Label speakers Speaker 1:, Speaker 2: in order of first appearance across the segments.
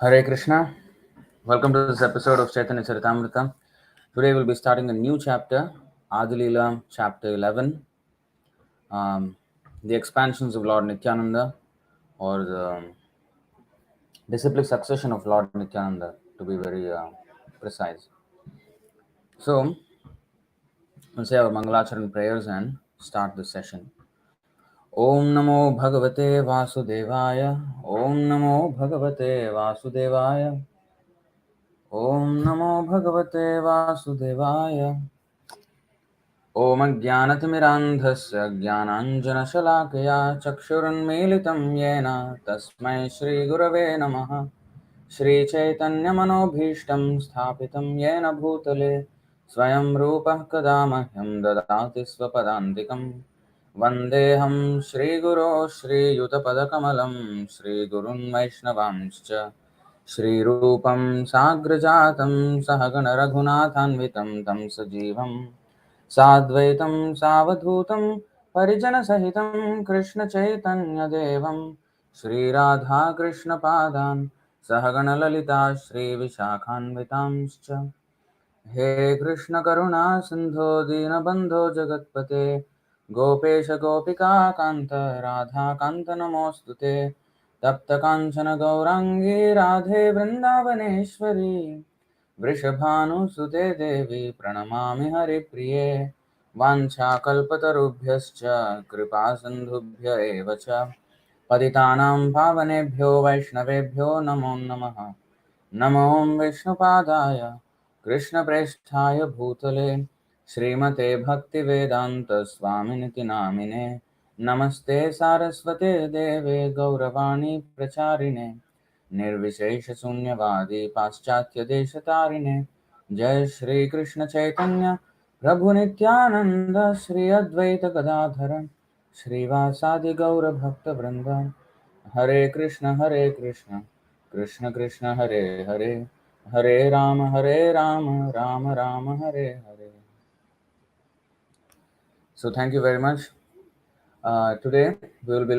Speaker 1: Hare Krishna. Welcome to this episode of Chaitanya Charitamrita. Today we'll be starting a new chapter, Adilila, chapter 11, um, the expansions of Lord Nityananda, or the disciplic succession of Lord Nityananda, to be very precise. So, we'll say our Mangalacharan prayers and start the session. Om Namo Bhagavate Vasudevaya. Om Namo Bhagavate Vasudevaya. Om Namo Bhagavate Vasudevaya. ॐ अज्ञानतिमिरान्धस्य ज्ञानाञ्जनशलाकया चक्षुरुन्मीलितं येन तस्मै श्रीगुरवे नमः। श्रीचैतन्यमनोभीष्टं स्थापितं येन भूतले स्वयं रूपः कदा मह्यं ददाति स्वपदान्तिकं। वन्देऽहं श्रीगुरो श्रीयुतपदकमलं श्रीगुरुन् वैष्णवांश्च श्रीरूपं साग्रजातं सहगणरघुनाथान्वितं तं सजीवम् साद्वैतं सावधूतं परिजनसहितं कृष्णचैतन्यदेवं श्रीराधाकृष्णपादान् सहगणललिता श्रीविशाखान्वितांश्च। हे कृष्णकरुणा सिन्धो दीनबन्धो जगत्पते गोपेश गोपिकान्त राधाकान्त नमोऽस्तु ते। तप्तकाञ्चन गौराङ्गी राधे वृन्दावनेश्वरी वृषभानुसुते देवी प्रणमामि हरिप्रिये। वाञ्छाकल्पतरुभ्यश्च कृपासिन्धुभ्य एव च पतितानां पावनेभ्यो वैष्णवेभ्यो नमो नमः। नमो विष्णुपादाय कृष्णप्रेष्ठाय भूतले श्रीमते भक्तिवेदान्तस्वामिनिति नामिने। नमस्ते सारस्वते देवे गौरवाणी प्रचारिणे निर्विशेषशून्यवादी पाश्चात्यदेशतारिणे। जय श्री कृष्ण चैतन्य प्रभु नित्यानंद श्री अद्वैत गदाधर श्रीवासादि गौर भक्त वृंद। हरे कृष्ण कृष्ण कृष्ण हरे हरे, हरे Ram Ram Ram Hare Hare. So thank you very much. Today we will be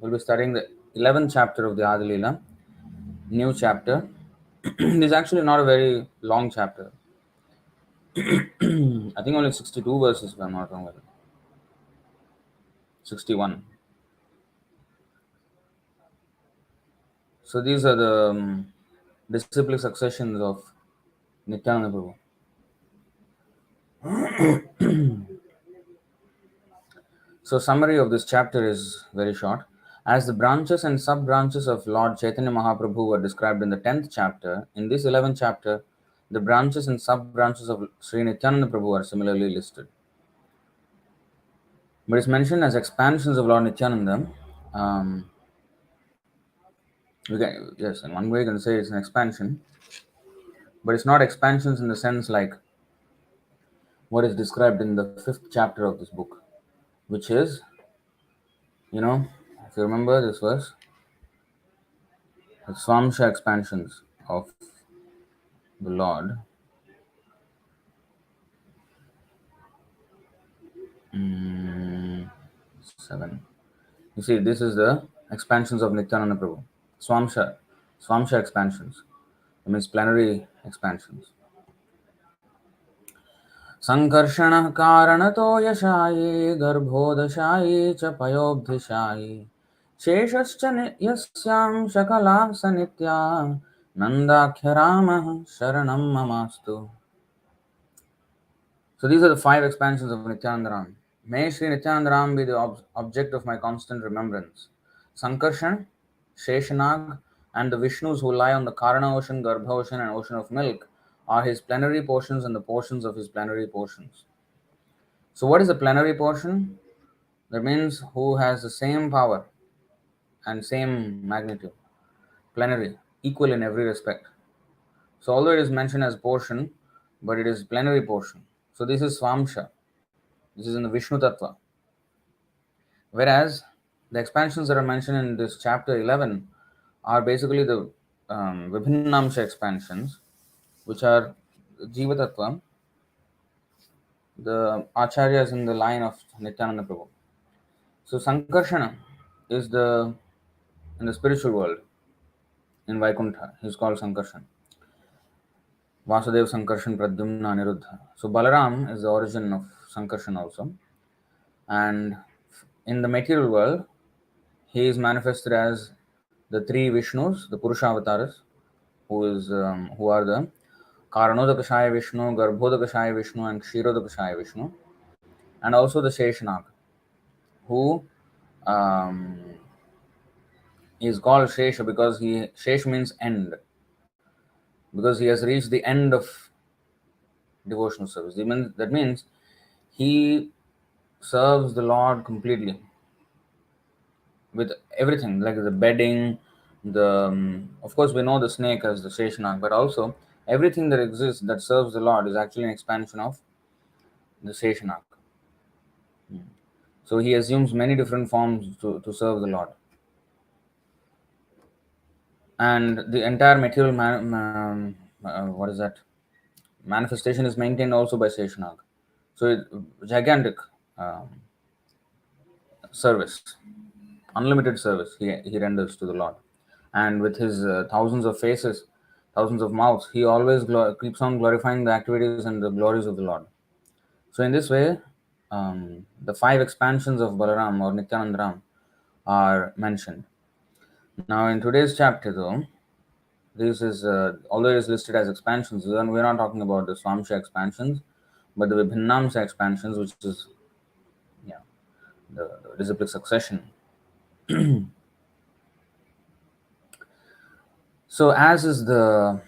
Speaker 1: we'll be studying the 11th chapter of the Adi Leela, new chapter. This is actually not a very long chapter. I think only 62 verses, if I'm not wrong. 61. So these are the disciplic successions of Nityānanda Prabhu. So summary of this chapter is very short. As the branches and sub-branches of Lord Chaitanya Mahaprabhu were described in the 10th chapter, in this 11th chapter, the branches and sub-branches of Sri Nityananda Prabhu are similarly listed. But it's mentioned as expansions of Lord Nityananda. Yes, in one way you can say it's an expansion, but it's not expansions in the sense like what is described in the 5th chapter of this book, which is, if you remember this verse, the Swamsha expansions of the Lord. 7. You see, this is the expansions of Nityananda Prabhu. Swamsha expansions. That means plenary expansions. Sankarshana karanato yashayi garbhodashayi cha payobdhishayi sheshascha yasyam shakala sanitya nandakhya ramah sharanam mamastu. So these are the 5 expansions of Nityananda Ram. May Sri Nityananda Ram be the object of my constant remembrance. Sankarshan, Sheshanag, and the Vishnus who lie on the Karana ocean, Garbha ocean, and ocean of milk are his plenary portions and the portions of his plenary portions. So what is a plenary portion? That means who has the same power and same magnitude. Plenary, equal in every respect. So although it is mentioned as portion, but it is plenary portion. So this is Swamsha. This is in the Vishnu Tattva. Whereas the expansions that are mentioned in this chapter 11 are basically the Vibhinnamsha expansions, which are Jiva Tattva, the Acharyas in the line of Nityananda Prabhu. So Sankarshana is in the spiritual world. in Vaikuntha. He's called Sankarshan. Vasudev, Sankarshan, Pradyumna, Aniruddha. So Balaram is the origin of Sankarshan also. And in the material world, he is manifested as the three Vishnus, the Purusha avatars, who are the Karanodakashaya Vishnu, Garbhodakashaya Vishnu, and Kshirodakashaya Vishnu, and also the Sheshanag, who um, is called Shesha because Shesh means end, because he has reached the end of devotional service. That means he serves the Lord completely with everything, like the bedding, the of course we know the snake as the Sheshanag, but also everything that exists that serves the Lord is actually an expansion of the Sheshanag. So he assumes many different forms to serve the Lord. And the entire material what is that manifestation is maintained also by Sheshanag. So gigantic service, unlimited service he renders to the Lord. And with his thousands of faces, thousands of mouths, he always keeps on glorifying the activities and the glories of the Lord. So in this way, the five expansions of Balaram or Nityananda are mentioned. Now in today's chapter though, this is although it is listed as expansions, we're not talking about the Swamsha expansions, but the Vibhinnamsa expansions, which is yeah, the disciplic succession. So as is the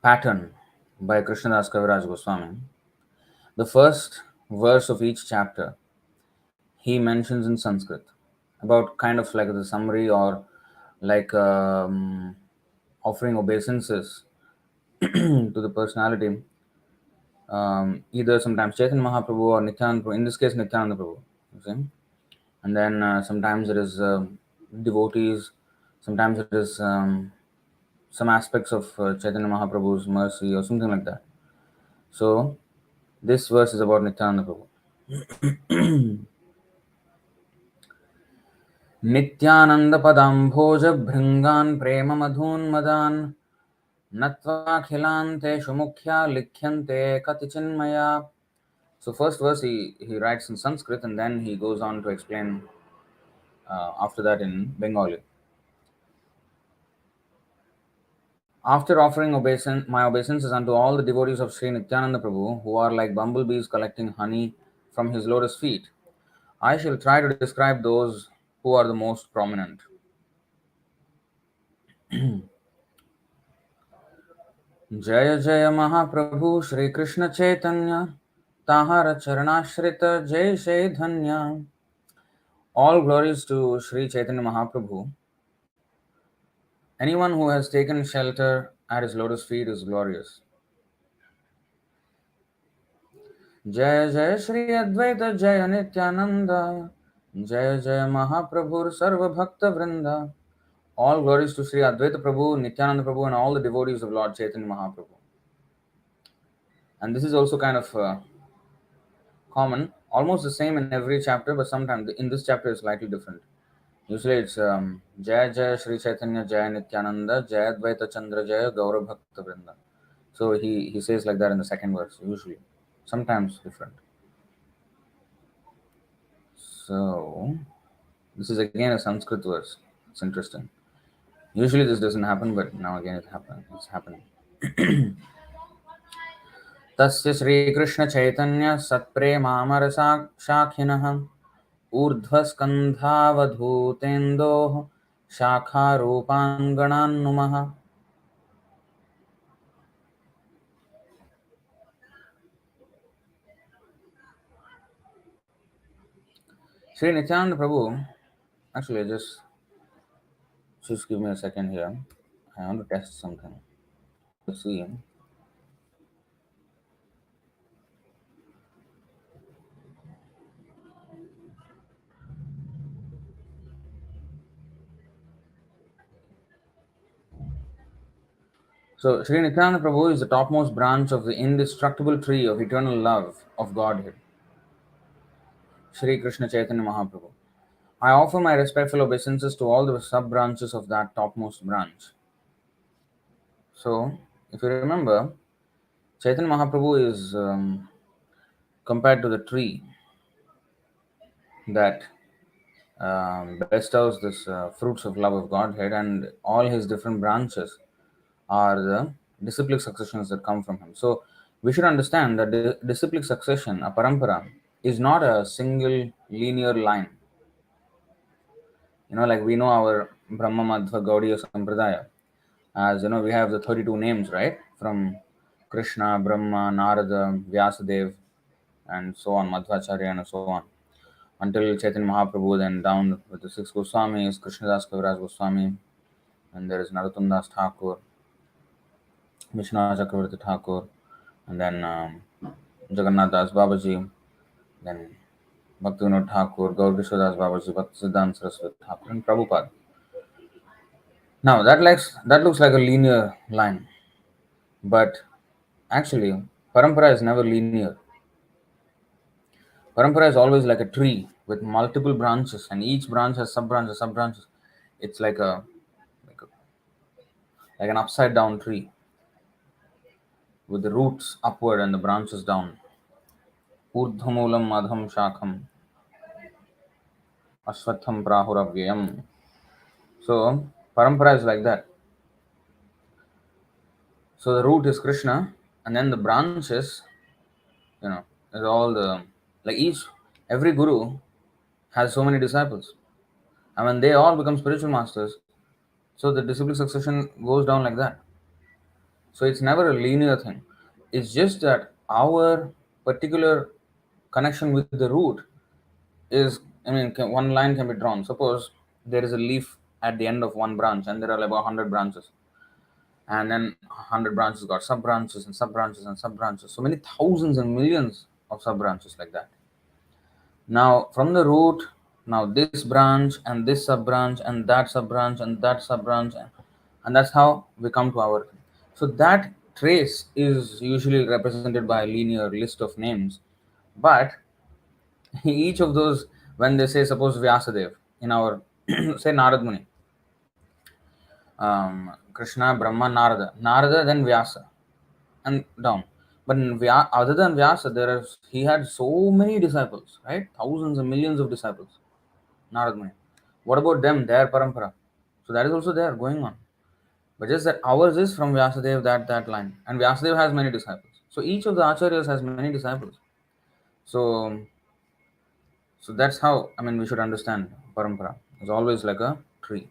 Speaker 1: pattern by Krishnadas Kaviraj Goswami, the first verse of each chapter he mentions in Sanskrit about kind of like the summary or like offering obeisances to the personality. Either sometimes Chaitanya Mahaprabhu or Nityananda Prabhu, in this case Nityananda Prabhu, you see. And then sometimes it is devotees, sometimes it is some aspects of Chaitanya Mahaprabhu's mercy or something like that. So this verse is about Nityananda Prabhu. Nityananda padambhoj bhringan prema madhun madan natva khilante shumukhya likhyante katichinmaya. So first verse he writes in Sanskrit and then he goes on to explain after that in Bengali. After offering my obeisances unto all the devotees of Sri Nityananda Prabhu, who are like bumblebees collecting honey from his lotus feet, I shall try to describe those who are the most prominent. Jaya Jaya Mahaprabhu Shri Krishna Chaitanya Tahara Charanashrita Jai Shai Dhanya. All glories to Sri Chaitanya Mahaprabhu. Anyone who has taken shelter at his lotus feet is glorious. Jaya Jaya Shri Advaita Jaya Nityananda Jaya Jaya Mahaprabhu Sarva Bhakta Vrinda. All glories to Sri Advaita Prabhu, Nityananda Prabhu and all the devotees of Lord Chaitanya Mahaprabhu. And this is also kind of common, almost the same in every chapter, but sometimes in this chapter is slightly different. Usually it's Jaya Jaya Shri Chaitanya Jaya Nityananda Jaya Advaita Chandra Jaya Gaura Bhakta Vrinda. So he says like that in the second verse, usually. Sometimes different. So this is again a Sanskrit verse. It's interesting. Usually this doesn't happen, but now again it's happening. तस्य श्रीकृष्ण चैतन्य सत्प्रेमामर शाखिनः ऊर्ध्वस्कन्धावधूतेन्दोः शाखारूपान् गणान् नुमः. Sri Nityananda Prabhu, actually just give me a second here. I want to test something. Let's see. So Sri Nityananda Prabhu is the topmost branch of the indestructible tree of eternal love of Godhead, Sri Krishna Chaitanya Mahaprabhu. I offer my respectful obeisances to all the sub branches of that topmost branch. So, if you remember, Chaitanya Mahaprabhu is compared to the tree that bestows this fruits of love of Godhead, and all his different branches are the disciplic successions that come from him. So we should understand that the disciplic succession, a parampara, is not a single linear line. Like we know our Brahma Madhva Gaudiya Sampradaya, as we have the 32 names, right? From Krishna, Brahma, Narada, Vyasadev, and so on, Madhvacharya, and so on, until Chaitanya Mahaprabhu, then down with the six Goswamis, Krishnadas Kaviraj Goswami, and there is Narottam Das Thakur, Vishnu Chakravarti Thakur, and then Jagannath Das Babaji, then Bhaktivinoda Thakur, Gaur Kishore Das Babaji, Bhaktisiddhanta Saraswati Thakur, and Prabhupada. Now that looks like a linear line, but actually parampara is never linear. Parampara is always like a tree with multiple branches, and each branch has sub branches. It's like an upside down tree with the roots upward and the branches down. Urdhvamulam madham shakham aswatham prahuravyayam. So parampara is like that. So the root is Krishna, and then the branches, is all the every guru has so many disciples, and when they all become spiritual masters, so the disciplic succession goes down like that. So it's never a linear thing. It's just that our particular connection with the root is, one line can be drawn. Suppose there is a leaf at the end of one branch, and there are about 100 branches, and then 100 branches got sub branches and sub branches and sub branches. So many thousands and millions of sub branches like that. Now from the root, now this branch and this sub branch and that sub branch and that sub branch, and that's how we come to our. So that trace is usually represented by a linear list of names, but each of those, when they say, suppose Vyasadev in our say Narad Muni, Krishna, Brahma, Narada, then Vyasa, and down. But other than Vyasa, he had so many disciples, right? Thousands and millions of disciples. Narad Muni. What about them? Their parampara. So that is also there going on. But just that ours is from Vyasadev, that line. And Vyasadev has many disciples. So each of the acharyas has many disciples. So that's how, we should understand parampara. It's always like a tree.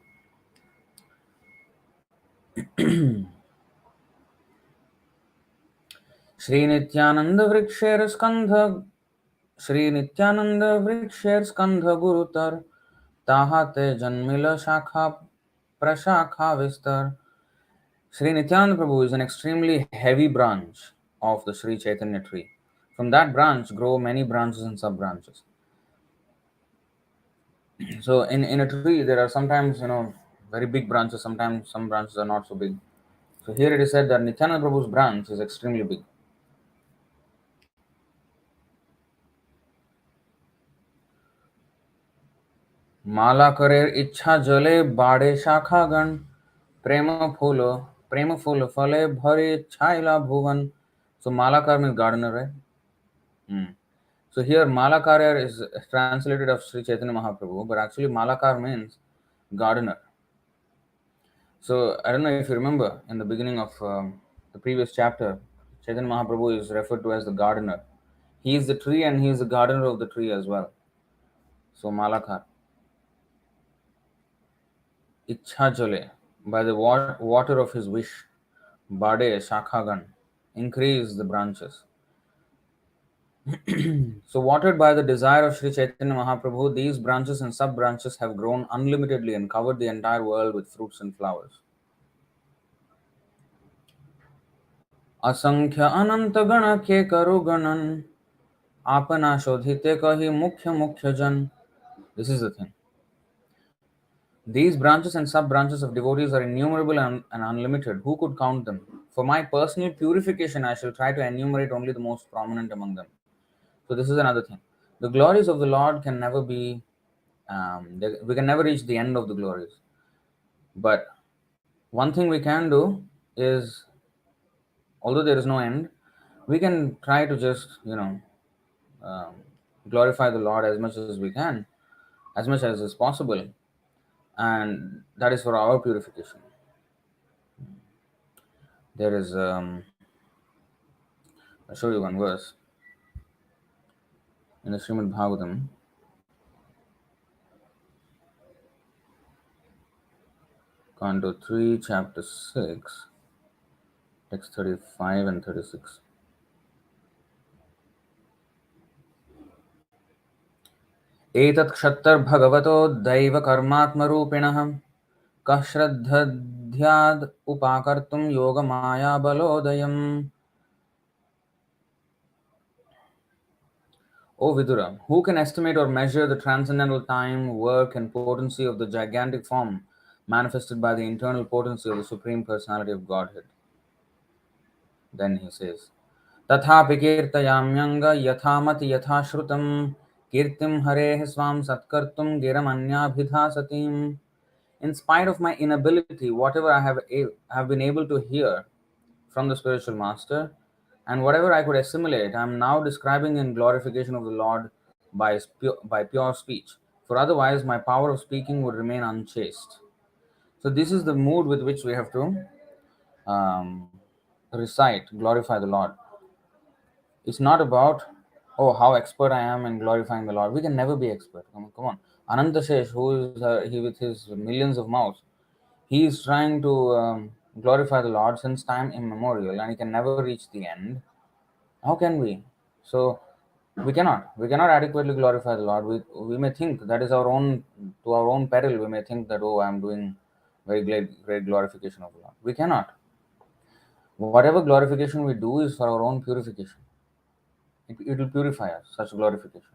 Speaker 1: Shri Nityānanda vriksher skandha gurutar tahate janmila shakha prashakha vistar. Sri Nityananda Prabhu is an extremely heavy branch of the Sri Chaitanya tree. From that branch grow many branches and sub branches. So in a tree there are sometimes very big branches, sometimes some branches are not so big. So here it is said that Nityananda Prabhu's branch is extremely big. माला करेर इच्छा जले बाड़े शाखागण प्रेम फूल फले भरे छाइला bhuvan. So Malakar means gardener, right? So here Malakar is translated of Sri Chaitanya Mahaprabhu, but actually Malakar means gardener. So I don't know if you remember in the beginning of the previous chapter, Chaitanya Mahaprabhu is referred to as the gardener. He is the tree and he is the gardener of the tree as well. So Malakar. Ichha Jale, by the water of his wish. Bade Shakhagan, increase the branches. So watered by the desire of Sri Chaitanya Mahaprabhu, these branches and sub branches have grown unlimitedly and covered the entire world with fruits and flowers. Asankhya ananta gana ke karu ganan apana shodhite kahi mukhya jan. This is the thing. These branches and sub branches of devotees are innumerable and unlimited. Who could count them? For my personal purification, I shall try to enumerate only the most prominent among them. So this is another thing. The glories of the Lord can never be We can never reach the end of the glories. But one thing we can do is, although there is no end, we can try to just, um, glorify the Lord as much as we can, as much as is possible, and that is for our purification. There is, I'll show you one verse in the Srimad Bhagavatam, Canto 3, Chapter 6, text 35 and 36. एतत् क्षत्तर्भगवतो दैवकर्मात्मरूपिणः कः श्रद्धध्याद् उपाकर्तुं योगमायाबलोदयम्. O Vidura, who can estimate or measure the transcendental time, work, and potency of the gigantic form manifested by the internal potency of the Supreme Personality of Godhead? Then he says, Tathapi kirtayamyanga yathamati yathashrutam kirtim harehe swam satkartum giramanyabhidhasatim. In spite of my inability, whatever I have been able to hear from the spiritual master, and whatever I could assimilate, I am now describing in glorification of the Lord by pure speech. For otherwise, my power of speaking would remain unchaste. So, this is the mood with which we have to um, recite, glorify the Lord. It's not about, oh, how expert I am in glorifying the Lord. We can never be expert. Come on. Ananta Shesh, who is he with his millions of mouths, he is trying to glorify the Lord since time immemorial, and he can never reach the end. How can we? So we cannot. We cannot adequately glorify the Lord. We may think that is our own, to our own peril. We may think that, oh, I am doing very great glorification of the Lord. We cannot. Whatever glorification we do is for our own purification. It will purify us, such glorification.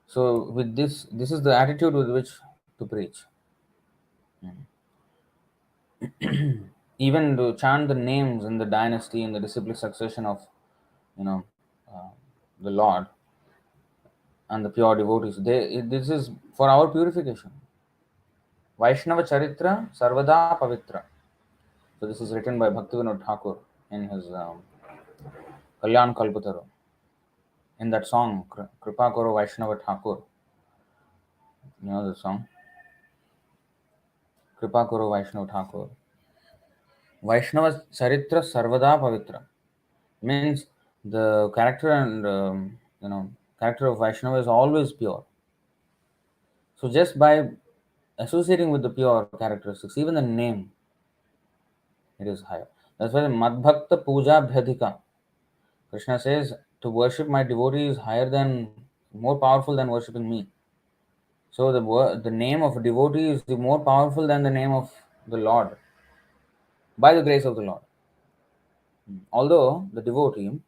Speaker 1: So with this is the attitude with which to preach. Even to chant the names in the dynasty in the disciplic succession of, you know, uh, the Lord and the pure devotees. This is for our purification. Vaishnava Charitra Sarvada Pavitra. So this is written by Bhaktivinoda Thakur in his Kalyan Kalpataru. In that song, Kripa Karo Vaishnava Thakur. You know the song? Kripa Karo Vaishnava Thakur. Vaishnava Charitra Sarvada Pavitra means the character and character of Vaishnava is always pure. So just by associating with the pure characteristics, even the name, it is higher. That's why Madbhakta Puja Bhyadhika. Krishna says to worship my devotee is more powerful than worshipping me. So the name of a devotee is more powerful than the name of the Lord, by the grace of the Lord. Although the devotee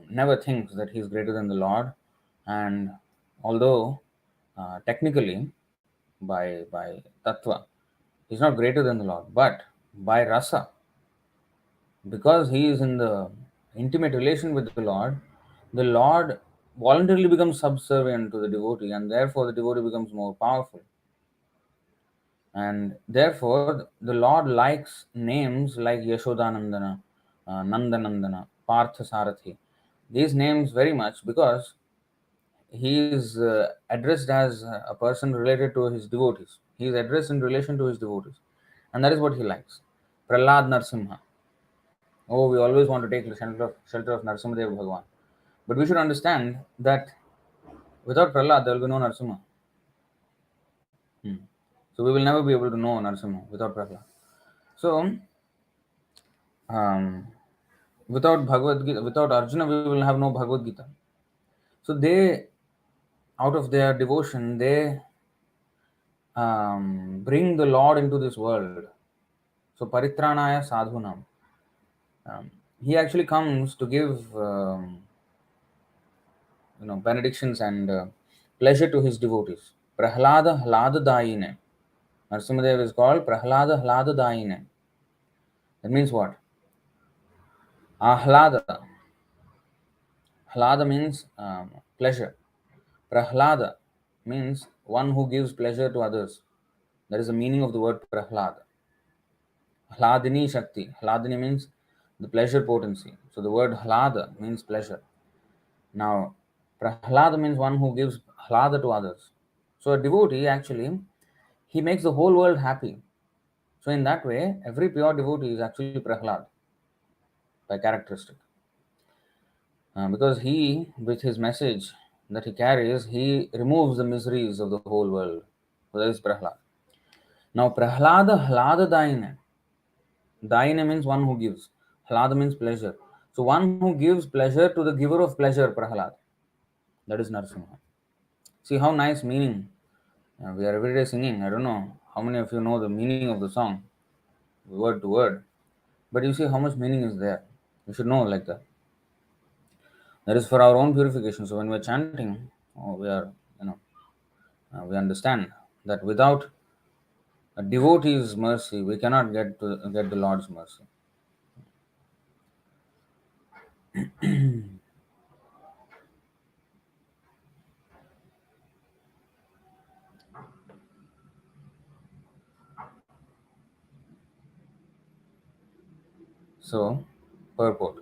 Speaker 1: never thinks that he is greater than the Lord, and although technically by tattva he is not greater than the Lord, but by rasa, because he is in the intimate relation with the Lord voluntarily becomes subservient to the devotee, and therefore the devotee becomes more powerful. And therefore, the Lord likes names like Yashodanandana, Nandanandana, Partha Sarathi. These names very much because he is addressed as a person related to his devotees. He is addressed in relation to his devotees. And that is what he likes. Prahlad Narsimha. Oh, we always want to take the shelter of Narsimhadev Bhagavan. But we should understand that without Prahlad, there will be no Narsimha. So we will never be able to know Narsimha without Prahlad. So, um, without Bhagavad Gita, without Arjuna, we will have no Bhagavad Gita. So they, out of their devotion, they bring the Lord into this world. So Paritranaya Sadhunam. He actually comes to give benedictions and pleasure to his devotees. Prahlada Hlada Dayine. Narsimhadev is called Prahlada Hlada Dayine. That means what? Ahlada. Hlada means pleasure. Prahlada means one who gives pleasure to others. That is the meaning of the word prahlad. Hladini Shakti. Hladini means the pleasure potency. So the word hlada means pleasure. Now, prahlada means one who gives hlada to others. So a devotee actually, he makes the whole world happy. So in that way, every pure devotee is actually prahlad by characteristic. Because he, with his message that he carries, he removes the miseries of the whole world. So that is prahlad. Now, prahlada hlada daine. Daine means one who gives. Hlada means pleasure. So one who gives pleasure to the giver of pleasure, prahlad. That is Narasimha. See how nice meaning. We are every day singing. I don't know how many of you know the meaning of the song, word to word. But you see how much meaning is there. You should know like that. That is for our own purification. So when we are chanting, we are, we understand that without a devotee's mercy, we cannot get the Lord's mercy. So, purport.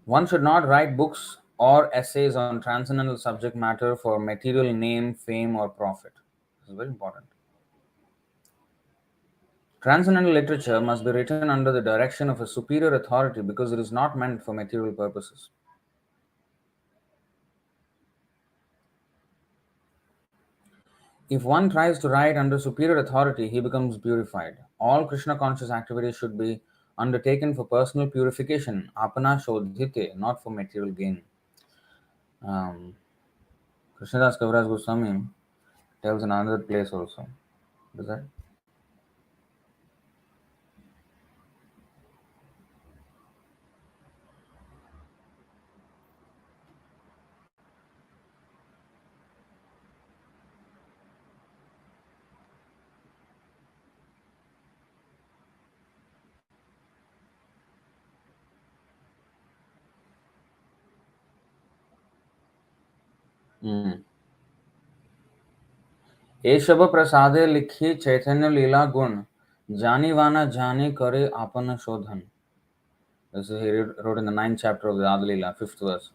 Speaker 1: One should not write books or essays on transcendental subject matter for material name, fame, or profit. This is very important. Transcendental literature must be written under the direction of a superior authority because it is not meant for material purposes. If one tries to write under superior authority, he becomes purified. All Krishna conscious activities should be undertaken for personal purification, apana shodhite, not for material gain. Um, Krishnadas Kaviraj Goswami tells in another place also. Does that? Mm. एषव प्रसादे लिखी चैतन्य लीला गुण जानी वाना जाने करे आपन शोधन. This is he wrote in the 9th chapter of the Adi Leela, 5th verse.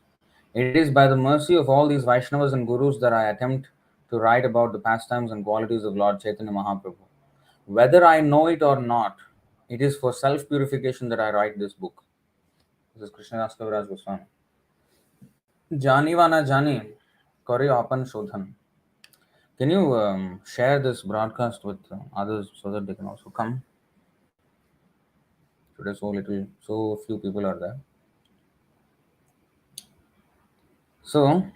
Speaker 1: It is by the mercy of all these Vaishnavas and Gurus that I attempt to write about the pastimes and qualities of Lord Chaitanya Mahaprabhu. Whether I know it or not, it is for self-purification that I write this book. This is Krishnadas Kaviraj Goswami. Jani va na jani, kare apan shodhan. Can you share this broadcast with others so that they can also come? Today, so few people are there. So,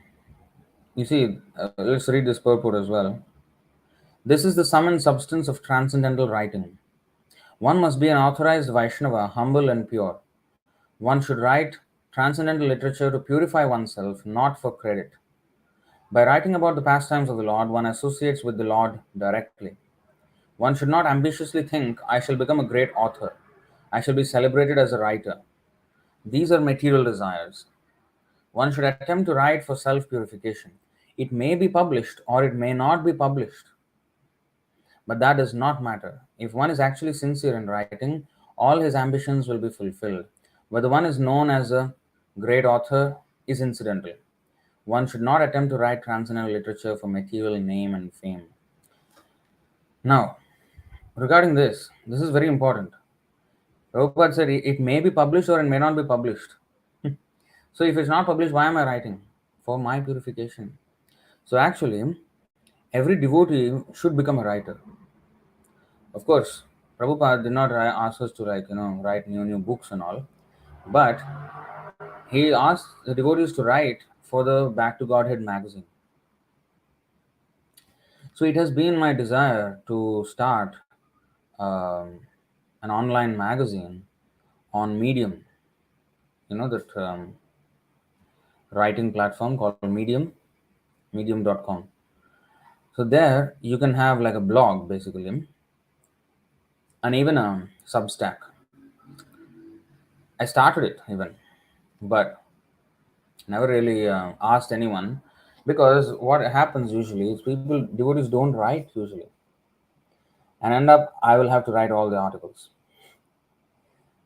Speaker 1: you see, let's read this purport as well. This is the sum and substance of transcendental writing. One must be an authorized Vaishnava, humble and pure. One should write transcendental literature to purify oneself, not for credit. By writing about the pastimes of the Lord, one associates with the Lord directly. One should not ambitiously think, I shall become a great author. I shall be celebrated as a writer. These are material desires. One should attempt to write for self-purification. It may be published or it may not be published. But that does not matter. If one is actually sincere in writing, all his ambitions will be fulfilled. Whether one is known as a great author is incidental. One should not attempt to write transcendental literature for material name and fame. Now, regarding this is very important. Prabhupada said it may be published or it may not be published. So if it's not published, why am I writing? For my purification. So actually, every devotee should become a writer. Of course, Prabhupada did not ask us to write new books and all, but he asked the devotees to write for the Back to Godhead magazine. So it has been my desire to start an online magazine on Medium. You know that writing platform called Medium, medium.com. So there you can have like a blog basically, and even a Substack. I started it even, but never really asked anyone Because what happens usually is devotees don't write usually, and end up I will have to write all the articles,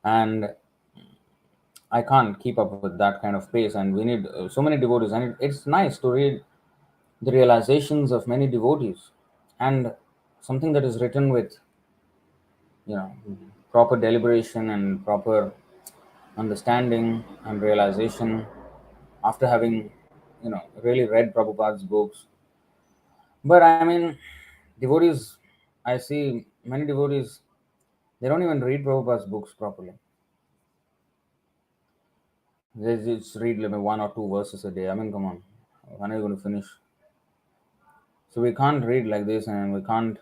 Speaker 1: and I can't keep up with that kind of pace. And we need so many devotees, and it's nice to read the realizations of many devotees, and something that is written with, you know, proper deliberation and proper understanding and realization after having, really read Prabhupada's books. But I mean, devotees, I see many devotees, they don't even read Prabhupada's books properly. They just read like one or two verses a day. I mean, come on, when are you going to finish? So we can't read like this, and we can't.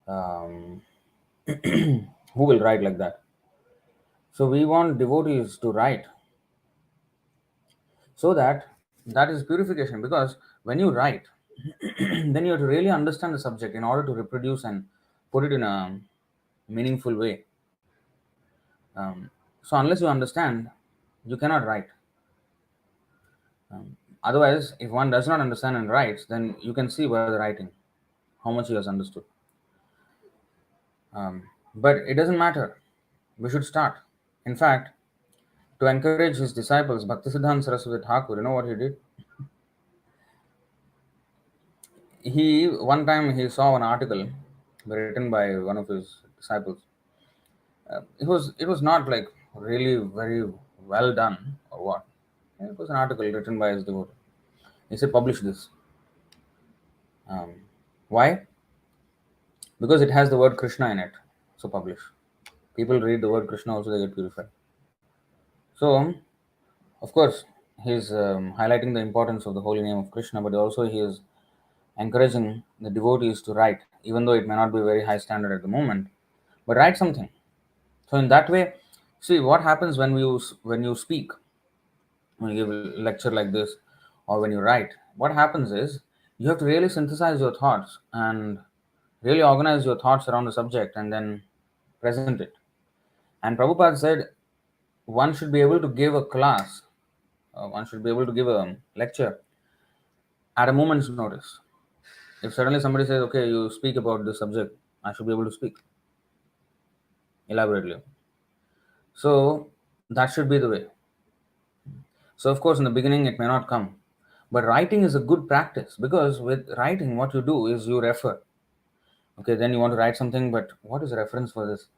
Speaker 1: Um, who will write like that? So we want devotees to write, so that is purification. Because when you write, then you have to really understand the subject in order to reproduce and put it in a meaningful way. So unless you understand, you cannot write. Otherwise, if one does not understand and writes, then you can see by the writing how much he has understood. But it doesn't matter. We should start. In fact, to encourage his disciples, Bhaktisiddhanta Saraswati Thakur, you know what he did? He one time he saw an article written by one of his disciples. It was not like really very well done or what. It was an article written by his devotee. He said, publish this. Why? Because it has the word Krishna in it. So publish. People read the word Krishna also, they get purified. So, of course, he's highlighting the importance of the holy name of Krishna, but also he is encouraging the devotees to write, even though it may not be very high standard at the moment, but write something. So in that way, see what happens when you speak, when you give a lecture like this, or when you write. What happens is you have to really synthesize your thoughts and really organize your thoughts around the subject and then present it. And Prabhupada said one should be able to give a class, one should be able to give a lecture at a moment's notice. If suddenly somebody says, okay, you speak about this subject, I should be able to speak elaborately. So that should be the way. So, of course, in the beginning, it may not come. But writing is a good practice, because with writing, what you do is you refer. Okay, then you want to write something, but what is reference for this?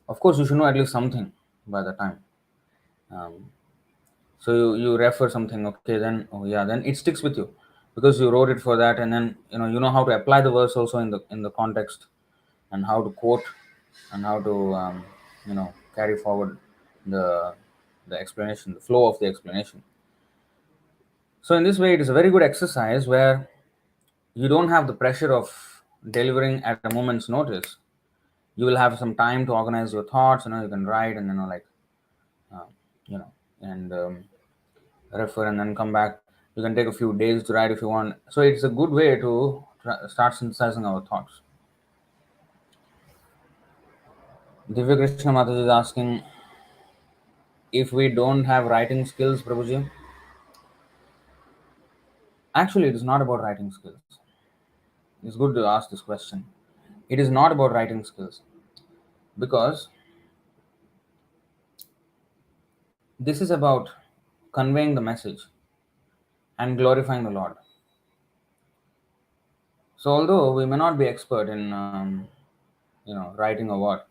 Speaker 1: Of course, you should know at least something by the time. Um, so you refer something, okay, then, oh yeah, then it sticks with you because you wrote it for that, and then you know how to apply the verse also in the context, and how to quote, and how to carry forward the the explanation, the flow of the explanation. So in this way, it is a very good exercise where you don't have the pressure of delivering at a moment's notice. You will have some time to organize your thoughts. You can write, and uh, you know, and refer, and then come back. You can take a few days to write if you want. So it's a good way to start synthesizing our thoughts. Divya Krishna Mataji is asking if we don't have writing skills, Prabhuji. Actually, it is not about writing skills. It's good to ask this question. It is not about writing skills, because this is about conveying the message and glorifying the Lord. So, although we may not be expert in, writing or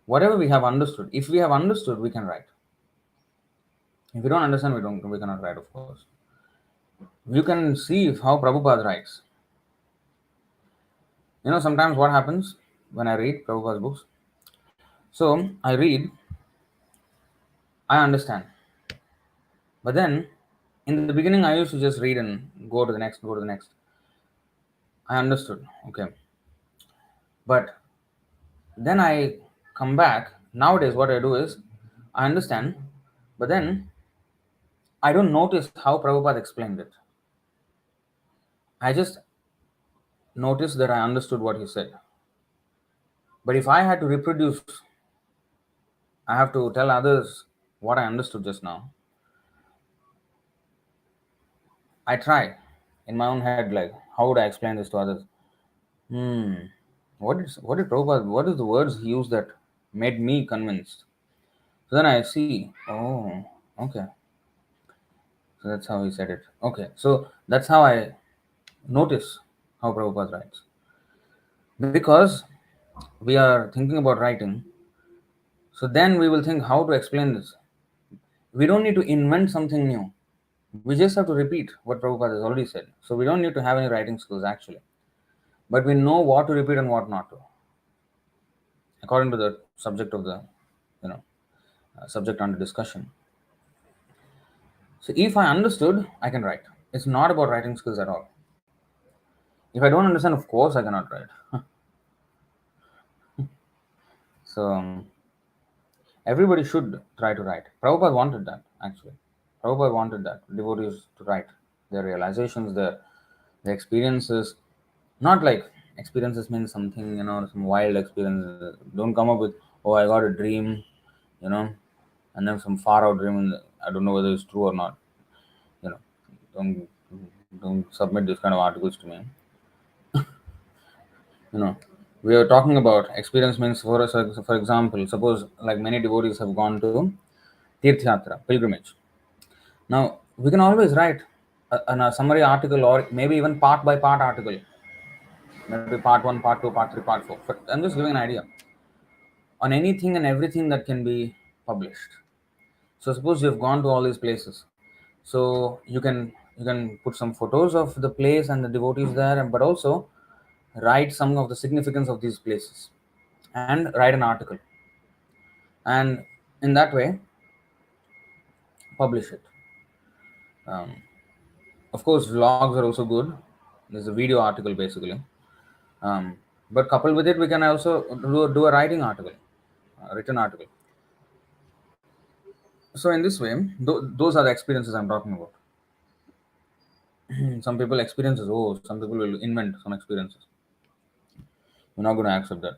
Speaker 1: whatever we have understood, if we have understood, we can write. If we don't understand, we cannot write, of course. You can see how Prabhupada writes. Sometimes what happens when I read Prabhupada's books. So I read, I understand, but then in the beginning I used to just read and go to the next, go to the next. I understood, okay, but then I come back. Nowadays, what I do is I understand, but then I don't notice how Prabhupada explained it. I just noticed that I understood what he said. But if I had to reproduce, I have to tell others what I understood just now. I try in my own head, like, how would I explain this to others? Hmm. What did Prabhupada, what is the words he used that made me convinced? So then I see, oh, okay. So that's how he said it. Okay. So that's how I notice how Prabhupada writes. Because we are thinking about writing, so then we will think how to explain this. We don't need to invent something new. We just have to repeat what Prabhupada has already said. So we don't need to have any writing skills actually. But we know what to repeat and what not to, according to the subject of the, you know, subject under discussion. So if I understood, I can write. It's not about writing skills at all. If I don't understand, of course I cannot write. So everybody should try to write. Prabhupada wanted that actually. Prabhupada wanted that devotees to write their realizations, their experiences. Not like experiences means something, some wild experiences. Don't come up with, oh, I got a dream, you know, and then some far out dream. And I don't know whether it's true or not. You know, don't don't submit this kind of articles to me. You know, we are talking about experience means for us. For example, suppose like many devotees have gone to Tirthyatra, pilgrimage. Now, we can always write a summary article or maybe even part by part article. Maybe part 1, part 2, part 3, part 4. But I'm just giving an idea on anything and everything that can be published. So suppose you've gone to all these places. So you can put some photos of the place and the devotees there, but also write some of the significance of these places and write an article. And in that way, publish it. Um, of course, vlogs are also good. There's a video article basically. But coupled with it, we can also do a writing article, a written article. So in this way, those are the experiences I'm talking about. Some people experiences. Oh, some people will invent some experiences. We're not going to accept that.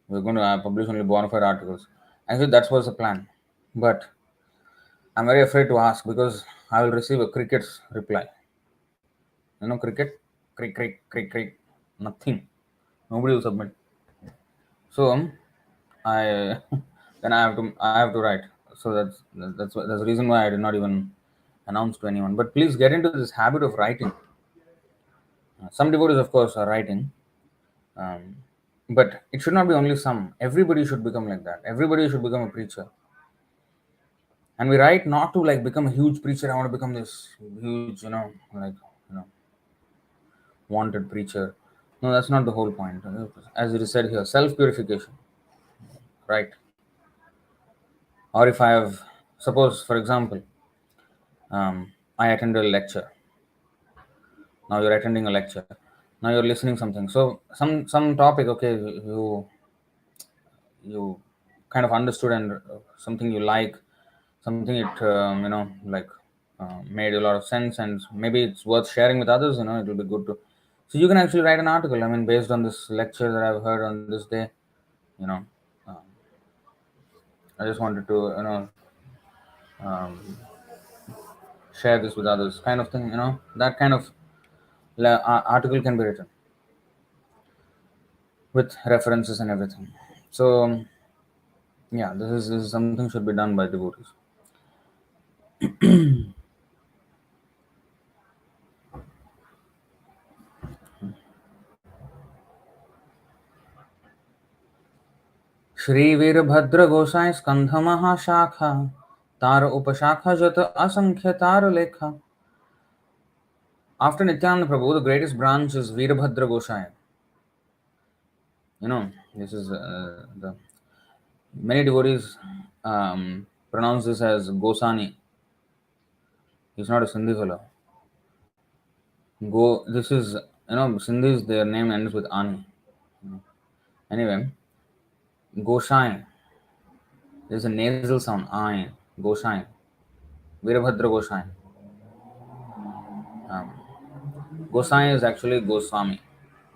Speaker 1: We're going to publish only bona fide articles. Actually, that was the plan. But I'm very afraid to ask because I will receive a cricket's reply. You know, cricket, crick, crick, crick, crick, nothing. Nobody will submit. So I then I have to write. So that's the reason why I did not even announce to anyone. But please get into this habit of writing. Some devotees, of course, are writing, um, but it should not be only some. Everybody should become like that. Everybody should become a preacher. And we write not to like become a huge preacher. I want to become this huge, like you know, wanted preacher. No, that's not the whole point. As it is said here, self purification, right? Or if I have, suppose, for example, I attend a lecture. Now you're attending a lecture. Now you're listening something. So some topic, okay, you kind of understood and something you like, something it like made a lot of sense, and maybe it's worth sharing with others. It will be good to. So you can actually write an article. I mean, based on this lecture that I've heard on this day, you know, um, I just wanted to um, share this with others, kind of thing. That kind of article can be written with references and everything. So yeah, this is something should be done by devotees. Shri Virbhadra गोसाई स्कंध महाशाखा तार उपशाखा जत असंख्य तार लेखा. After Nityananda Prabhu, the greatest branch is Veerabhadra Gosai. This is the many devotees pronounce this as Gosani. He's not a Sindhi fellow. This is Sindhis. Their name ends with Ani. Anyway, Gosai. There's a nasal sound. I. Gosai. Veerabhadra Gosai. Um, Gosai is actually Goswami,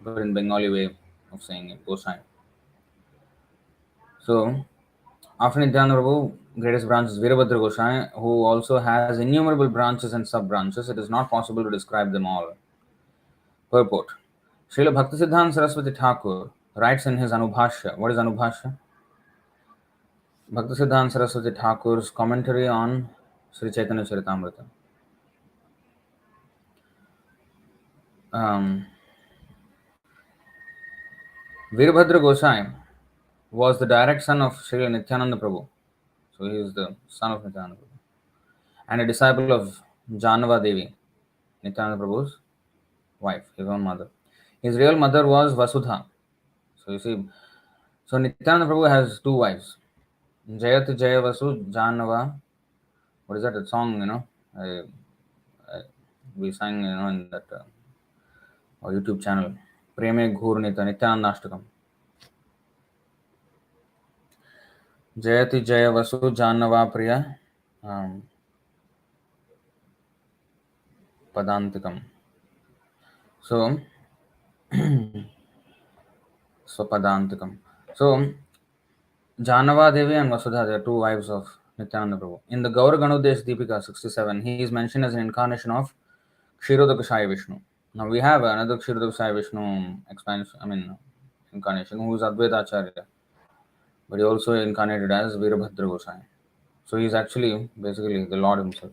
Speaker 1: but in Bengali way of saying it, Gosai. So, after Nityānanda Prabhu, greatest branch is Virabhadra Gosai, who also has innumerable branches and sub branches. It is not possible to describe them all. Purport. Srila Bhaktisiddhanta Saraswati Thakur writes in his Anubhashya. What is Anubhashya? Bhaktisiddhanta Saraswati Thakur's commentary on Sri Chaitanya Charitamrita. Virabhadra Gosai was the direct son of Sri Nityānanda Prabhu. So he is the son of Nityānanda Prabhu. And a disciple of Janava Devi, Nityānanda Prabhu's wife, his own mother. His real mother was Vasudha. So you see, so Nityānanda Prabhu has two wives. Jayati Jaya Vasu Janava. What is that? A song, we sang, in that YouTube channel. Preme Ghurnita Nityananda Ashtakam. Jayati Jaya Vasu Janava Priya Padantikam. So, Padantikam. So, Janava Devi and Vasudha, they are two wives of Nityananda Prabhu. In the Gaura Ganudesh Deepika 67, he is mentioned as an incarnation of Kshirodakashaya Vishnu. Now we have another Kshirodakashaya Vishnu incarnation, who is Advaita Acharya, but he also incarnated as Virabhadra Gosai. So he is actually basically the Lord himself.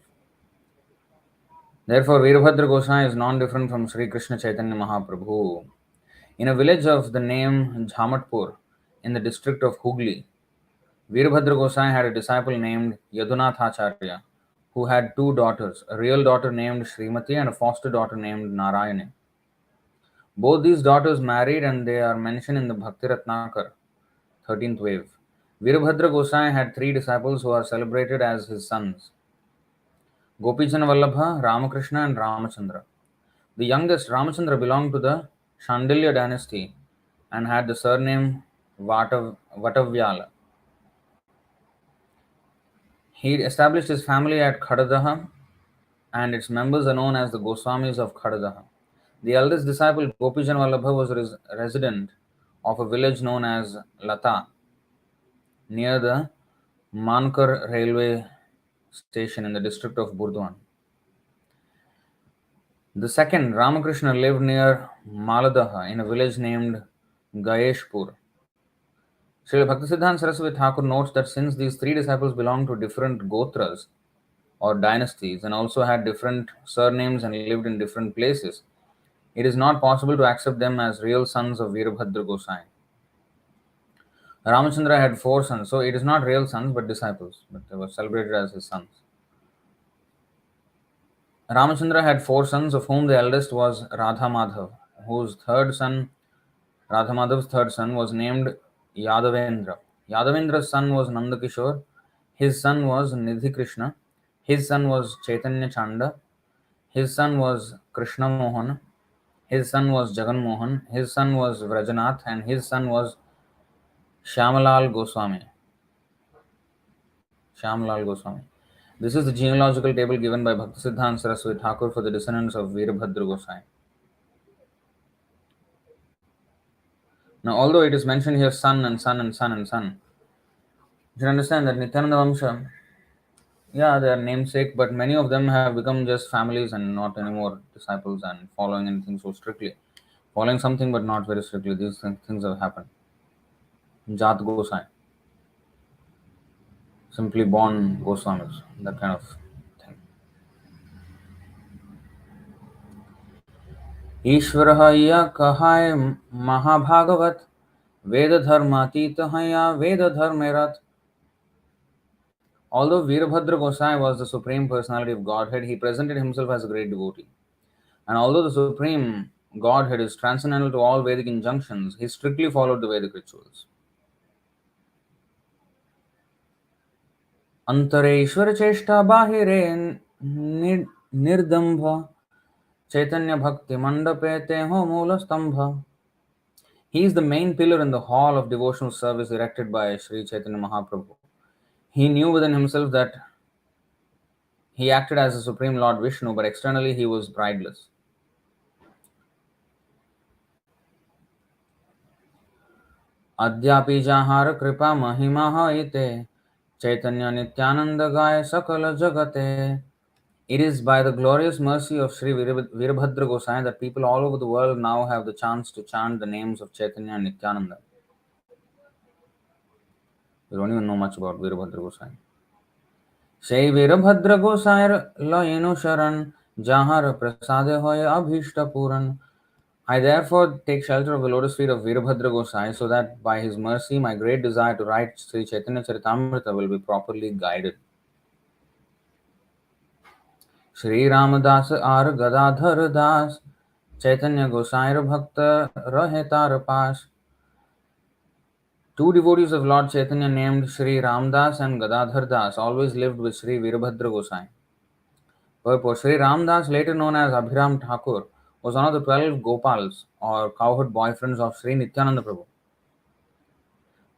Speaker 1: Therefore, Virabhadra Gosai is non-different from Sri Krishna Chaitanya Mahaprabhu. In a village of the name Jhamatpur in the district of Hooghly, Virabhadra Gosai had a disciple named Yadunath Acharya, who had two daughters, a real daughter named Srimati and a foster daughter named Narayani. Both these daughters married and they are mentioned in the Bhakti Ratnakar, 13th wave. Virabhadra Gosai had three disciples who are celebrated as his sons: Gopijana Vallabha, Ramakrishna and Ramachandra. The youngest, Ramachandra, belonged to the Shandilya dynasty and had the surname Vatavyala. He established his family at Khadadaha, and its members are known as the Goswamis of Khadadaha. The eldest disciple, Gopijan Vallabha, was a resident of a village known as Lata, near the Mankar railway station in the district of Burdwan. The second, Ramakrishna, lived near Maladaha in a village named Gayeshpur. Srila Bhaktisiddhanta Saraswati Thakur notes that since these three disciples belonged to different gotras or dynasties and also had different surnames and lived in different places, it is not possible to accept them as real sons of Virabhadra Gosai. Ramachandra had four sons, so it is not real sons but disciples, but they were celebrated as his sons. Ramachandra had four sons, of whom the eldest was Radha Madhav, whose third son, Radha Madhav's third son, was named Yadavendra. Yadavendra's son was Nandakishore, his son was Nidhi Krishna, his son was Chaitanya Chanda, his son was Krishna Mohan, his son was Jagan Mohan, his son was Vrajanath, and his son was Shyamalal Goswami. Shyamalal Goswami. This is the genealogical table given by Bhaktisiddhanta Saraswati Thakur for the descendants of Virabhadra Gosai. Now, although it is mentioned here son and son and son and son, you should understand that Nityananda Vamsha, yeah, they are namesake, but many of them have become just families and not anymore disciples and following anything so strictly. Following something but not very strictly. These things have happened. Jat Gosai. Simply born Goswamis. That kind of thing. ईश्वरः यः कहाय महाभागवत वेद धर्मातीत या वेद धर्मेरथ. Although Virabhadra Gosai was the Supreme Personality of Godhead, he presented himself as a great devotee. And although the Supreme Godhead is transcendental to all Vedic injunctions, he strictly followed the Vedic rituals. Antare Cheshta Bahire Nirdambha Chaitanya Bhakti Mandape Teho Mula Stambha. He is the main pillar in the hall of devotional service erected by Sri Chaitanya Mahaprabhu. He knew within himself that he acted as the Supreme Lord Vishnu, but externally he was brideless. Adyapi jahar kripa mahimaha ite Chaitanya Nityananda Gaya Sakala Jagate. It is by the glorious mercy of Sri Virabhadra Gosai that people all over the world now have the chance to chant the names of Chaitanya and Nityananda. We don't even know much about Virabhadra Gosai. Sei Virabhadra Gosai Layenu Sharan Jahar Prasade Hoya Abhishta Puran. I therefore take shelter of the lotus feet of Virabhadra Gosai so that by his mercy my great desire to write Sri Chaitanya Charitamrita will be properly guided. Shri Ramadas Ar Gadadhar Das Chaitanya Gosair Bhakta Rahetar Pas. Two devotees of Lord Chaitanya named Shri Ramdas and Gadadhar Das always lived with Shri Virabhadra Gosai. Purport. Shri Ramdas, later known as Abhiram Thakur, was one of the 12 Gopals or cowherd boyfriends of Sri Nityananda Prabhu.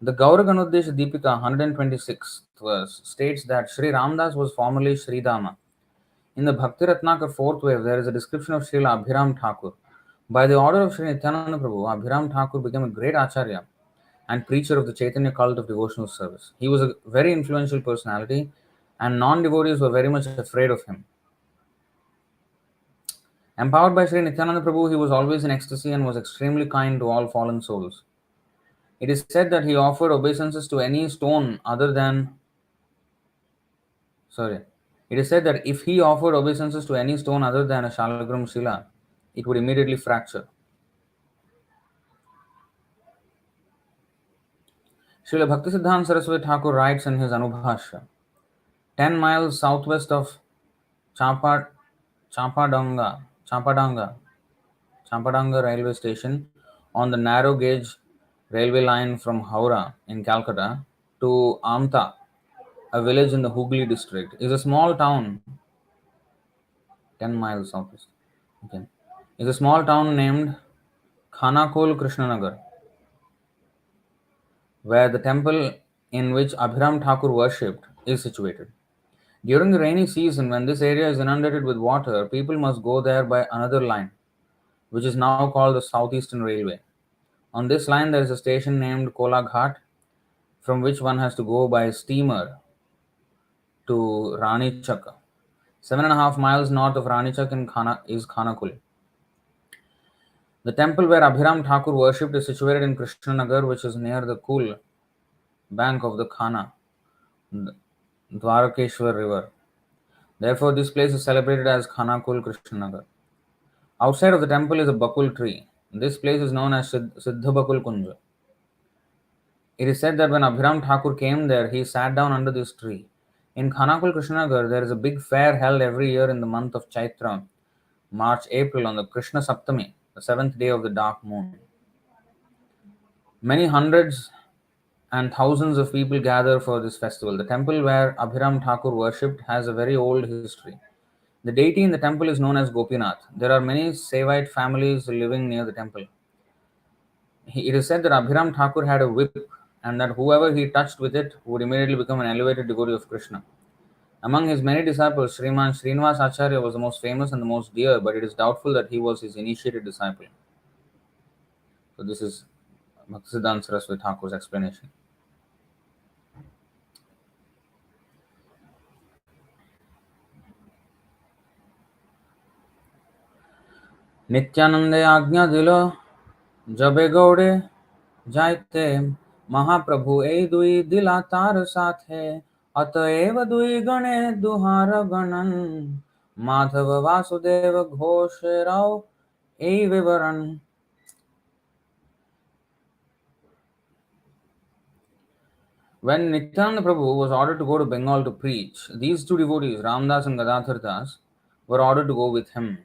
Speaker 1: The Gauraganodesha Deepika 126th verse states that Sri Ramdas was formerly Sri Dama. In the Bhakti Ratnakar 4th wave, there is a description of Srila Abhiram Thakur. By the order of Sri Nityananda Prabhu, Abhiram Thakur became a great acharya and preacher of the Chaitanya cult of devotional service. He was a very influential personality, and non-devotees were very much afraid of him. Empowered by Sri Nityananda Prabhu, he was always in ecstasy and was extremely kind to all fallen souls. It is said that he offered obeisances to any stone other than. Sorry. It is said that if he offered obeisances to any stone other than a Shalagram Shila, it would immediately fracture. Srila Bhaktisiddhanta Saraswati Thakur writes in his Anubhashya, 10 miles southwest of Champa, Champadanga railway station on the narrow gauge railway line from Howrah in Calcutta to Amta, a village in the Hooghly district, is a small town 10 miles southwest. Okay. Is a small town named Khanakol Krishnanagar, where the temple in which Abhiram Thakur worshipped is situated. During the rainy season, when this area is inundated with water, people must go there by another line, which is now called the Southeastern Railway. On this line, there is a station named Kola Ghat, from which one has to go by steamer to Ranichak. 7.5 miles north of Ranichak is Khanakul. The temple where Abhiram Thakur worshipped is situated in Krishnanagar, which is near the cool bank of the Khana, Dwarakeshwar river. Therefore, this place is celebrated as Khanakul Krishnanagar. Outside of the temple is a bakul tree. This place is known as Siddha Bakul Kunja. It is said that when Abhiram Thakur came there, he sat down under this tree. In Khanakul Krishnanagar, there is a big fair held every year in the month of Chaitra, March, April, on the Krishna Saptami, the 7th day of the dark moon. Many hundreds and thousands of people gather for this festival. The temple where Abhiram Thakur worshipped has a very old history. The deity in the temple is known as Gopinath. There are many Saivite families living near the temple. It is said that Abhiram Thakur had a whip and that whoever he touched with it would immediately become an elevated devotee of Krishna. Among his many disciples, Sriman Srinivas Acharya was the most famous and the most dear, but it is doubtful that he was his initiated disciple. So this is Bhaktisiddhanta Saraswati Thakur's explanation. नित्यानंदे आज्ञा दिलो जबे गौड़े जायते महाप्रभु ए दुई दिला तार साथे अतएव दुई गणे दुहार गणन माधव वासुदेव घोष राव ए विवरण. When Nityananda Prabhu was ordered to go to Bengal to preach, these two devotees, Ramdas and Gadadhar Das, were ordered to go with him.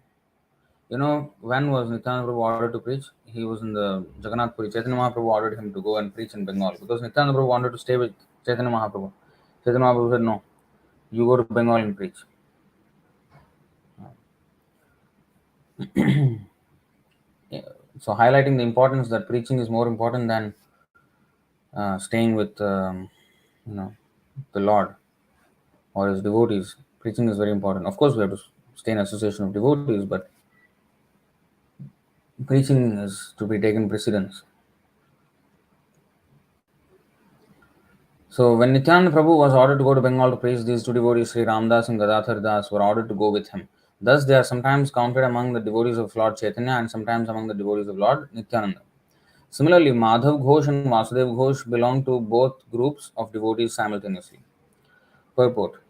Speaker 1: You know, when was Nityananda Prabhu ordered to preach? He was in the Jagannath Puri. Chaitanya Mahaprabhu ordered him to go and preach in Bengal because Nityananda Prabhu wanted to stay with Chaitanya Mahaprabhu. Chaitanya Mahaprabhu said, no, you go to Bengal and preach. So highlighting the importance that preaching is more important than staying with the Lord or his devotees. Preaching is very important. Of course, we have to stay in association of devotees, but preaching is to be taken precedence. So when Nityananda Prabhu was ordered to go to Bengal to preach, these two devotees, Sri Ramdas and Gadadhar Das, were ordered to go with him. Thus, they are sometimes counted among the devotees of Lord Chaitanya and sometimes among the devotees of Lord Nityananda. Similarly, Madhav Ghosh and Vasudev Ghosh belong to both groups of devotees simultaneously. Purport.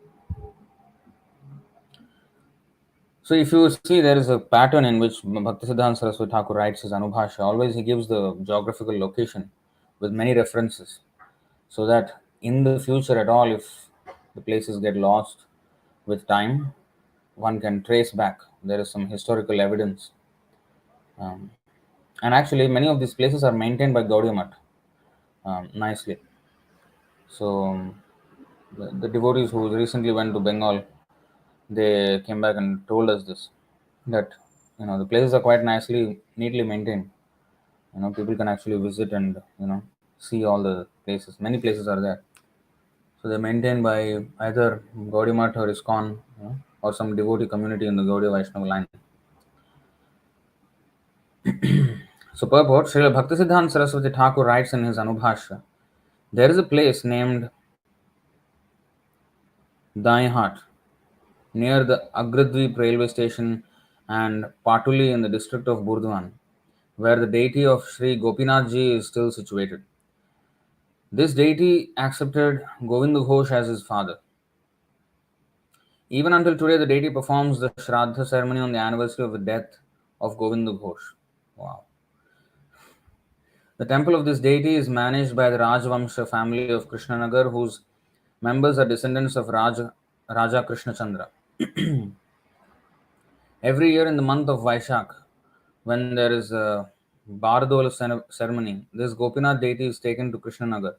Speaker 1: So, if you see, there is a pattern in which Bhaktisiddhanta Saraswati Thakur writes his Anubhasha. Always he gives the geographical location with many references, so that in the future at all, if the places get lost with time, one can trace back. There is some historical evidence. Um, and actually, many of these places are maintained by Gaudiya Math nicely. So, the devotees who recently went to Bengal, they came back and told us this, that the places are quite nicely, neatly maintained. People can actually visit and see all the places. Many places are there. So they're maintained by either Gaudiya Math or ISKCON, or some devotee community in the Gaudiya Vaishnava line. So purport, Srila Bhaktisiddhanta Saraswati Thakur writes in his Anubhashya, there is a place named Dainhat near the Agradweep railway station and Patuli in the district of Burdwan, where the deity of Sri Gopinath Ji is still situated. This deity accepted Govinda Ghosh as his father. Even until today, the deity performs the Shraddha ceremony on the anniversary of the death of Govinda Ghosh. Wow. The temple of this deity is managed by the Rajvamsha family of Krishnanagar, whose members are descendants of Raja Krishna Chandra. Every year in the month of Vaishak, when there is a Bardol ceremony, this Gopinath deity is taken to Krishnanagar.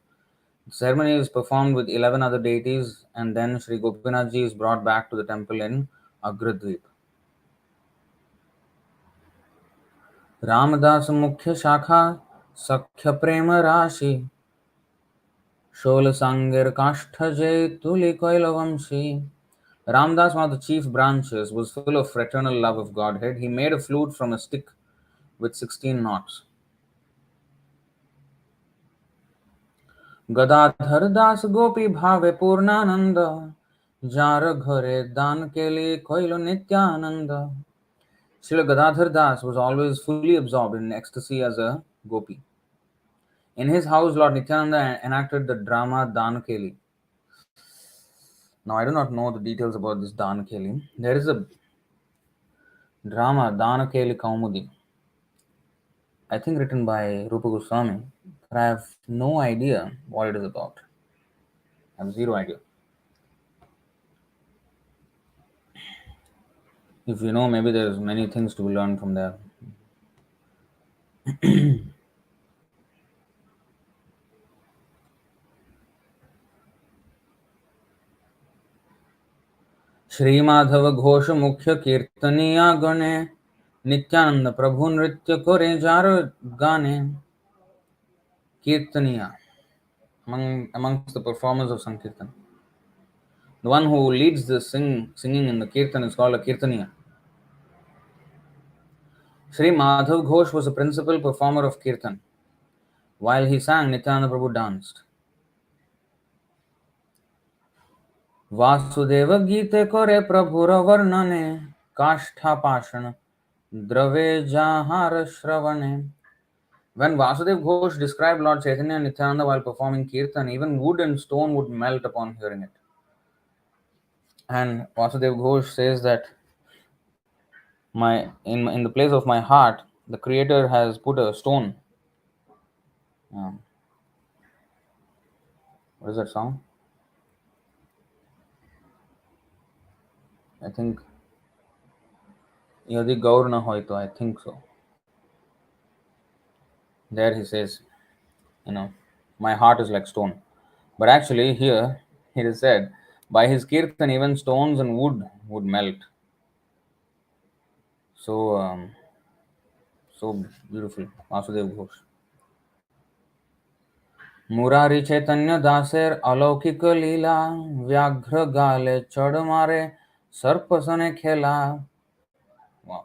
Speaker 1: The ceremony is performed with 11 other deities, and then Sri Gopinath Ji is brought back to the temple in Agradweep. Ramdas मुख्य शाखा सख्य प्रेम राशि शोल सांगेर काष्ठजय tuli Kailavamshi. Ramdas, one of the chief branches, was full of fraternal love of Godhead. He made a flute from a stick with 16 knots. Gadadhar Das Gopi Bhave Purnanand jar घरे दान के लिए कोइलो Nityanand. Srila Gadadhar Das was always fully absorbed in ecstasy as a gopi. In his house, Lord Nityananda enacted the drama Dankeli. Now, I do not know the details about this Dankeli. There is a drama, Dankeli Kaumudi, I think written by Rupa Goswami, but I have no idea what it is about. I have zero idea. If you know, maybe there's many things to be learned from there. Shri Madhav Ghosh मुख्य कीर्तनिया गणे नित्यानंद प्रभु नृत्य करे jar गाने. Kirtaniya, amongst the performers of Sankirtan. The one who leads the singing in the Kirtan is called a Kirtaniya. Sri Madhav Ghosh was the principal performer of Kirtan. While he sang, Nityananda Prabhu danced. Vasudeva Gite Kore Prabhura Varnane Kashtha Pashan Drave Jahara Shravane. When Vasudev Ghosh described Lord Chaitanya and Nityananda while performing Kirtan, even wood and stone would melt upon hearing it. And Vasudev Ghosh says that in the place of my heart, the Creator has put a stone. What is that song? I think Yadi Gaur na hoy to, I think so. There he says, my heart is like stone. But actually here it is said, by his kirtan even stones and wood would melt. So beautiful, Vasudev Ghosh. Murari चैतन्य दासेर अलौकिक लीला व्याघ्र गाले चढ़ मारे सर्पसने खेला. Wow.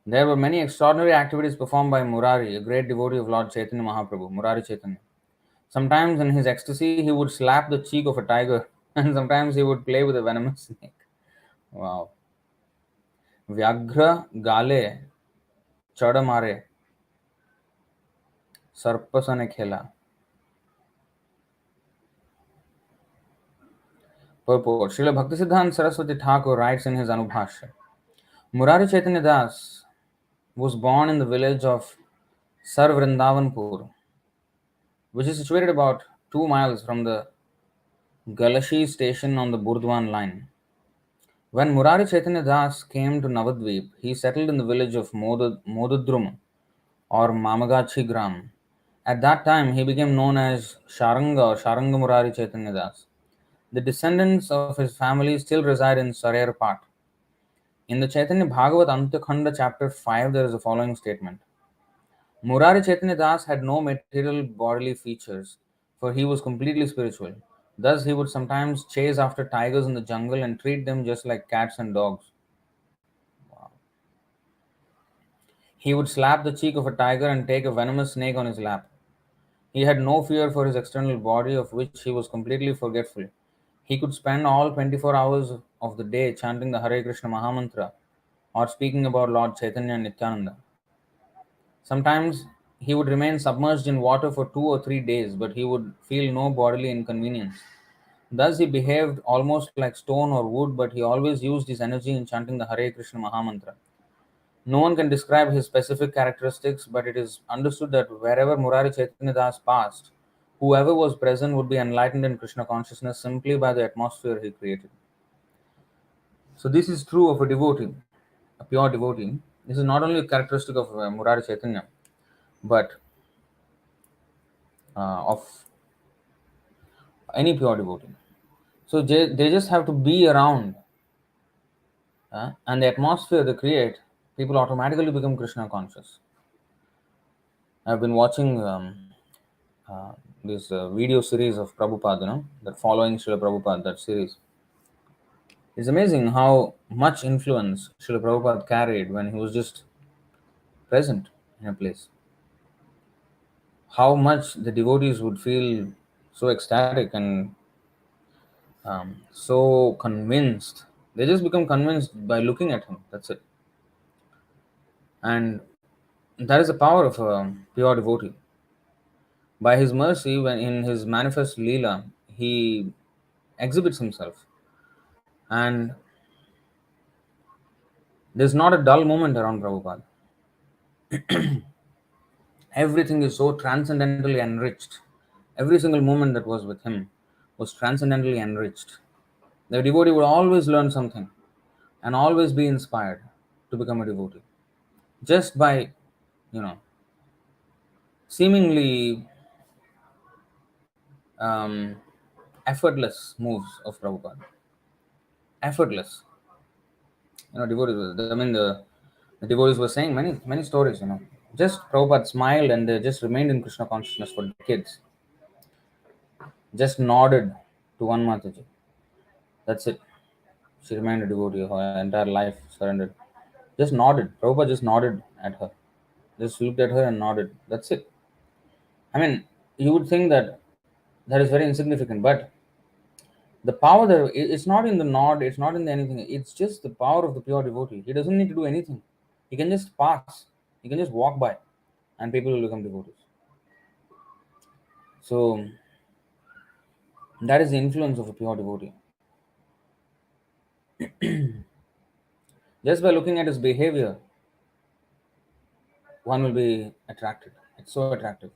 Speaker 1: There were many extraordinary activities performed by Murari, a great devotee of Lord Chaitanya Mahaprabhu, Murari Chaitanya. Sometimes in his ecstasy, he would slap the cheek of a tiger, and sometimes he would play with a venomous snake. Wow. Vyaghra gale chada mare sarpasane khela. Purport. Srila Bhaktisiddhanta Saraswati Thakur writes in his Anubhashya, Murari Chaitanya Das was born in the village of Sar Vrindavanpur, which is situated about 2 miles from the Galashi station on the Burdwan line. When Murari Chaitanya Das came to Navadvip, he settled in the village of Modudrum or Mamagachi Gram. At that time, he became known as Sharanga or Sharanga Murari Chaitanya Das. The descendants of his family still reside in Sarerpat. In the Chaitanya Bhagavat Antyakhanda chapter 5, there is a following statement. Murari Chaitanya Das had no material bodily features, for he was completely spiritual. Thus, he would sometimes chase after tigers in the jungle and treat them just like cats and dogs. He would slap the cheek of a tiger and take a venomous snake on his lap. He had no fear for his external body, of which he was completely forgetful. He could spend all 24 hours of the day chanting the Hare Krishna Mahamantra or speaking about Lord Chaitanya and Nityānanda. Sometimes he would remain submerged in water for 2 or 3 days, but he would feel no bodily inconvenience. Thus, he behaved almost like stone or wood, but he always used his energy in chanting the Hare Krishna Mahamantra. No one can describe his specific characteristics, but it is understood that wherever Murari Chaitanya Das passed, whoever was present would be enlightened in Krishna consciousness simply by the atmosphere he created. So, this is true of a devotee, a pure devotee. This is not only a characteristic of Murari Chaitanya, but of any pure devotee. So, they just have to be around, and the atmosphere they create, people automatically become Krishna conscious. I've been watching this video series of Prabhupada, that following Srila Prabhupada, that series. It's amazing how much influence Srila Prabhupada carried when he was just present in a place. How much the devotees would feel so ecstatic and so convinced. They just become convinced by looking at him. That's it. And that is the power of a pure devotee. By his mercy, when in his manifest Leela, he exhibits himself. And there's not a dull moment around Prabhupada. Everything is so transcendently enriched. Every single moment that was with him was transcendently enriched. The devotee would always learn something and always be inspired to become a devotee. Just by, you know, seemingly um, effortless moves of Prabhupada. Effortless. Devotees were, I mean, the devotees were saying many stories. Just Prabhupada smiled and they just remained in Krishna consciousness for decades. Just nodded to one Mataji. That's it. She remained a devotee. Her entire life surrendered. Just nodded. Prabhupada just nodded at her. Just looked at her and nodded. That's it. I mean, you would think that that is very insignificant, but the power there, it's not in the nod, it's not in the anything. It's just the power of the pure devotee. He doesn't need to do anything. He can just pass. He can just walk by, and people will become devotees. So that is the influence of a pure devotee. Just by looking at his behavior, one will be attracted. It's so attractive.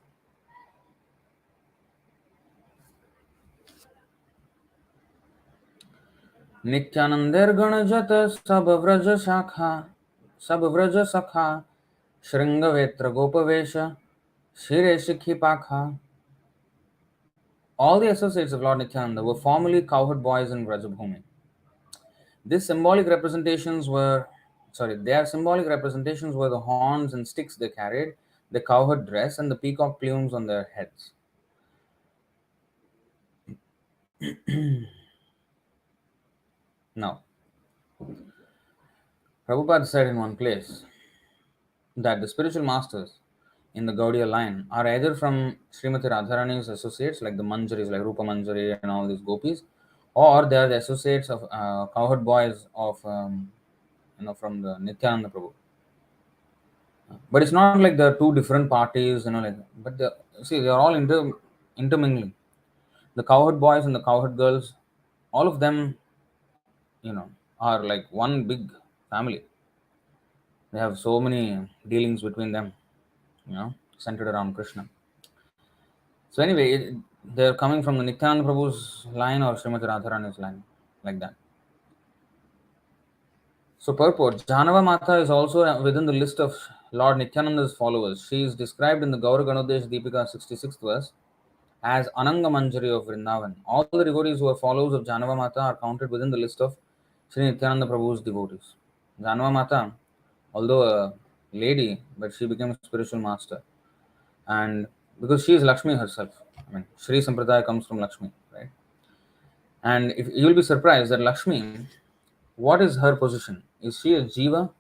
Speaker 1: नित्यानंदेर गणजत सब व्रज शाखा सब व्रज सखा श्रृंगवेत्र गोपवेश शिरे शिखी पाखा. All the associates of Lord Nityananda were formerly cowherd boys in Vrajabhumi. Their symbolic representations were the horns and sticks they carried, the cowherd dress, and the peacock plumes on their heads. Now, Prabhupada said in one place that the spiritual masters in the Gaudiya line are either from Srimati Radharani's associates, like the Manjaris, like Rupa Manjari and all these gopis, or they are the associates of cowherd boys of from the Nityananda Prabhu. But it's not like the two different parties, like. But see, they are all intermingling. The cowherd boys and the cowherd girls, all of them, are like one big family. They have so many dealings between them, centered around Krishna. So anyway, they're coming from the Nityananda Prabhu's line or Srimati Radharani's line, like that. So purport, Janava Mata is also within the list of Lord Nityananda's followers. She is described in the Gaura Ganodesh Deepika 66th verse as Ananga Manjari of Vrindavan. All the devotees who are followers of Janava Mata are counted within the list of Sri Nityananda Prabhu's devotees. Janava Mata, although a lady, but she became a spiritual master. And because she is Lakshmi herself. I mean, Sri Sampradaya comes from Lakshmi, right? And if you'll be surprised that Lakshmi, what is her position? Is she a Jiva?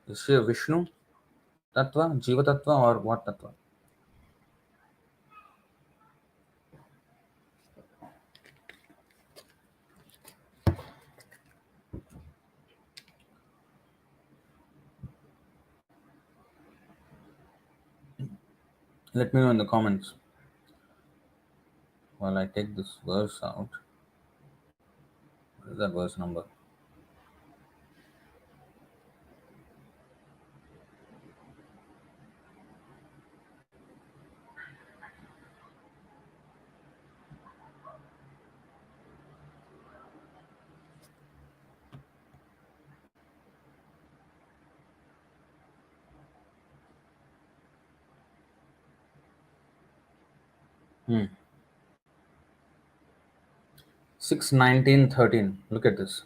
Speaker 1: Is she a Vishnu Tattva, Jiva Tattva, or what Tattva? Let me know in the comments while I take this verse out. What is that verse number? Hmm. 6:19:13. Look at this.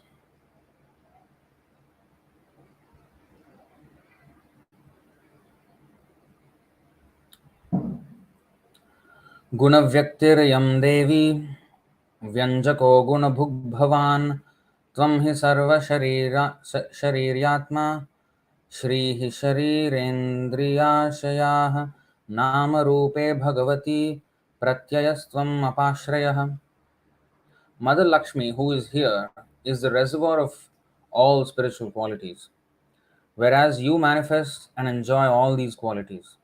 Speaker 1: गुणव्यक्तिर्यं देवी व्यञ्जको गुणभुग्भवान् त्वं हि शरीर्यात्मा श्रीः शरीरेन्द्रियाशयाः नामरूपे Bhagwati प्रत्ययस्त्वम् अपाश्रयः. Mother Lakshmi, who is here, is the reservoir of all spiritual qualities, whereas you manifest and enjoy all these qualities.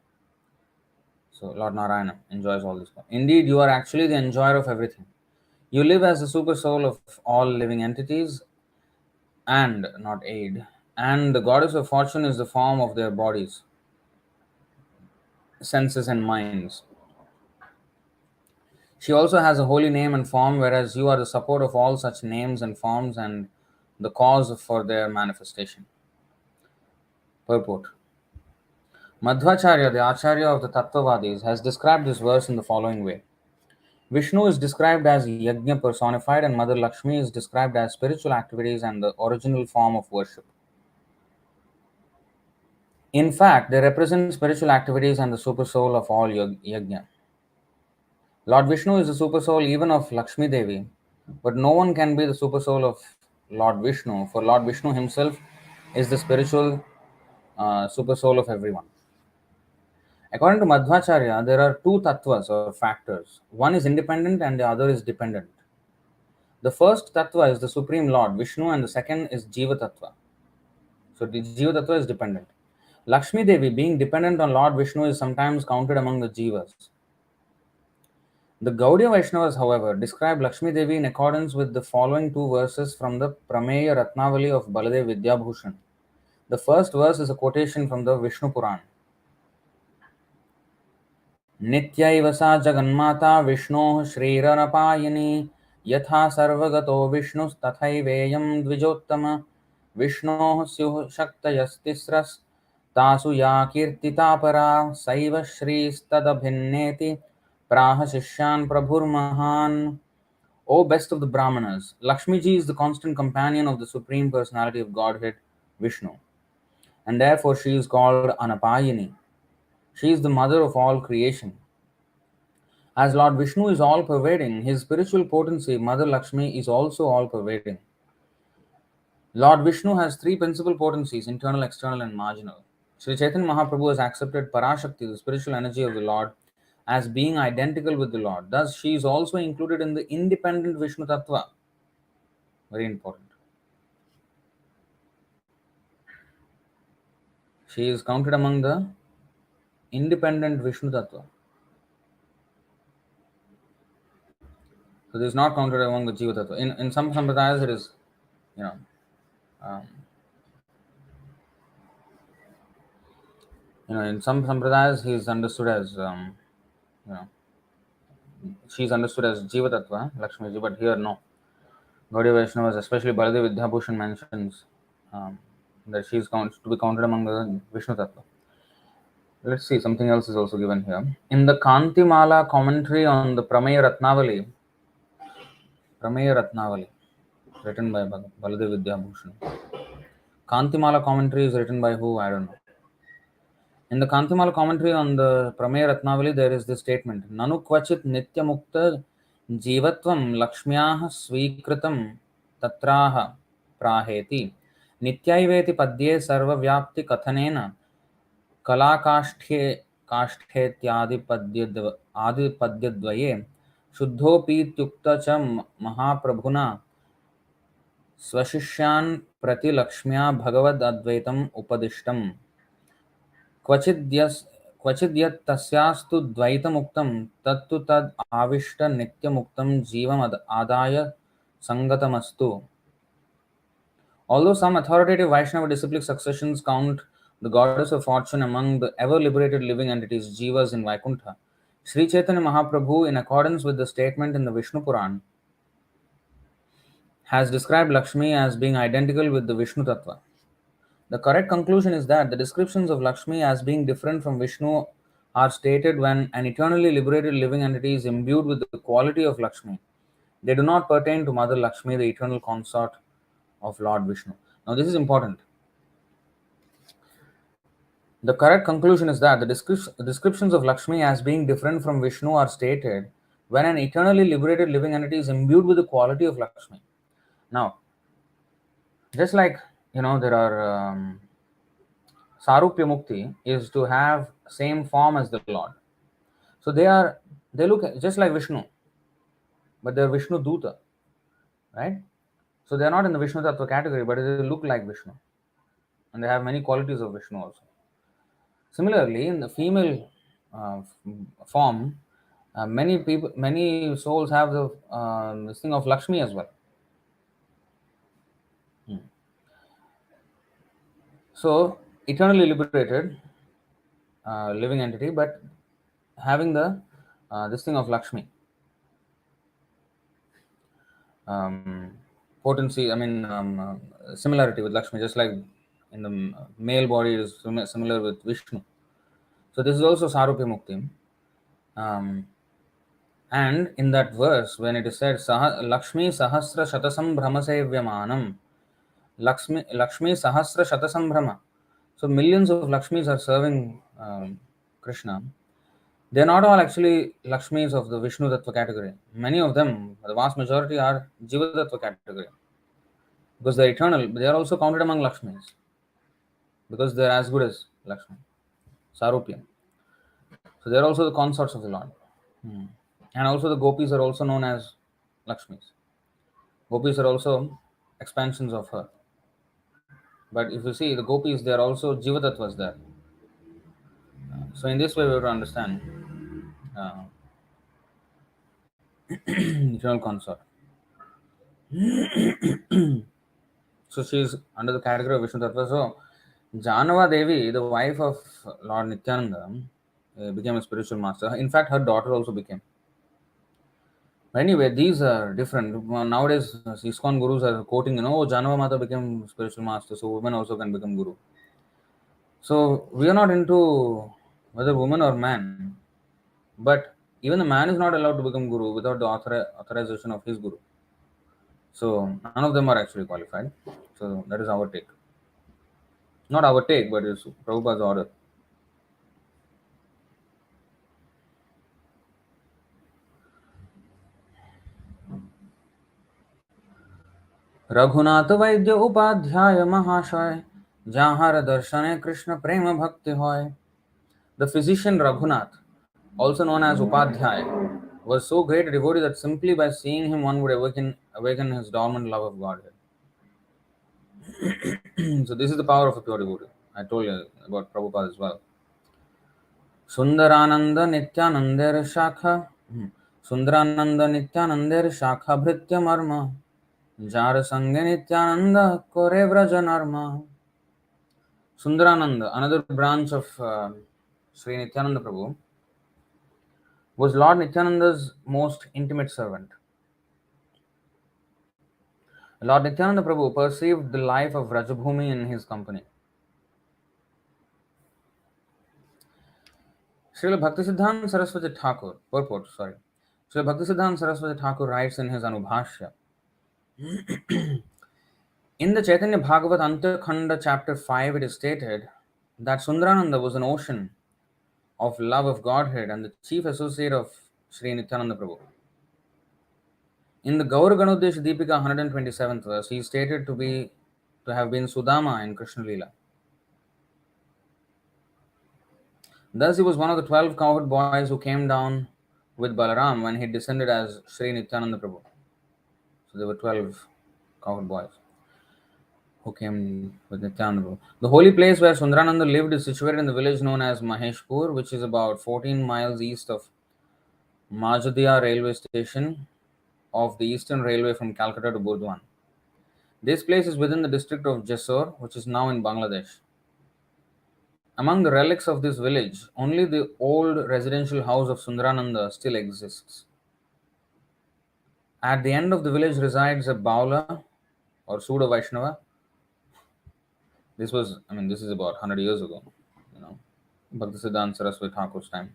Speaker 1: So Lord Narayana enjoys all this. Indeed, you are actually the enjoyer of everything. You live as the super soul of all living entities and not aid. And the goddess of fortune is the form of their bodies, senses, and minds. She also has a holy name and form, whereas you are the support of all such names and forms and the cause for their manifestation. Purport. Madhvacharya, the Acharya of the Tattvavadis, has described this verse in the following way. Vishnu is described as Yajna personified, and Mother Lakshmi is described as spiritual activities and the original form of worship. In fact, they represent spiritual activities and the super soul of all Yajna. Lord Vishnu is the super soul even of Lakshmi Devi, but no one can be the super soul of Lord Vishnu, for Lord Vishnu himself is the spiritual super soul of everyone. According to Madhvacharya, there are two tattvas or factors. One is independent and the other is dependent. The first tattva is the Supreme Lord, Vishnu, and the second is Jiva Tattva. So the Jiva Tattva is dependent. Lakshmi Devi, being dependent on Lord Vishnu, is sometimes counted among the Jivas. The Gaudiya Vaishnavas, however, describe Lakshmi Devi in accordance with the following two verses from the Prameya Ratnavali of Baladev Vidyabhushan. The first verse is a quotation from the Vishnu Puran. नित्यैव सा जगन्माता विष्णोः श्रीरनपायिनी यथा सर्वगतो विष्णुस्तथैवेयं द्विजोत्तम विष्णोः स्युः शक्तयस्तिस्रस्तासु या कीर्तिता परा सैव श्रीस्तदभिन्नेति प्राह शिष्यान् प्रभुर्महान्. O best of the Brahmanas, Lakshmi ji is the constant companion of the Supreme Personality of Godhead, Vishnu, and therefore she is called Anapayini. She is the mother of all creation. As Lord Vishnu is all pervading, his spiritual potency, Mother Lakshmi, is also all pervading. Lord Vishnu has three principal potencies: internal, external, and marginal. Sri Chaitanya Mahaprabhu has accepted Parashakti, the spiritual energy of the Lord, as being identical with the Lord. Thus, she is also included in the independent Vishnu Tattva. Very important. She is counted among the independent Vishnu Tattva. So this is not counted among the Jiva Tattva. In some sampradayas, it is, you know, um, in some sampradayas, he is understood as, you know, she is understood as Jiva Tattva, Lakshmi Ji, but here no. Gaudiya Vaishnavas, especially Baladev Vidyabhushan mentions that she is to be counted among the Vishnu Tattva. Let's see, something else is also given here. In the Kantimala commentary on the Prameya Ratnavali, written by Baladev Vidyabhushan. Kantimala commentary is written by who? I don't know. In the Kantimala commentary on the Prameya Ratnavali, there is this statement: Nanu kvachit nitya mukta jivatvam lakshmyaha svikritam tatraha praheti nityaiveti padye sarva vyapti kathanena कलाकाष्ठे काष्ठेत्यादिपद्यद्वये शुद्धोपीत्युक्त च महाप्रभुना स्वशिष्यान् प्रति लक्ष्म्या भगवदद्वैतम् उपदिष्टम् क्वचिद्यत् तस्यास्तु द्वैतमुक्तं तत्तु तद् आविष्ट नित्यमुक्तं जीवम् आदाय संगतमस्तु. Although some authoritative Vaishnava disciplic successions count the goddess of fortune among the ever-liberated living entities, Jivas in Vaikuntha, Sri Chaitanya Mahaprabhu, in accordance with the statement in the Vishnu Puran, has described Lakshmi as being identical with the Vishnu Tattva. The correct conclusion is that the descriptions of Lakshmi as being different from Vishnu are stated when an eternally liberated living entity is imbued with the quality of Lakshmi. They do not pertain to Mother Lakshmi, the eternal consort of Lord Vishnu. Now, this is important. The correct conclusion is that the descriptions of Lakshmi as being different from Vishnu are stated when an eternally liberated living entity is imbued with the quality of Lakshmi. Now, just like, there are Sarupya Mukti is to have same form as the Lord. So they look just like Vishnu, but they're Vishnu Duta, right? So they are not in the Vishnu Tattva category, but they look like Vishnu. And they have many qualities of Vishnu also. Similarly, in the female form, many souls have the this thing of Lakshmi as well. So, eternally liberated living entity, but having the this thing of Lakshmi. Potency, similarity with Lakshmi, just like in the male body is similar with Vishnu. So this is also Sarupya Mukti. And in that verse, when it is said, Lakshmi Sahasra Shatasambhrama Sevyamanam, Lakshmi Sahasra Shatasambhrama. So millions of Lakshmis are serving Krishna. They are not all actually Lakshmis of the Vishnu Tattva category. Many of them, the vast majority, are Jiva Tattva category. Because they are eternal, they are also counted among Lakshmis. Because they are as good as Lakshmi. Sarupya. So they are also the consorts of the Lord. And also the gopis are also known as Lakshmis. Gopis are also expansions of her. But if you see the gopis, they are also Jiva Tattvas there. So in this way we have to understand eternal consort. So she is under the category of Vishnu Tattva. So Janava Devi, the wife of Lord Nityānanda, became a spiritual master. In fact, her daughter also became. Anyway, these are different. Nowadays, ISKCON gurus are quoting, Janava Mata became spiritual master, so women also can become guru. So we are not into whether woman or man, but even the man is not allowed to become guru without the authorization of his guru. So none of them are actually qualified. So that is our take. Not our take, but it's Prabhupada's order. Raghunath वैद्य उपाध्याय महाशय Jahar darshane Krishna prema bhakti hoy. The physician Raghunath, also known as Upadhyay, was so great a devotee that simply by seeing him one would awaken his dormant love of Godhead. So this is the power of a pure devotee. I told you about Prabhupada as well. Sundarananda Nityananda Shakha Sundarananda Nityananda Shakha Bhritya Marma Jar Sange Nityananda Kore Vraja Narma. Sundarananda, another branch of Sri Nityananda Prabhu, was Lord Nityananda's most intimate servant. Lord Nityananda Prabhu perceived the life of Vrajabhumi in his company. Srila Bhaktisiddhanta Saraswati Thakur, purport, sorry. Srila Bhaktisiddhanta Saraswati Thakur writes in his Anubhashya, in the Chaitanya Bhagavat Antakhanda chapter 5, it is stated that Sundarananda was an ocean of love of Godhead and the chief associate of Sri Nityananda Prabhu. In the Gaur Ganodesh Deepika 127th verse, he is stated to have been Sudama in Krishna Leela. Thus, he was one of the 12 cowherd boys who came down with Balaram when he descended as Sri Nityananda Prabhu. So there were 12 cowherd boys who came with Nityananda Prabhu. The holy place where Sundarananda lived is situated in the village known as Maheshpur, which is about 14 miles east of Majadiya railway station of the Eastern Railway from Calcutta to Burdwan. This place is within the district of Jessore, which is now in Bangladesh. Among the relics of this village, only the old residential house of Sundarananda still exists. At the end of the village resides a Baula or Suda Vaishnava. This is about 100 years ago, Bhaktisiddhanta Saraswati Thakur's time.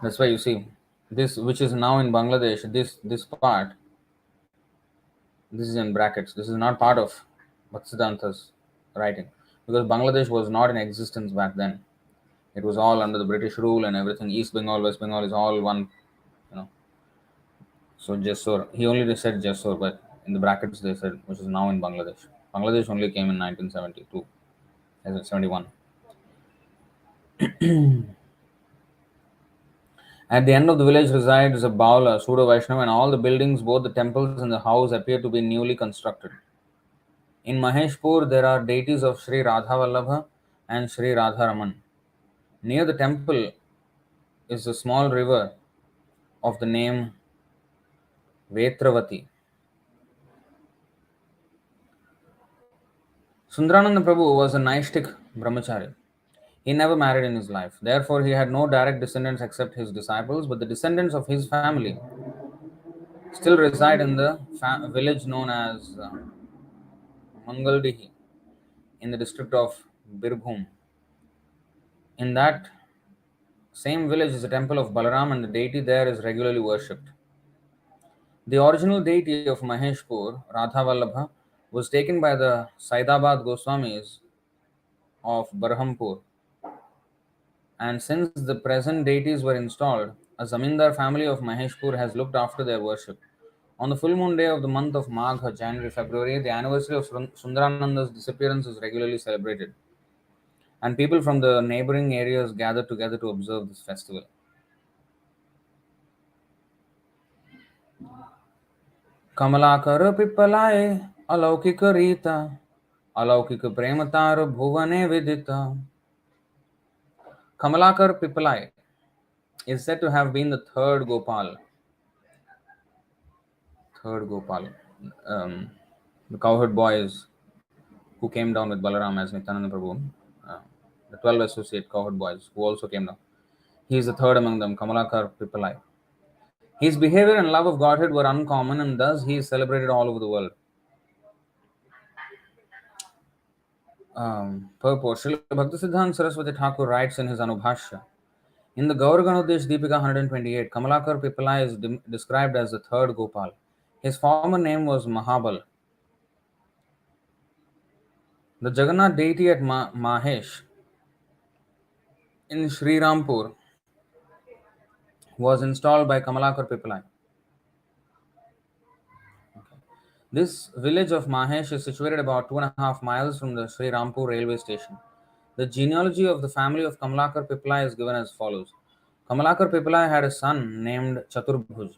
Speaker 1: That's why you see, this which is now in Bangladesh, this part, this is in brackets. This is not part of Bhaktisiddhanta's writing because Bangladesh was not in existence back then. It was all under the British rule and everything. East Bengal, West Bengal is all one, you know. So Jessore, he only said Jessore, but in the brackets they said which is now in Bangladesh. Bangladesh only came in 1972, 71. At the end of the village resides a Baula, Suda Vaishnava, and all the buildings, both the temples and the house, appear to be newly constructed. In Maheshpur, there are deities of Sri Radhavallabha and Sri Radharaman. Near the temple is a small river of the name Vetravati. Sundarananda Prabhu was a Naishtik brahmachari. He never married in his life. Therefore, he had no direct descendants except his disciples, but the descendants of his family still reside in the village known as Mangaldihi in the district of Birbhum. In that same village is a temple of Balaram and the deity there is regularly worshipped. The original deity of Maheshpur, Radhavallabha, was taken by the Saidabad Goswamis of Barhampur, and since the present deities were installed, a Zamindar family of Maheshpur has looked after their worship. On the full moon day of the month of Magha, January, February, the anniversary of Sundarananda's disappearance is regularly celebrated, and people from the neighboring areas gather together to observe this festival. Kamlakar पिप्पलाए अलौकिक रीता अलौकिक प्रेमतार भुवने विदिता. Kamalakar Pipalai is said to have been the third Gopal. Um, the cowherd boys who came down with Balaram as Nityananda Prabhu, the 12 associate cowherd boys who also came down. He is the third among them, Kamalakar Pipalai. His behavior and love of Godhead were uncommon, and thus he is celebrated all over the world. Purport. Srila Bhaktisiddhanta Saraswati Thakur writes in his Anubhashya, in the Gauraganodesh Deepika 128, Kamalakar Pipalai is described as the third Gopal. His former name was Mahabal. The Jagannath deity at Mahesh in Sri Rampur was installed by Kamalakar Pipalai. This village of Mahesh is situated about 2.5 miles from the Sri Rampur railway station. The genealogy of the family of Kamalakar Pipalai is given as follows. Kamalakar Pipalai had a son named Chaturbhuj,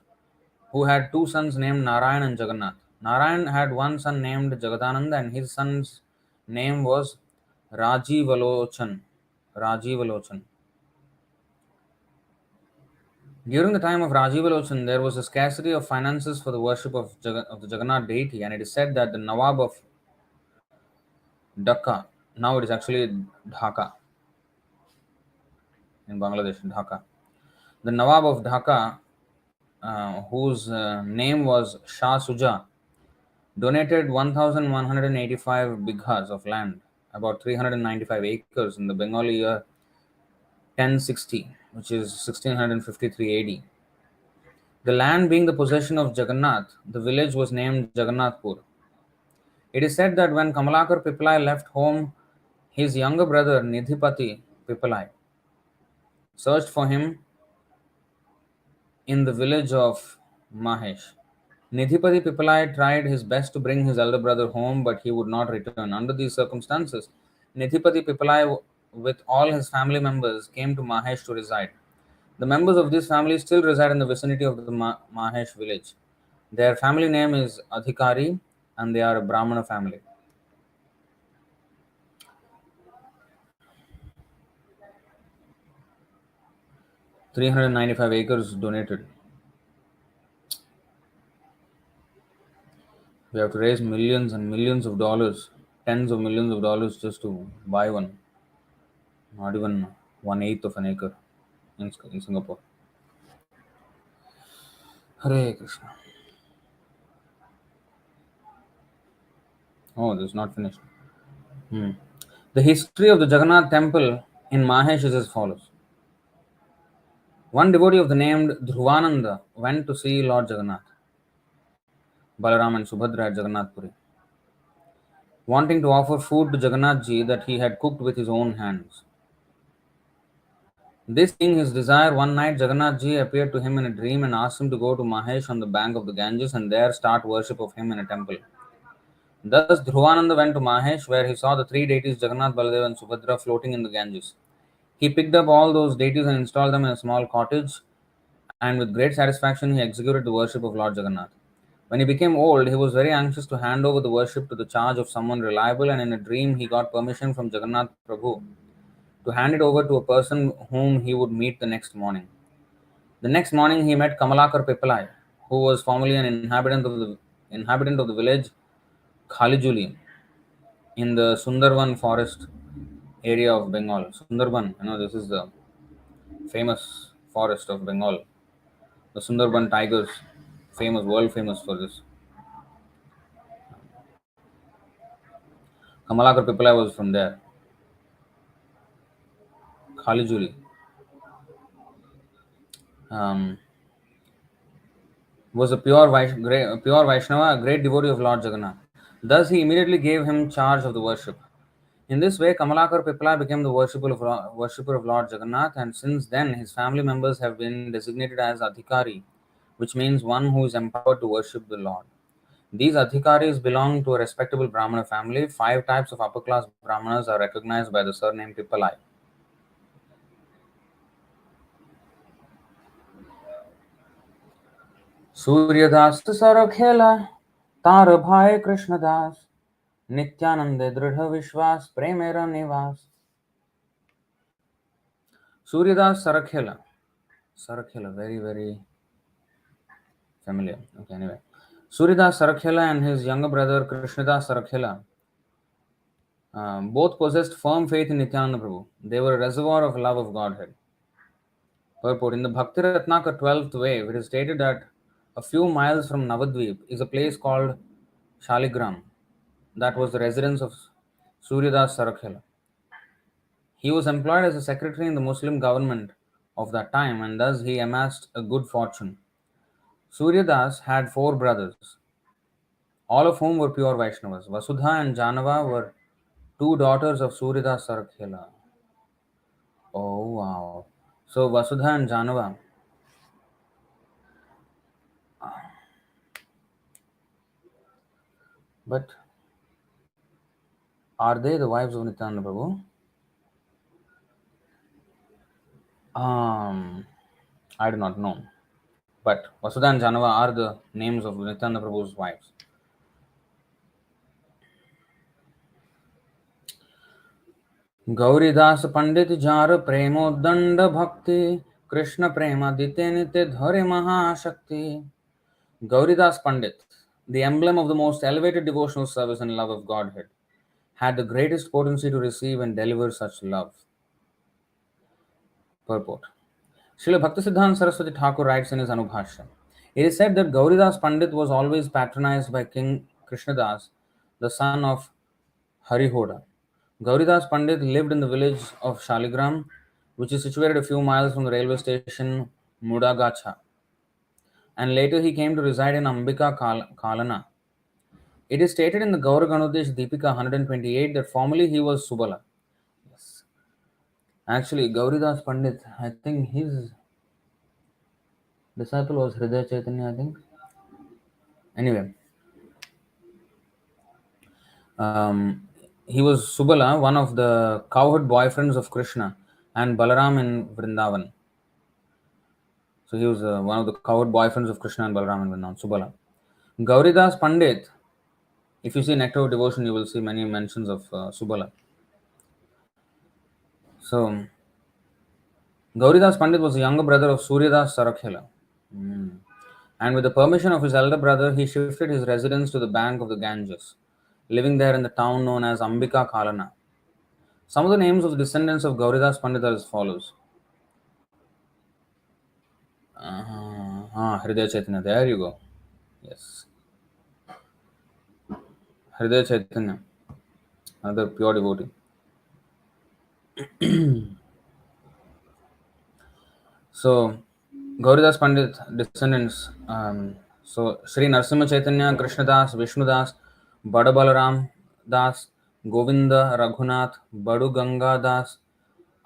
Speaker 1: who had two sons named Narayan and Jagannath. Narayan had one son named Jagadananda, and his son's name was Rajivalochan. Rajivalochan. During the time of Rajivalochan, there was a scarcity of finances for the worship of the Jagannath deity, and it is said that the Nawab of Dhaka, now it is actually Dhaka in Bangladesh, Dhaka. The Nawab of Dhaka, whose name was Shah Suja, donated 1,185 bighas of land, about 395 acres, in the Bengali year 1060, which is 1653 AD. The land being the possession of Jagannath, the village was named Jagannathpur. It is said that when Kamalakar Pipalai left home, his younger brother Nidhipati Pipalai searched for him in the village of Mahesh. Nidhipati Pipalai tried his best to bring his elder brother home, but he would not return. Under these circumstances, Nidhipati Pipalai, with all his family members, came to Mahesh to reside. The members of this family still reside in the vicinity of the Mahesh village. Their family name is Adhikari, and they are a Brahmana family. 395 acres donated. We have to raise millions and millions of dollars, tens of millions of dollars just to buy one. Not even 1/8 of an acre in Singapore. Hare Krishna. Oh, this is not finished. Hmm. The history of the Jagannath temple in Mahesh is as follows. One devotee of the name Dhruvananda went to see Lord Jagannath, Balaram and Subhadra at Jagannath Puri, wanting to offer food to Jagannath ji that he had cooked with his own hands. This being his desire, one night Jagannath ji appeared to him in a dream and asked him to go to Mahesh on the bank of the Ganges and there start worship of him in a temple. Thus Dhruvananda went to Mahesh, where he saw the three deities Jagannath, Baladev, and Subhadra floating in the Ganges. He picked up all those deities and installed them in a small cottage, and with great satisfaction he executed the worship of Lord Jagannath. When he became old, he was very anxious to hand over the worship to the charge of someone reliable, and in a dream he got permission from Jagannath Prabhu to hand it over to a person whom he would meet the next morning. The next morning he met Kamalakar Pipalai, who was formerly an inhabitant of the village Khalijuli in the Sundarban forest area of Bengal. Sundarban, this is the famous forest of Bengal. The Sundarban tigers, famous, world famous for this. Kamalakar Pipalai was from there. Khalijuli um, was a pure Vaishnava, a great devotee of Lord Jagannath. Thus, he immediately gave him charge of the worship. In this way, Kamalakar Pipalai became the worshipper of Lord Jagannath, and since then, his family members have been designated as Adhikari, which means one who is empowered to worship the Lord. These Adhikaris belong to a respectable Brahmana family. 5 types of upper class Brahmanas are recognized by the surname Pipalai. Suryadas सरखेला तार भाई कृष्णदास नित्यानंद दृढ़ विश्वास प्रेमेर निवास. Suryadas Sarakhela. Sarakhela, very, very familiar. Okay, anyway. Suryadas Sarakhela and his younger brother Krishnadas Sarakhela both possessed firm faith in Nityānanda Prabhu. They were a reservoir of love of Godhead. Purport. In the Bhakti Ratnaka 12th wave, it is stated that a few miles from Navadvip is a place called Shaligram that was the residence of Suryadas Sarakhela. He was employed as a secretary in the Muslim government of that time and thus he amassed a good fortune. Suryadas had 4 brothers, all of whom were pure Vaishnavas. Vasudha and Janava were 2 daughters of Suryadas Sarakhela. Oh wow. So Vasudha and Janava, But are they the wives of Nityananda Prabhu? I do not know. But Vasudha and Janava are the names of Nityananda Prabhu's wives. Gauridas Pandit जार प्रेमोदंड भक्ति कृष्ण प्रेमादित्य नित्य धरे महाशक्ति. Gauridas Pandit, the emblem of the most elevated devotional service and love of Godhead, had the greatest potency to receive and deliver such love. Purport. Srila Bhaktisiddhanta Saraswati Thakur writes in his Anubhashya, it is said that Gauridas Pandit was always patronized by King Krishnadas, the son of Harihoda. Gauridas Pandit lived in the village of Shaligram, which is situated a few miles from the railway station Mudagacha, and later he came to reside in Ambika Kalana. It is stated in the Gaura Ganudesh Deepika 128 that formerly he was Subala. Yes. Actually, Gauridas Pandit, I think his disciple was Hridaya Chaitanya, I think. Anyway, he was Subala, one of the cowherd boyfriends of Krishna and Balaram in Vrindavan. So he was one of the cowherd boyfriends of Krishna and Balaram in Vrindavan, Subala. Gauridas Pandit, if you see Nectar of Devotion, you will see many mentions of Subala. So, Gauridas Pandit was the younger brother of Suryadas Sarakhela. And with the permission of his elder brother, he shifted his residence to the bank of the Ganges, living there in the town known as Ambika Kalana. Some of the names of the descendants of Gauridas Pandit are as follows. Hridaya Chaitanya, there you go. Yes. Hridaya Chaitanya, another pure devotee. So, Gauridas Pandit descendants. So, Sri Narsimha Chaitanya, Krishnadas, Vishnudas, Bada Balaram Das, Govinda Raghunath, Badu Ganga Das,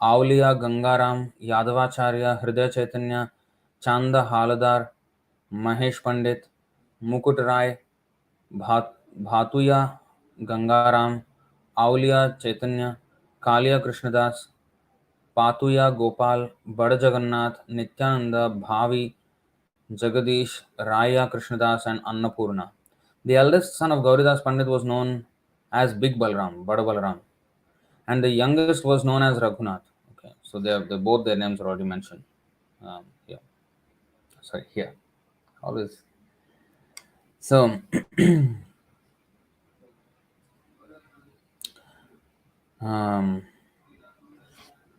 Speaker 1: Auliya Gangaram, Yadavacharya, Hridaya Chaitanya, Chanda Haladar, Mahesh Pandit, Mukut Rai, Bhatuya Gangaram, Auliya Chaitanya, Kalia Krishnadas, Patuya Gopal, Bada Jagannath, Nityananda, Bhavi, Jagadish, Raya Krishnadas, and Annapurna. The eldest son of Gauridas Pandit was known as Big Balram, Bada Balram, and the youngest was known as Raghunath. Okay, so they both their names are already mentioned. Yeah, sorry, here. Always. So, um,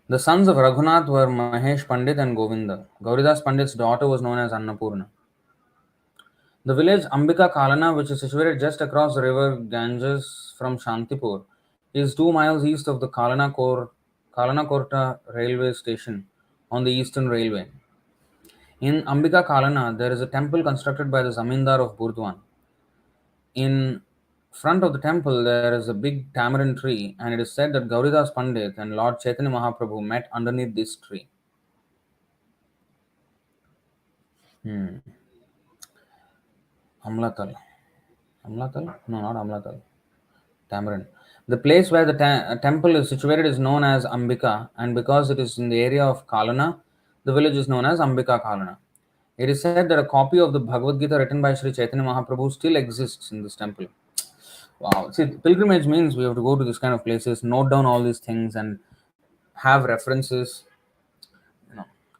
Speaker 1: the sons of Raghunath were Mahesh Pandit and Govinda. Gauridas Pandit's daughter was known as Annapurna. The village Ambika Kalana, which is situated just across the river Ganges from Shantipur, is 2 miles east of the Kalana Korta railway station on the Eastern Railway. In Ambika Kalana, there is a temple constructed by the Zamindar of Burdwan. In front of the temple, there is a big tamarind tree, and it is said that Gauridas Pandit and Lord Chaitanya Mahaprabhu met underneath this tree. Amlatal. Amlatal? No, not Amlatal. Tamarind. The place where the temple is situated is known as Ambika, and because it is in the area of Kalana, the village is known as Ambika Kalana. It is said that a copy of the Bhagavad Gita written by Sri Chaitanya Mahaprabhu still exists in this temple. Wow. See, pilgrimage means we have to go to this kind of places, note down all these things, and have references.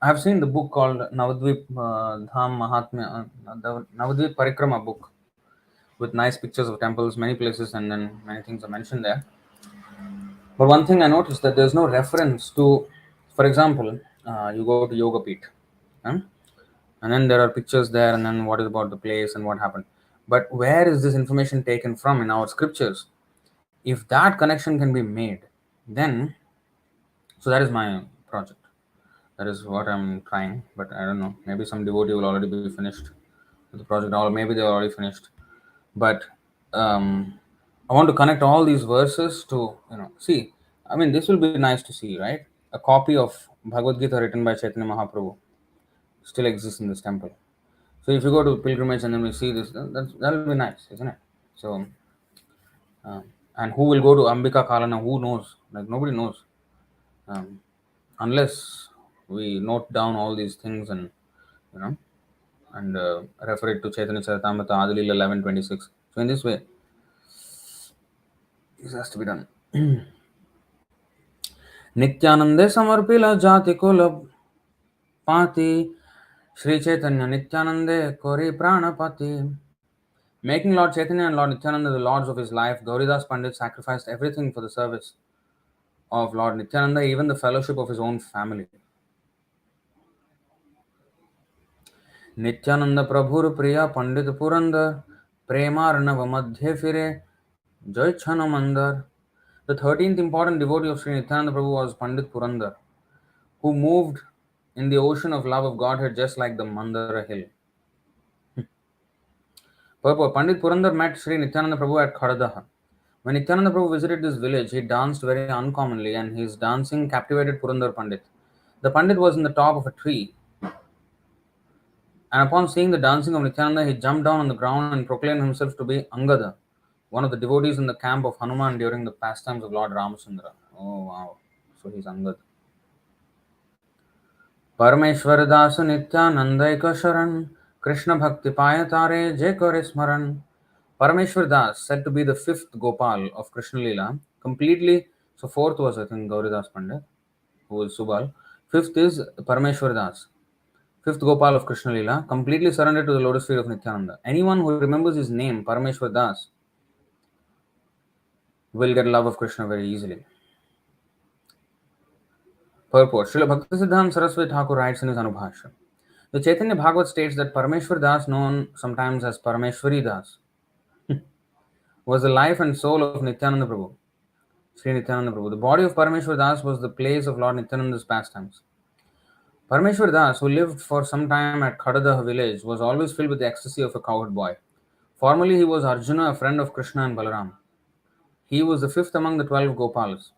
Speaker 1: I have seen the book called Navadvip Dham Mahatmya, the Navadvip Parikrama book with nice pictures of temples, many places, and then many things are mentioned there. But one thing I noticed that there's no reference to, for example, you go to Yoga Peeth, and then there are pictures there, and then what is about the place and what happened. But where is this information taken from in our scriptures? If that connection can be made, then so that is my project. That is what I'm trying. But I don't know. Maybe some devotee will already be finished with the project, or maybe they're already finished. But I want to connect all these verses to see. I mean, this will be nice to see, right? A copy of Bhagavad Gita written by Chaitanya Mahaprabhu still exists in this temple. So if you go to pilgrimage and then we see this, that'll be nice, isn't it? So And who will go to Ambika Kalana? Who knows? Like nobody knows. Um, unless we note down all these things and you know and refer it to Chaitanya Charitamrita Adilila 11:26. So in this way, this has to be done. Nityanande samarpila jati kulab pati Sri Chaitanya Nityanande Kori Pranapati. Making Lord Chaitanya and Lord Nityananda the lords of his life, Gauridas Pandit sacrificed everything for the service of Lord Nityananda, even the fellowship of his own family. Nityananda Prabhur Priya Pandit Purandar Premarnava Madhye Fire Jai Chanamandar. The 13th important devotee of Sri Nityananda Prabhu was Pandit Purandar, who moved in the ocean of love of Godhead just like the Mandara hill. Purport: Pandit Purandar met Sri Nityananda Prabhu at Khadadaha. When Nityananda Prabhu visited this village, he danced very uncommonly and his dancing captivated Purandar Pandit. The Pandit was in the top of a tree, and upon seeing the dancing of Nityananda, he jumped down on the ground and proclaimed himself to be Angada, one of the devotees in the camp of Hanuman during the pastimes of Lord Ramachandra. Oh wow, so he's Angad. परमेश्वर दास नित्यानंद शरण Krishna Bhakti Payatare Jai Kore Smaran. Parameshwar Das, said to be the fifth Gopal of Krishna Leela, completely. So, fourth was, I think, Gauridas Pandit, who was Subal. Fifth is Parameshwar Das, fifth Gopal of Krishna Leela, completely surrendered to the lotus feet of Nityananda. Anyone who remembers his name, Parameshwar Das, will get love of Krishna very easily. Purport: Srila Bhaktisiddhanta Saraswati Thakur writes in his Anubhashya. The Chaitanya Bhagavat states that Parameshwar Das, known sometimes as Parameshwari Das, was the life and soul of Nityananda Prabhu, Sri Nityananda Prabhu. The body of Parameshwar Das was the place of Lord Nityananda's pastimes. Parameshwar Das, who lived for some time at Khadadaha village, was always filled with the ecstasy of a cowherd boy. Formerly, he was Arjuna, a friend of Krishna and Balaram. He was the fifth among the 12 Gopals.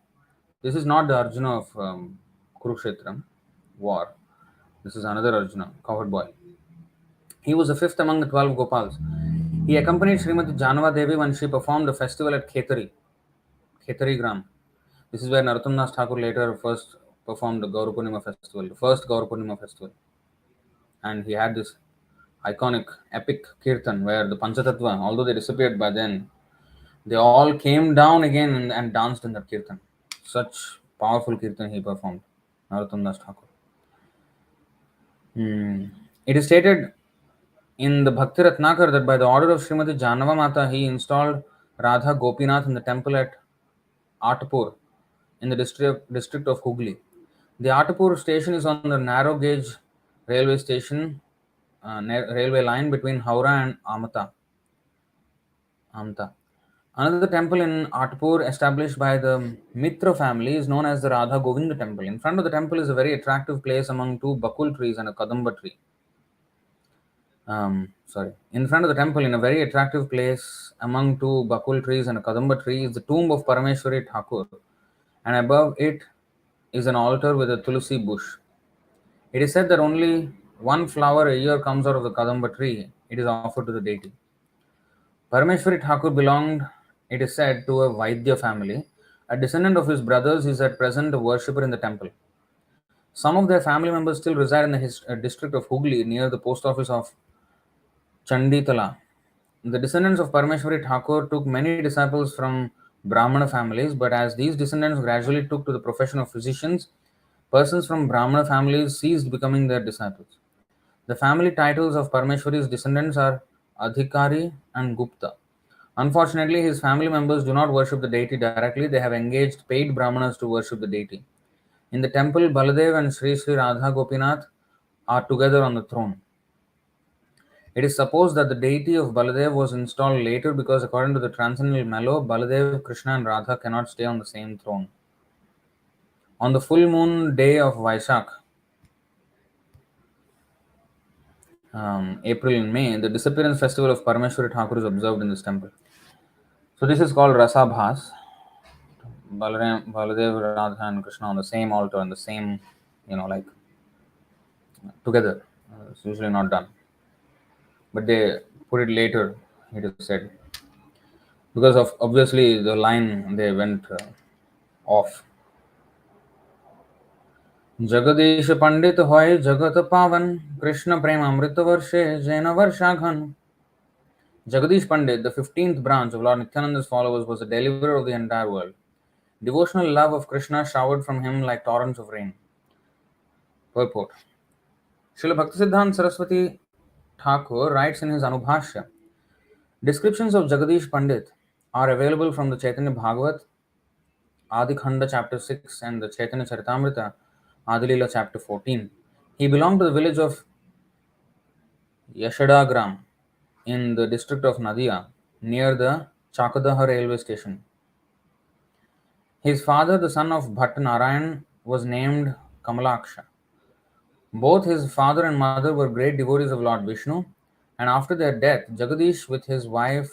Speaker 1: This is not the Arjuna of Kurukshetra war. This is another Arjuna, cowherd boy. He was the fifth among the 12 Gopals. He accompanied Srimati Janava Devi when she performed a festival at Khetari Gram. This is where Narottam Das Thakur later first performed the Gaur Purnima festival, the first Gaur Purnima festival. And he had this iconic, epic kirtan where the Panchatattva, although they disappeared by then, they all came down again and danced in that kirtan. Such powerful kirtan he performed, Narottam Das Thakur. It is stated in the Bhakti Ratnakar that by the order of Srimati Janava Mata, he installed Radha Gopinath in the temple at Atapur in the district of Hooghly. The Atapur station is on the narrow gauge railway station, railway line between Howrah and Amta. Another temple in Atapur, established by the Mitra family, is known as the Radha Govinda temple. In front of the temple is a very attractive place among two bakul trees and a kadamba tree. In front of the temple, in a very attractive place among two bakul trees and a kadamba tree, is the tomb of Parameshwari Thakur, and above it is an altar with a tulsi bush. It is said that only one flower a year comes out of the kadamba tree. It is offered to the deity. Parameshwari Thakur belonged, it is said, to a Vaidya family. A descendant of his brothers is at present a worshipper in the temple. Some of their family members still reside in the district of Hooghly near the post office of Chanditala. The descendants of Parameshwari Thakur took many disciples from Brahmana families, but as these descendants gradually took to the profession of physicians, persons from Brahmana families ceased becoming their disciples. The family titles of Parameshwari's descendants are Adhikari and Gupta. Unfortunately, his family members do not worship the deity directly, they have engaged paid Brahmanas to worship the deity. In the temple, Baladev and Sri Sri Radha Gopinath are together on the throne. It is supposed that the deity of Baladev was installed later because, according to the transcendental mellow, Baladev, Krishna, and Radha cannot stay on the same throne. On the full moon day of Vaishak, April and May, the disappearance festival of Parameshwari Thakur is observed in this temple. So this is called Rasa Bhas. Baladev, Radha, and Krishna on the same altar and the same, like together. It's usually not done, but they put it later. It is said. because of obviously the line they went off. Jagdish पंडित होय जगत पावन कृष्ण प्रेम अमृत वर्षे Jain वर्षाघन. Jagadish Pandit, the 15th branch of Lord Nityananda's followers, was the deliverer of the entire world. Devotional love of Krishna showered from him like torrents of rain. Purport. Srila Bhaktisiddhanta Saraswati Thakur writes in his Anubhashya, descriptions of Jagadish Pandit are available from the Chaitanya Bhagavat, Adi Khanda chapter 6 and the Chaitanya Charitamrita, Adi Leela chapter 14. He belonged to the village of Yashadagram in the district of Nadia near the Chakadaha railway station. His father, the son of Bhatt Narayan, was named Kamalaksha. Both his father and mother were great devotees of Lord Vishnu, and after their death, Jagadish, with his wife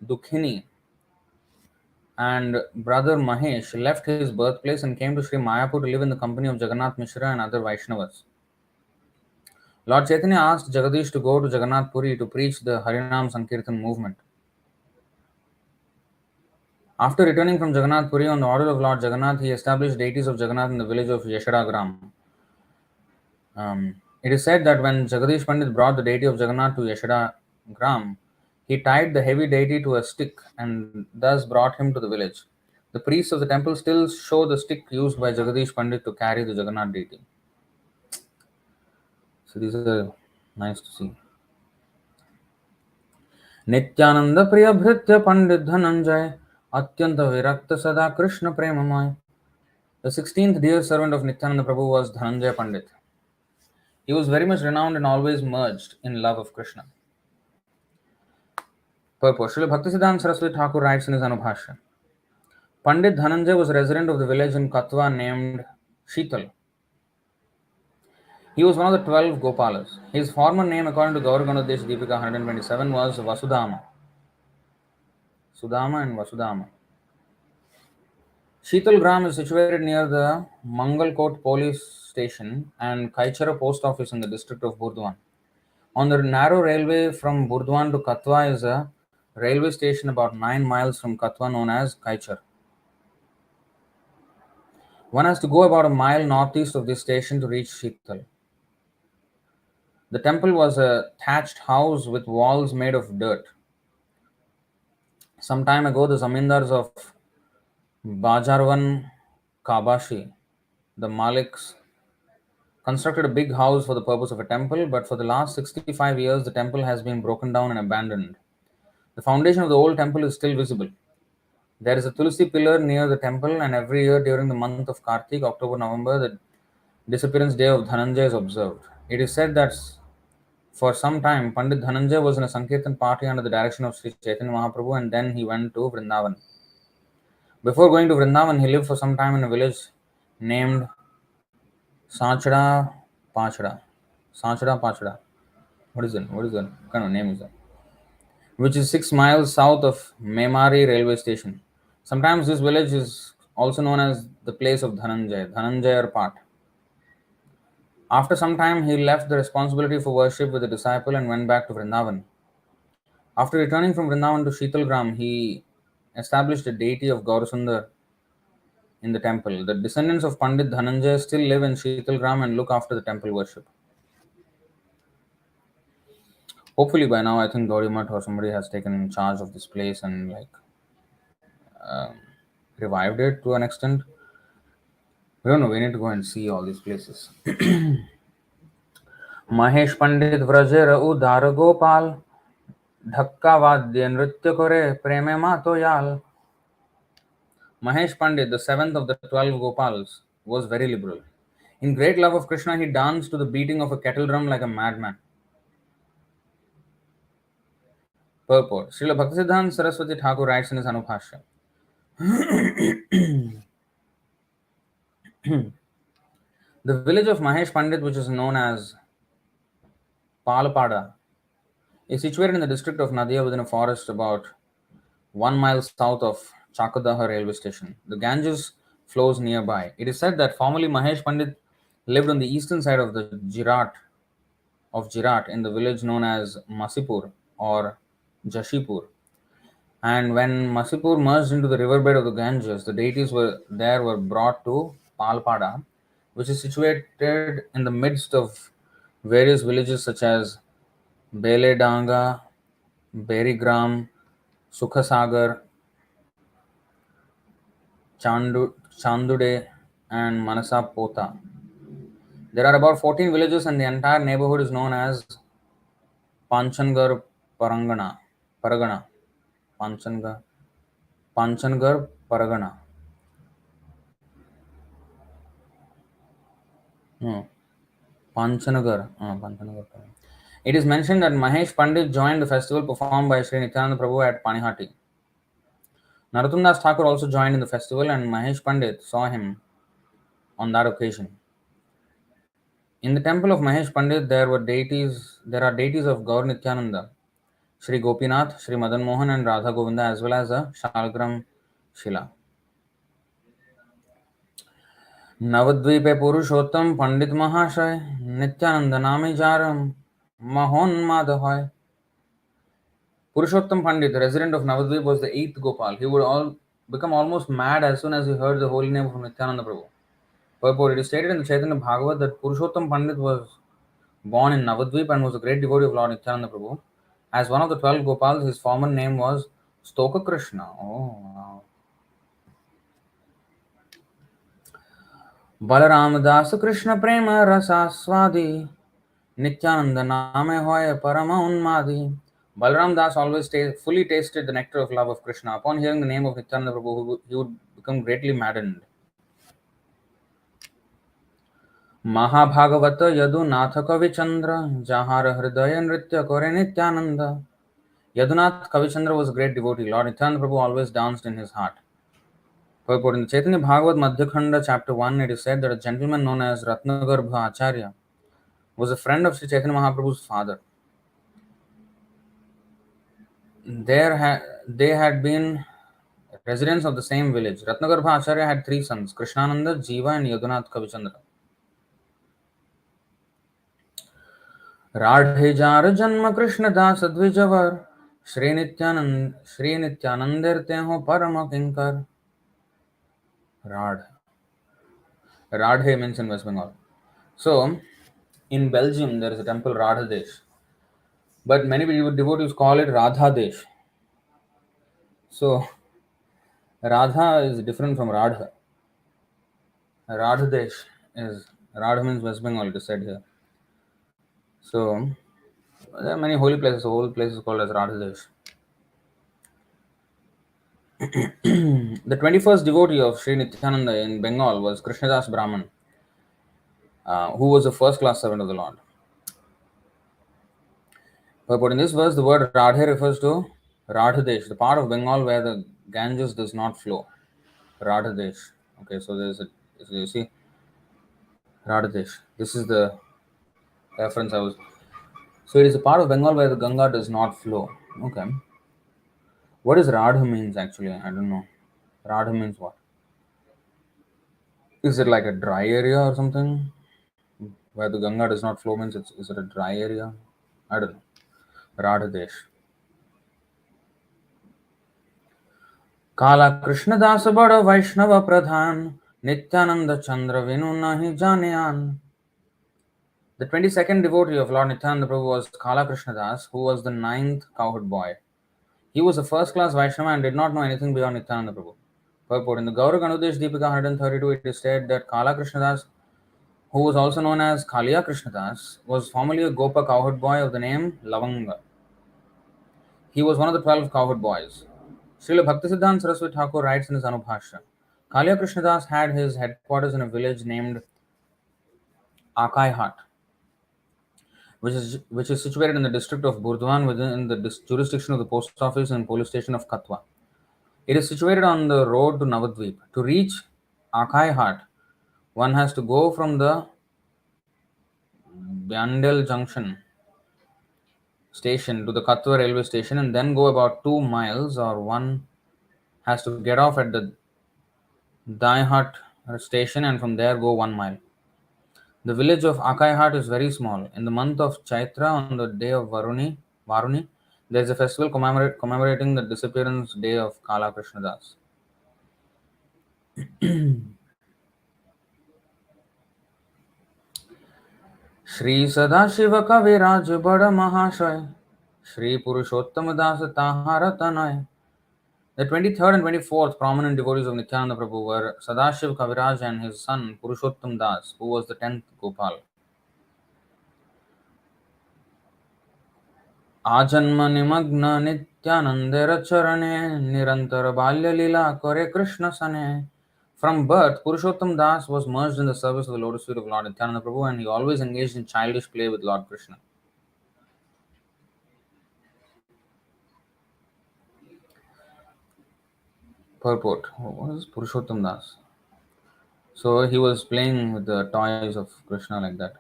Speaker 1: Dukhini and brother Mahesh, left his birthplace and came to Sri Mayapur to live in the company of Jagannath Mishra and other Vaishnavas. Lord Chaitanya asked Jagadish to go to Jagannath Puri to preach the Harinam Sankirtan movement. After returning from Jagannath Puri on the order of Lord Jagannath, he established deities of Jagannath in the village of Yashadagram. It is said that when Jagadish Pandit brought the deity of Jagannath to Yashada Gram, he tied the heavy deity to a stick and thus brought him to the village. The priests of the temple still show the stick used by Jagadish Pandit to carry the Jagannath deity. So these are nice to see. Nityānanda priya bhritya Pandit Dhananjay Atyanta virakta sada Krishna premamay. The 16th dear servant of Nityananda Prabhu was Dhananjay Pandit. He was very much renowned and always merged in love of Krishna. Purport. Srila Bhaktisiddhanta Saraswati Thakur writes in his Anubhashya, Pandit Dhananjay was a resident of the village in Katwa named Sheetal. He was one of the 12 Gopalas. His former name, according to Gaur Ganodesh Deepika 127, was Vasudama. Sudama and Vasudama. Sheetal Gram is situated near the Mangalkot police station and Kaichara post office in the district of Burdwan. On the narrow railway from Burdwan to Katwa is a railway station about 9 miles from Katwa known as Kaichar. One has to go about a mile northeast of this station to reach Sheetal. The temple was a thatched house with walls made of dirt. Some time ago, the zamindars of Bajarwan Kabashi, the Maliks, constructed a big house for the purpose of a temple, but for the last 65 years, the temple has been broken down and abandoned. The foundation of the old temple is still visible. There is a Tulsi pillar near the temple, and every year during the month of Kartik, October, November, the disappearance day of Dhananjay is observed. It is said that for some time, Pandit Dhananjay was in a Sankirtan party under the direction of Sri Chaitanya Mahaprabhu, and then he went to Vrindavan. Before going to Vrindavan, he lived for some time in a village named Sanchada Pachada. Sanchada Pachada. What is it? What is that? What kind of name is that? Which is 6 miles south of Memari railway station. Sometimes this village is also known as the place of Dhananjay, Dhananjayar Pat. After some time, he left the responsibility for worship with a disciple and went back to Vrindavan. After returning from Vrindavan to Sheetalgram, he established a deity of Gaurasundar in the temple. The descendants of Pandit Dhananjay still live in Sheetalgram and look after the temple worship. Hopefully by now, I think Gaurimat or somebody has taken charge of this place and um revived it to an extent. We don't know. We need to go and see all these places. Mahesh Pandit Vrajera Udar Gopal Dhakka Vadya Nritya Kore Preme Mato Yal. Mahesh Pandit, the seventh of the 12 Gopals, was very liberal. In great love of Krishna, he danced to the beating of a kettle drum like a madman. Purport. Srila Bhaktisiddhanta Saraswati Thakur writes in his Anubhashya, the village of Mahesh Pandit, which is known as Palapada, is situated in the district of Nadia within a forest about 1 mile south of Chakadaha railway station. The Ganges flows nearby. It is said that formerly Mahesh Pandit lived on the eastern side of the Jirat in the village known as Masipur or Jashipur. And when Masipur merged into the riverbed of the Ganges, the deities were brought to Palpada, which is situated in the midst of various villages such as Beledanga, Berigram, Sukhasagar, Chandude, and Manasapota. There are about 14 villages, and the entire neighborhood is known as Panchangar Paragana. Panchangar, Panchangar Paragana. No, Panchanagar. It is mentioned that Mahesh Pandit joined the festival performed by Sri Nityananda Prabhu at Panihati. Narottam Das Thakur also joined in the festival, and Mahesh Pandit saw him on that occasion. In the temple of Mahesh Pandit, there are deities of Gaur Nityananda, Sri Gopinath, Sri Madan Mohan, and Radha Govinda, as well as a Shalgram Shila. नवद्वीपे पुरुषोत्तम पंडित महाशय नित्यानंद नामे जारम Mahonmad Hoy. Purushottam Pandit, the resident of Navadvip, was the eighth Gopal. He would become almost mad as soon as he heard the holy name of Nityananda Prabhu. Purport: it is stated in the Chaitanya Bhagavat that Purushottam Pandit was born in Navadvip and was a great devotee of Lord Nityananda Prabhu. As one of the 12 Gopals, his former name was Stoka Krishna. Oh, wow. Balaram Das Krishna Prema Rasaswadi Nityananda Name Hoy Parama Unmadi. Balaram Das always fully tasted the nectar of love of Krishna. Upon hearing the name of Nityananda Prabhu, he would become greatly maddened. महाभागवत यदुनाथ कविचंद्र जहार हृदय नृत्य करे Nityanand. Yadunath Kavichandra was a great devotee. Lord Nityananda Prabhu always danced in his heart. Purport: in the Chaitanya Bhagavat Madhyakhanda chapter 1, it is said that a gentleman known as Ratnagarbha Acharya was a friend of Sri Chaitanya Mahaprabhu's father. They had been residents of the same village. Ratnagarbha Acharya had three sons, Krishnananda, Jiva, and Yadunath Kavichandra. राढ़े जार जन्म कृष्ण दास द्विजवर श्री नित्यानंद ते हो परम किंकर. Radhe means in West Bengal. So in Belgium there is a temple Radhadesh, but many devotees call it Radhadesh. So Radha is different from Radha. Radhadesh is Radha means West Bengal, it is said here. So there are many holy places. The whole place is called as Radhadesh. The 21st devotee of Sri Nityananda in Bengal was Krishnadas Brahman, who was a first-class servant of the Lord. But in this verse, the word Radhe refers to Radhadesh, the part of Bengal where the Ganges does not flow. Radhadesh. Okay, so you see, Radhadesh. This is the reference I was. So it is a part of Bengal where the Ganga does not flow. Okay. What does Radha means actually? I don't know. Radha means what? Is it like a dry area or something? Where the Ganga does not flow means is it a dry area? I don't know. Radhadesh. Kala Krishna Dasa Bada Vaishnava Pradhan Nityananda Chandra Vinu Nahi Janyan. The 22nd devotee of Lord Nityananda Prabhu was Kala Krishna Das, who was the 9th cowherd boy. He was a first-class Vaishnava and did not know anything beyond Nityananda Prabhu. Purport: in the Gaura Ganudesh Deepika 132, it is said that Kala Krishna Das, who was also known as Kaliya Krishna Das, was formerly a Gopa cowherd boy of the name Lavanga. He was one of the 12 cowherd boys. Srila Bhaktisiddhanta Saraswati Thakur writes in his Anubhashya, Kaliya Krishna Das had his headquarters in a village named Akai Hat, which is situated in the district of Burdwan within the jurisdiction of the post office and police station of Katwa. It is situated on the road to Navadvip. To reach Akai Hat, one has to go from the Byandel Junction station to the Katwa railway station and then go about 2 miles, or one has to get off at the Daihat station and from there go 1 mile. The village of Akaihat is very small. In the month of Chaitra, on the day of Varuni, There is a festival commemorating the disappearance day of Kala Krishna Das. Shri Sadashiv कविराज बड़ महाशय Shri Purushottam dāsa Tahara Tanay. The 23rd and 24th prominent devotees of Nityānanda Prabhu were Sadashiv Kaviraj and his son Purushottam Das, who was the 10th Gopal. आजन्म निमग्न नित्यानंदेर चरणे निरंतर बाल्य लीला करे कृष्ण सने. From birth, Purushottam Das was merged in the service of the lotus feet of Lord Nityananda Prabhu, and he always engaged in childish play with Lord Krishna. Purport. What is Purushottam Das? So he was playing with the toys of Krishna like that.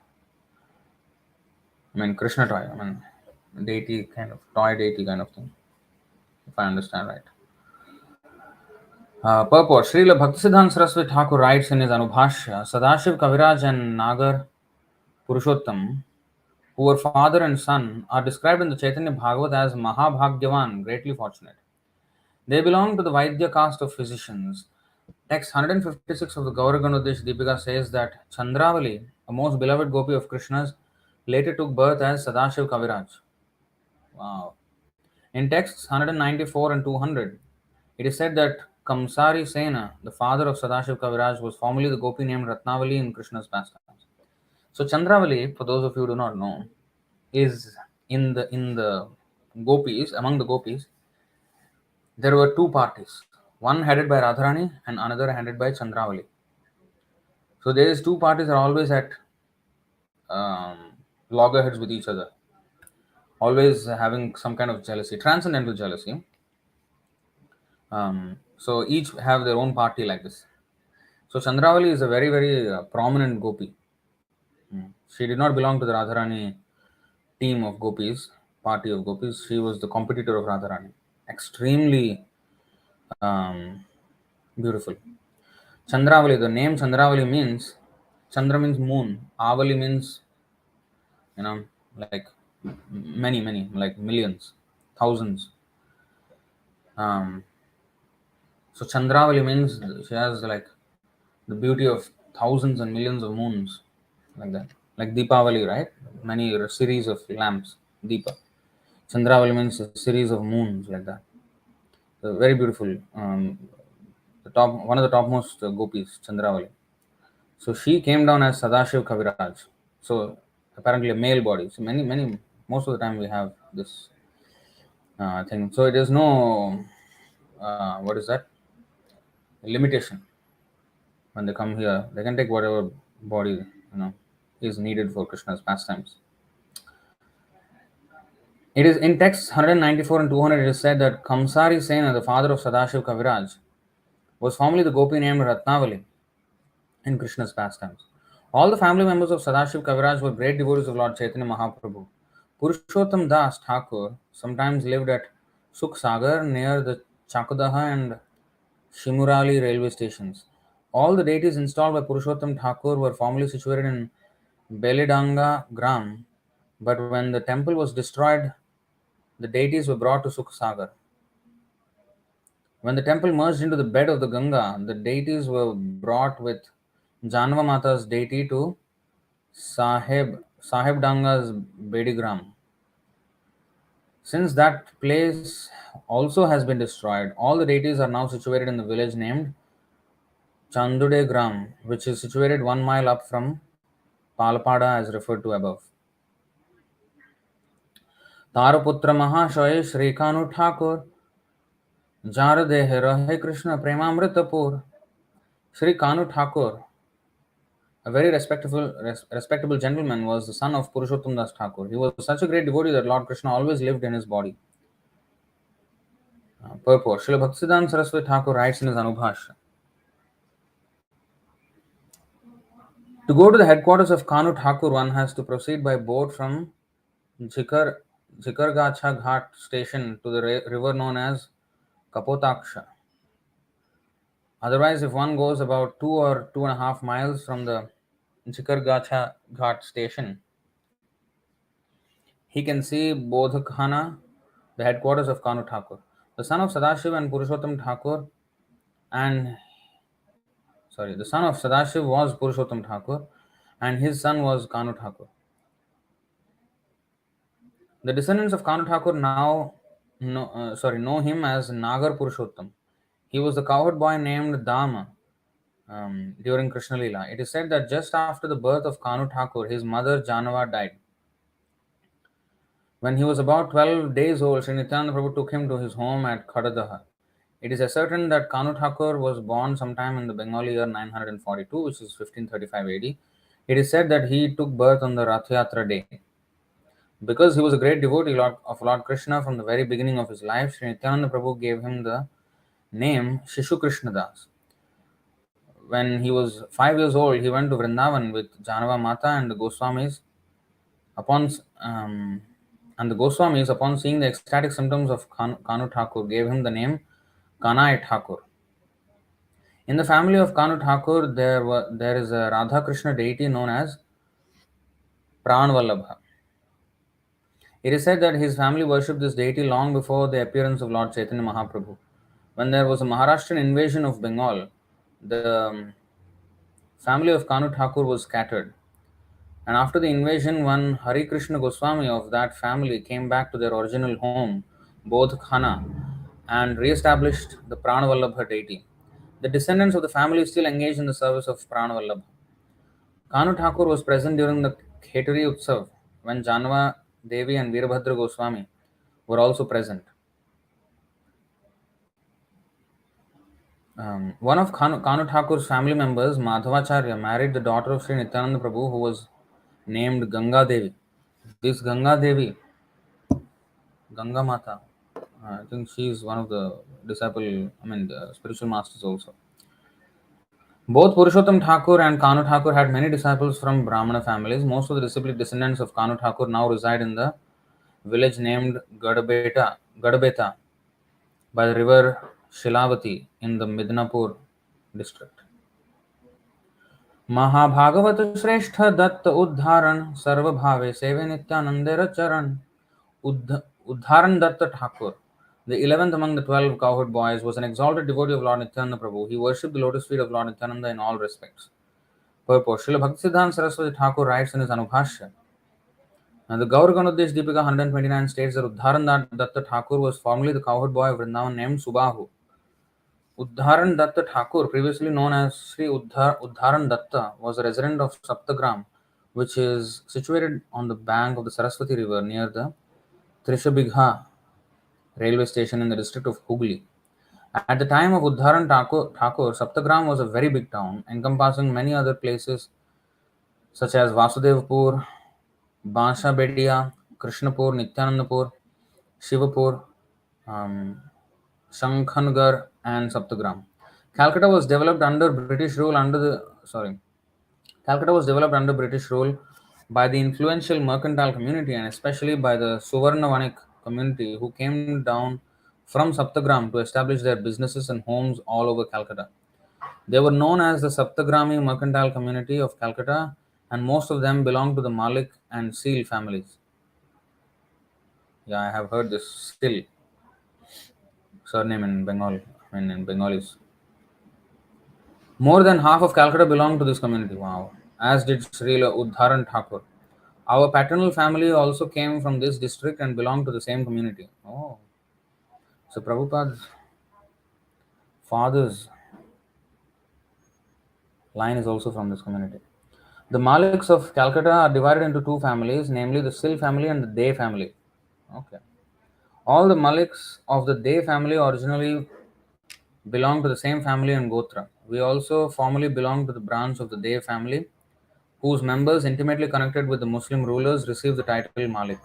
Speaker 1: I mean, Krishna toy. I mean, deity kind of toy deity kind of thing, if I understand right. Purport. Srila Bhaktisiddhanta Saraswati Thakur writes in his Anubhashya, Sadashiv Kaviraj and Nagar Purushottam, who were father and son, are described in the Chaitanya Bhagavat as Mahabhagyavan, greatly fortunate. They belong to the Vaidya caste of physicians. Text 156 of the Gauraganodesh Deepika says that Chandravali, a most beloved gopi of Krishna's, later took birth as Sadashiv Kaviraj. Wow. In texts 194 and 200, it is said that Kamsari Sena, the father of Sadashiv Kaviraj, was formerly the gopi named Ratnavali in Krishna's pastimes. So Chandravali, for those of you who do not know, is in the gopis, among the gopis, there were two parties, one headed by Radharani and another headed by Chandravali. So these two parties are always at loggerheads with each other, always having some kind of jealousy, transcendental jealousy. So each have their own party like this. So Chandravali is a very, very prominent gopi. She did not belong to the Radharani team of gopis, party of gopis. She was the competitor of Radharani. Extremely beautiful. Chandravali, the name Chandravali means, Chandra means moon, Avali means, like many, like millions, thousands. So Chandravali means she has like the beauty of thousands and millions of moons, like that. Like Deepavali, right? Many series of lamps, Deepa. Chandravali means a series of moons, like that. So very beautiful. One of the topmost gopis, Chandravali. So she came down as Sadashiv Kaviraj. So apparently a male body. So most of the time we have this thing. So it is no, what is that? Limitation. When they come here, they can take whatever body is needed for Krishna's pastimes. It is in texts 194 and 200. It is said that Kamsari Sena, the father of Sadashiv Kaviraj, was formerly the gopi named Ratnavali in Krishna's pastimes. All the family members of Sadashiv Kaviraj were great devotees of Lord Chaitanya Mahaprabhu. Purushottam Das Thakur sometimes lived at Sukh Sagar near the Chakudaha and Shimurali railway stations. All the deities installed by Purushottam Thakur were formerly situated in Belidanga Gram, but when the temple was destroyed, the deities were brought to Sukh Sagar. When the temple merged into the bed of the Ganga, the deities were brought with Janva Mata's deity to Sahibdanga's Bedigram. Since that place also has been destroyed, all the deities are now situated in the village named Chandude Gram, which is situated 1 mile up from Palpada as referred to above. Taraputra Mahashaya Shri Kanu Thakur Jar Dehe Rahe Krishna Premamritapur. Shri Kanu Thakur, a very respectable gentleman, was the son of Purushottam Das Thakur. He was such a great devotee that Lord Krishna always lived in his body. Purport. Srila Bhaktisiddhanta Saraswati Thakur writes in his Anubhashya, to go to the headquarters of Kanu Thakur, one has to proceed by boat from Jikargacha Ghat station to the river known as Kapotaksha. Otherwise, if one goes about 2 or 2.5 miles from the Jikargacha Ghat station, he can see Bodhakhana the headquarters of Kanu Thakur. The son of Sadashiv and Purushottam Thakur, and the son of Sadashiv was Purushottam Thakur, and his son was Kanu Thakur. The descendants of Kanu Thakur know him as Nagar Purushottam. He was the cowherd boy named Dama during Krishna Lila. It is said that just after the birth of Kanu Thakur, his mother Janava died. When he was about 12 days old, Sri Nityananda Prabhu took him to his home at Khadadaha. It is ascertained that Kanu Thakur was born sometime in the Bengali year 942, which is 1535 AD. It is said that he took birth on the Rath Yatra day. Because he was a great devotee of Lord Krishna from the very beginning of his life, Sri Nityananda Prabhu gave him the name Shishu Krishna Das. When he was 5 years old, he went to Vrindavan with Janava Mata and the Goswamis. Upon seeing the ecstatic symptoms of Kanu Thakur, gave him the name Kanai Thakur. In the family of Kanu Thakur, there is a Radha Krishna deity known as Pranvallabha. It is said that his family worshipped this deity long before the appearance of Lord Chaitanya Mahaprabhu. When there was a Maharashtrian invasion of Bengal, the family of Kanu Thakur was scattered. And after the invasion, one Hari Krishna Goswami of that family came back to their original home, Bodh Khana, and re-established the Pranavallabha deity. The descendants of the family still engage in the service of Pranavallabha. Kanu Thakur was present during the Khetari Utsav when Janava Devi and Veerabhadra Goswami were also present. One of Kanu Thakur's family members, Madhavacharya, married the daughter of Sri Nityananda Prabhu, who was named Ganga Devi. This Ganga Devi, Ganga Mata, I think she is one of the the spiritual masters also. Both Purushottam Thakur and Kanu Thakur had many disciples from Brahmana families. Most of the Disciplic descendants of Kanu Thakur now reside in the village named Gadabeta by the river Shilavati in the Midnapur district. महाभागवत श्रेष्ठ दत्त उद्धारण सर्वभावे सेवे नित्यानंदेर चरण. Udharan Datta Thakur, the 11th among the 12 cowherd boys, was an exalted devotee of Lord Nityananda Prabhu. He worshipped the lotus feet of Lord Nityananda in all respects. Purport: Srila Bhaktisiddhanta Saraswati Thakur writes in his Anubhashya. Now, the Gaur Ganudesh Deepika 129 states that Udharan Datta Thakur was formerly the cowherd boy of Vrindavan named Subahu. Udharan Datta Thakur, previously known as Sri Udharan Datta, was a resident of Saptagram, which is situated on the bank of the Saraswati river near the Trishabigha railway station in the district of Hooghly. At the time of Udharan Thakur, Saptagram was a very big town, encompassing many other places such as Vasudevpur, Bansha Bedia, Krishnapur, Nityanandapur, Shivapur, Shankhangar, and Saptagram. Calcutta was developed under British rule by the influential mercantile community and especially by the Suvarnavanik community who came down from Saptagram to establish their businesses and homes all over Calcutta. They were known as the Saptagrami mercantile community of Calcutta, and most of them belonged to the Malik and Seal families. Yeah, I have heard this Seal surname in Bengalis. More than half of Calcutta belonged to this community. Wow. As did Srila Udharan Thakur. Our paternal family also came from this district and belonged to the same community. Oh. So Prabhupada's father's line is also from this community. The Maliks of Calcutta are divided into two families, namely the Sil family and the De family. Okay. All the Maliks of the De family originally belong to the same family and Gotra. We also formally belong to the branch of the De family, whose members intimately connected with the Muslim rulers receive the title Malik.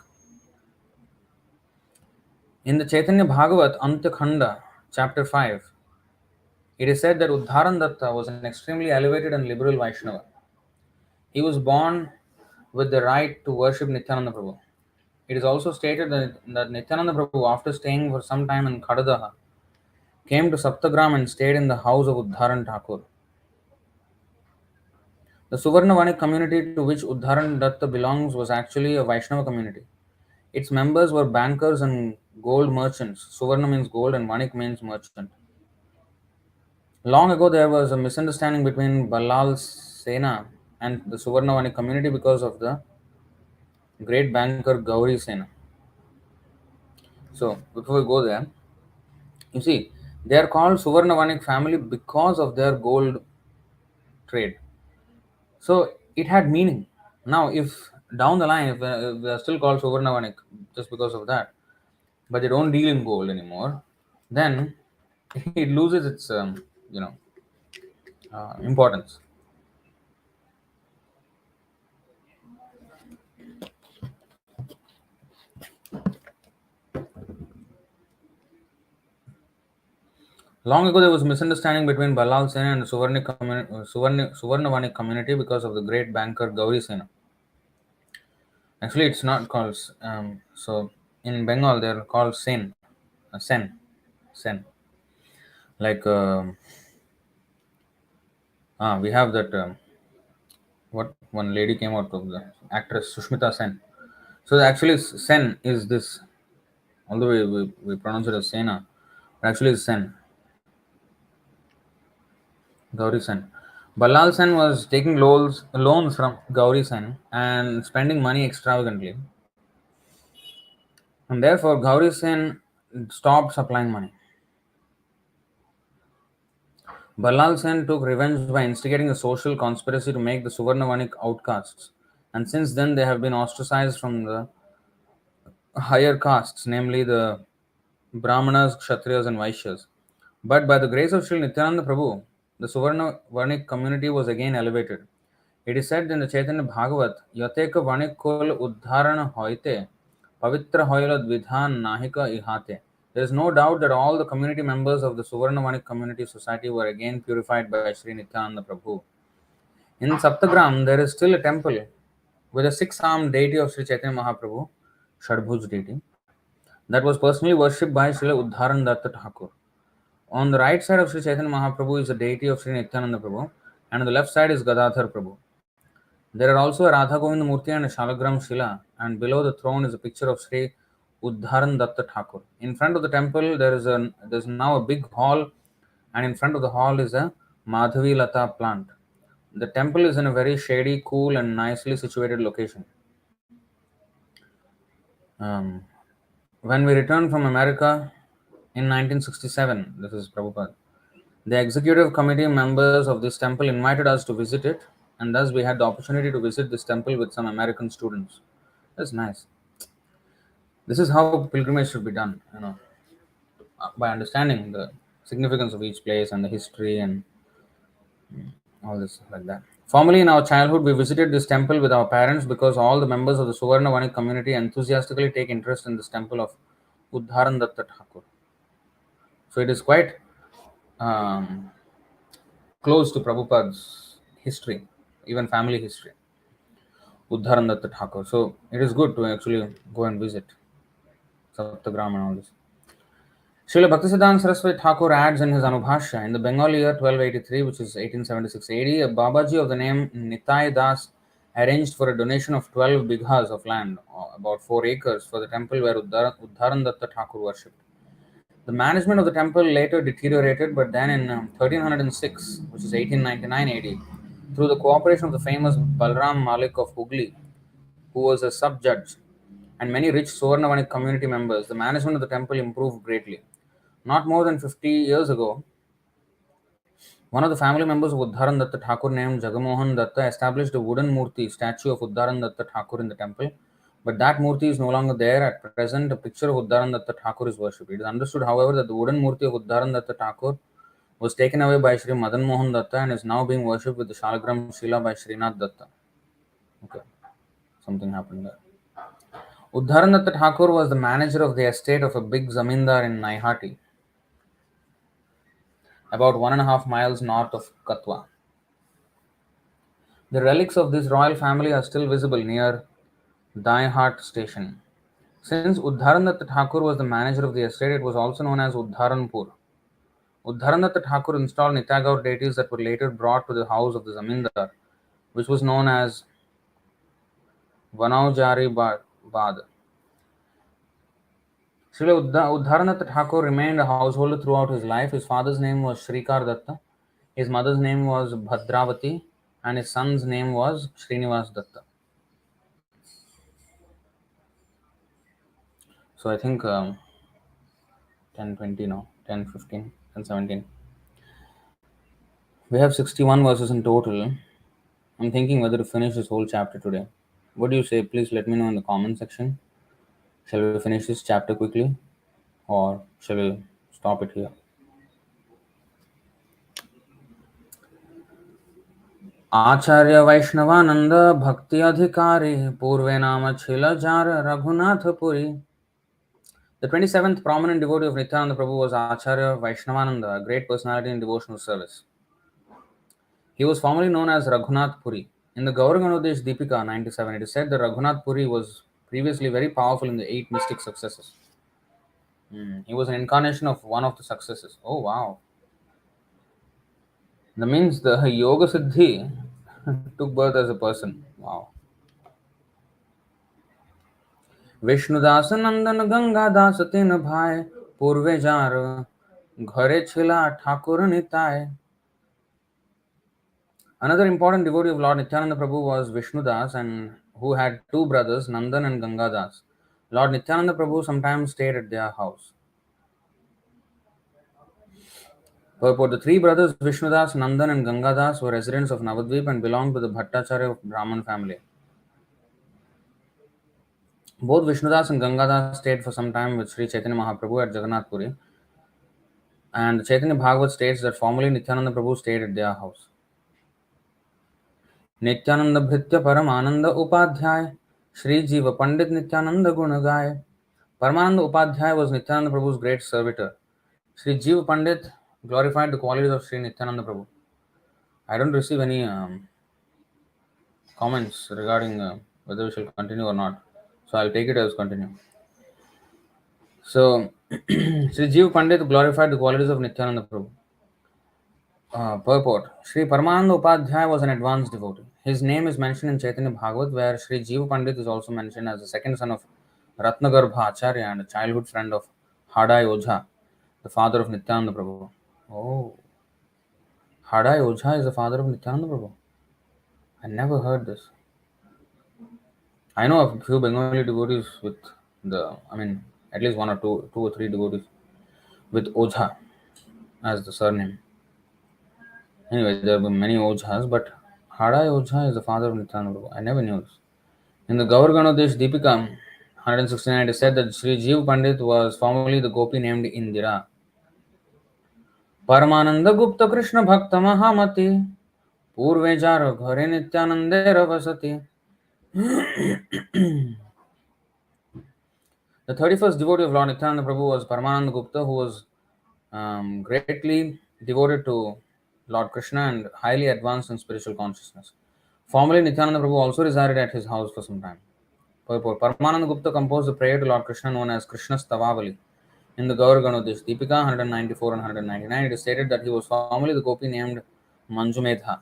Speaker 1: In the Chaitanya Bhagavat Antya Khanda, chapter 5, it is said that Udharan Datta was an extremely elevated and liberal Vaishnava. He was born with the right to worship Nityananda Prabhu. It is also stated that Nityananda Prabhu, after staying for some time in Khadadaha, came to Saptagram and stayed in the house of Udharan Thakur. The Suvarnavanik community to which Udharan Datta belongs was actually a Vaishnava community. Its members were bankers and gold merchants. Suvarna means gold and Vanik means merchant. Long ago, there was a misunderstanding between Balal Sena and the Suvarna Vanik community because of the great banker Gauri Sena. So, before we go there, you see, they are called Suvarna Vanik family because of their gold trade. So, it had meaning. Now, if down the line, if they are still called Suvarna Vanik just because of that, but they don't deal in gold anymore, then it loses its you know importance. Long ago, there was a misunderstanding between Balal Sena and the Suvarnavani community because of the great banker Gauri Sena. Actually, it's not called. So in Bengal, they're called Sen. Like we have that. What one lady came out of the actress Sushmita Sen. So actually, Sen is this. Although we pronounce it as Sena, but actually it's Sen. Gauri Sen. Balal Sen was taking loans from Gauri Sen and spending money extravagantly, and therefore Gauri Sen stopped supplying money. Balal Sen took revenge by instigating a social conspiracy to make the Suvarnavanik outcasts, and since then they have been ostracized from the higher castes, namely the Brahmanas, Kshatriyas, and Vaishyas. But by the grace of Sri Nityananda Prabhu, the Suvarna Varnik community was again elevated. It is said in the Chaitanya Bhagavat, Yateka Varnik Kul Uddharana Hoite, Pavitra Hoila Dvidhan Nahika Ihate. There is no doubt that all the community members of the Suvarna Varnik community society were again purified by Sri Nityananda Prabhu. In Saptagram, there is still a temple with a six-armed deity of Sri Chaitanya Mahaprabhu, Shadbhuj deity, that was personally worshipped by Srila Uddharan Datta Thakur. On the right side of Sri Chaitanya Mahaprabhu is the deity of Sri Nityananda Prabhu, and on the left side is Gadadhar Prabhu. There are also a Radha Govinda Murti and a Shalagram Shila, and below the throne is a picture of Sri Uddharan Datta Thakur. In front of the temple, there is now a big hall, and in front of the hall is a Madhavi Lata plant. The temple is in a very shady, cool, and nicely situated location. Um, when we returned from America in 1967, this is Prabhupada, the executive committee members of this temple invited us to visit it, and thus we had the opportunity to visit this temple with some American students. That's nice. This is how pilgrimage should be done, by understanding the significance of each place and the history and all this like that. Formerly in our childhood, we visited this temple with our parents because all the members of the Suvarna Vanik community enthusiastically take interest in this temple of Uddharan Datta Thakur. So it is quite um, close to Prabhupada's history, even family history, Uddharan Datta Thakur. So it is good to actually go and visit Saptagram and all this. Srila Bhaktisiddhanta Saraswati Thakur adds in his Anubhashya in the Bengali year 1283, which is 1876 AD, a Babaji of the name Nityānanda Das arranged for a donation of 12 bighas of land, or about 4 acres, for the temple where Uddharan Datta Thakur worshipped. The management of the temple later deteriorated, but then in 1306, which is 1899 AD, through the cooperation of the famous Balram Malik of Hooghly, who was a sub-judge, and many rich Suvarnavanik community members, the management of the temple improved greatly. Not more than 50 years ago, one of the family members of Uddharan Datta Thakur named Jagamohan Datta established a wooden murti statue of Uddharan Datta Thakur in the temple, but that murti is no longer there. At present, a picture of Uddharan Datta Thakur is worshipped. It is understood, however, that the wooden murti of Uddharan Datta Thakur was taken away by Sri Madan Mohan Datta and is now being worshipped with the Shalagram Shila by Srinath Datta. Okay, something happened there. Uddharan Datta Thakur was the manager of the estate of a big zamindar in Naihati, about 1.5 miles north of Katwa. The relics of this royal family are still visible near Daihat station. Since Uddharandatta Thakur was the manager of the estate, it was also known as Uddharanpur. Uddharandatta Thakur installed Nitya deities that were later brought to the house of the Zamindar, which was known as Vanaujari Bad. Srila Uddharanath Thakur remained a householder throughout his life. His father's name was Shrikar Datta, his mother's name was Bhadravati, and his son's name was Srinivas Datta. So I think 10, 20 now, 10, 15, and 17. We have 61 verses in total. I'm thinking whether to finish this whole chapter today. What do you say? Please let me know in the comment section. Shall we finish this chapter quickly or shall we stop it here? आचार्य वैष्णवानंद भक्ति अधिकारी पूर्वे नाम छिल jar Raghunath Puri. The 27th prominent devotee of Nityananda Prabhu was Acharya Vaishnavananda, a great personality in devotional service. He was formerly known as Raghunath Puri. In the Gauraganodesh Deepika 97, it is said that Raghunath Puri was previously very powerful in the 8 mystic successes. He was an incarnation of one of the successes. Oh wow. That means the Yoga Siddhi took birth as a person. Wow. Vishnudas Nandan Ganga Das तीन भाई पूर्वे jar घरे छिला Thakur Nitai. Another important devotee of Lord Nityananda Prabhu was Vishnudas, and who had 2 brothers, Nandan and Gangadas. Lord Nityananda Prabhu sometimes stayed at their house. Purport: the 3 brothers Vishnudas, Nandan and Gangadas were residents of Navadvip and belonged to the Bhattacharya Brahman family. Both Vishnudas and Gangadas stayed for some time with Sri Chaitanya Mahaprabhu at Jagannath Puri, and Chaitanya Bhagavat states that formerly Nityananda Prabhu stayed at their house. Nityanand भृत्य परमानंद उपाध्याय श्री जीव पंडित Nityananda गुण गाय. Paramananda Upadhyaya was Nityananda Prabhu's great servitor. Sri Jiva Pandit glorified the qualities of Sri Nityananda Prabhu. I don't receive any comments regarding whether we shall continue or not, so I'll take it as continue. So, Sri Jiva Pandit glorified the qualities of Nityananda Prabhu. Purport: Sri Paramananda Upadhyaya was an advanced devotee. His name is mentioned in Chaitanya Bhagavat, where Sri Jiva Pandit is also mentioned as the second son of Ratnagarbha Acharya and a childhood friend of Hadai Ojha, the father of Nityananda Prabhu. Oh, Hadai Ojha is the father of Nityananda Prabhu. I never heard this. I know of a few Bengali devotees with at least 1 or 2 or 3 devotees with Ojha as the surname. Anyway, there were many Ojhas, but Hadai Ojha is the father of Nityananda Prabhu. I never knew this. In the Gauraganodesh Deepika 169, it is said that Sri Jiva Pandit was formerly the gopi named Indira. Paramananda Gupta Krishna Bhakta Mahamati Purve Jar Ghare Nityanande Ravasati. The 31st devotee of Lord Nityananda Prabhu was Paramananda Gupta, who was greatly devoted to Lord Krishna and highly advanced in spiritual consciousness. Formerly, Nityananda Prabhu also resided at his house for some time. Purport: Paramananda Gupta composed a prayer to Lord Krishna known as Krishna's Tattvavit. In the Gauraganodesh Deepika 194 and 199, it is stated that he was formerly the gopi named Manjumedha.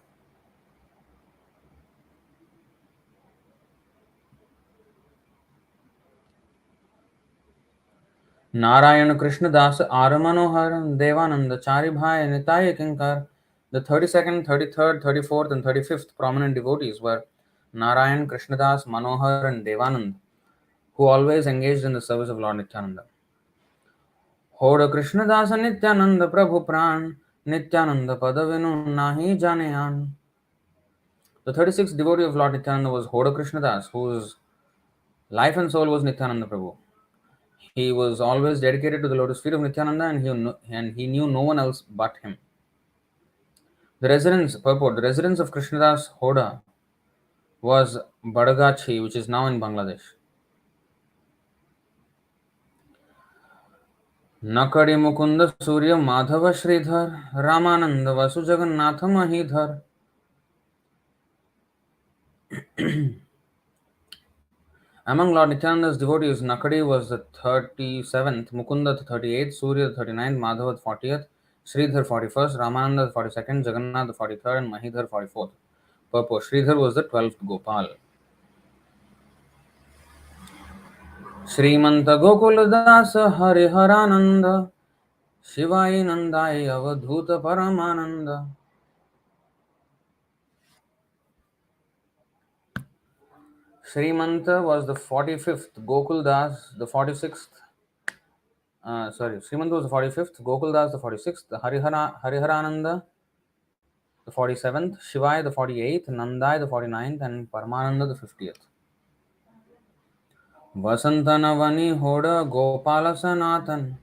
Speaker 1: Narayana Krishna Das Ar Manohar Devananda Chari Bhai Nitaya Kinkar. The 32nd, 33rd, 34th, and 35th prominent devotees were Narayan, Krishnadas, Manohar, and Devanand, who always engaged in the service of Lord Nityananda. Hoda Krishnadasa Nityananda Prabhu Pran Nityananda Padavinu Nahi Janeyan. The 36th devotee of Lord Nityananda was Hoda Krishnadas, whose life and soul was Nityananda Prabhu. He was always dedicated to the lotus feet of Nityananda, and he knew no one else but him. The residence of Krishnadas Hoda was Badagachi, which is now in Bangladesh. Nakadi Mukunda Surya Madhava Sridhar Ramananda Vasu Jagannatha Mahidhar. Among Lord Nityananda's devotees, Nakadi was the 37th, Mukunda the 38th, Surya the 39th, Madhava the 40th, Sridhar 41st, Ramananda the 42nd, Jagannath the 43rd, and Mahidhar 44th. Purport: Sridhar was the 12th Gopal. श्रीमंत गोकुल दास हरिहरानंद शिवाय नंदाय अवधूत परमानंद. Srimanta was the 45th, Gokul Das the 46th. Srimanta was the 45th, Gokul Das the 46th, Hariharananda the 47th, Shivai the 48th, Nandai the 49th, and Paramananda the 50th. Vasantanavani Hoda Gopala Sanatan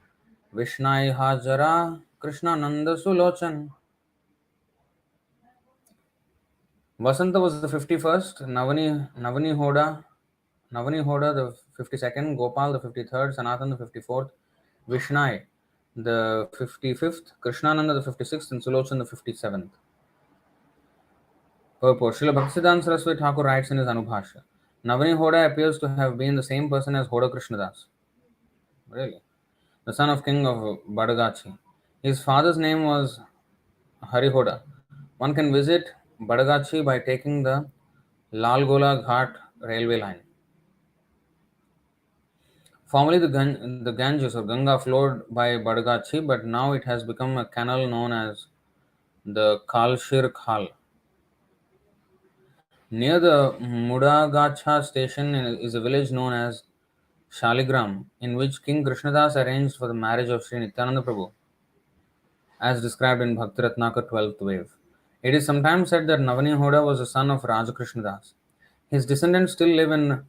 Speaker 1: Vishnai Hajara Krishna Nanda Sulochan. Vasanta was the 51st, Navani Hoda the 52nd, Gopal the 53rd, Sanatan the 54th, Vishnai the 55th, Krishnananda the 56th, and Sulochan the 57th. Purport. Srila Bhaktisiddhanta Saraswati Thakur writes in his Anubhashya, Navani Hoda appears to have been the same person as Hoda Krishnadas. Really? The son of king of Badagachi. His father's name was Harihoda. One can visit Badagachi by taking the Lalgola Ghat railway line. Formerly, the Ganges or Ganga flowed by Badagachi, but now it has become a canal known as the Kalshir Khal. Near the Mudagacha station is a village known as Shaligram, in which King Krishnadas arranged for the marriage of Sri Nityānanda Prabhu, as described in Bhakti-Ratnakar 12th wave. It is sometimes said that Navani Hoda was the son of Raja Krishnadas. His descendants still live in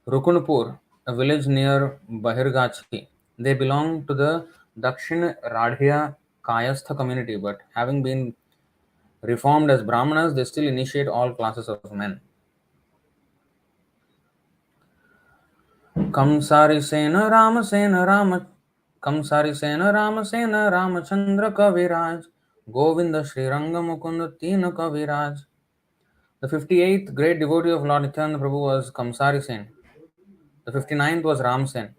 Speaker 1: Rukunpur, a village near Bahirgachi. They belong to the Dakshin Radhya Kayastha community, but having been reformed as Brahmanas, they still initiate all classes of men. Kamsari Sena Rama Kamsari Sena Ramachandra Kaviraj Govinda Sri Ranga Mukunda Tina Kaviraj. The 58th great devotee of Lord Nityananda Prabhu was Kamsari Sen. The 59th was Ram Sen.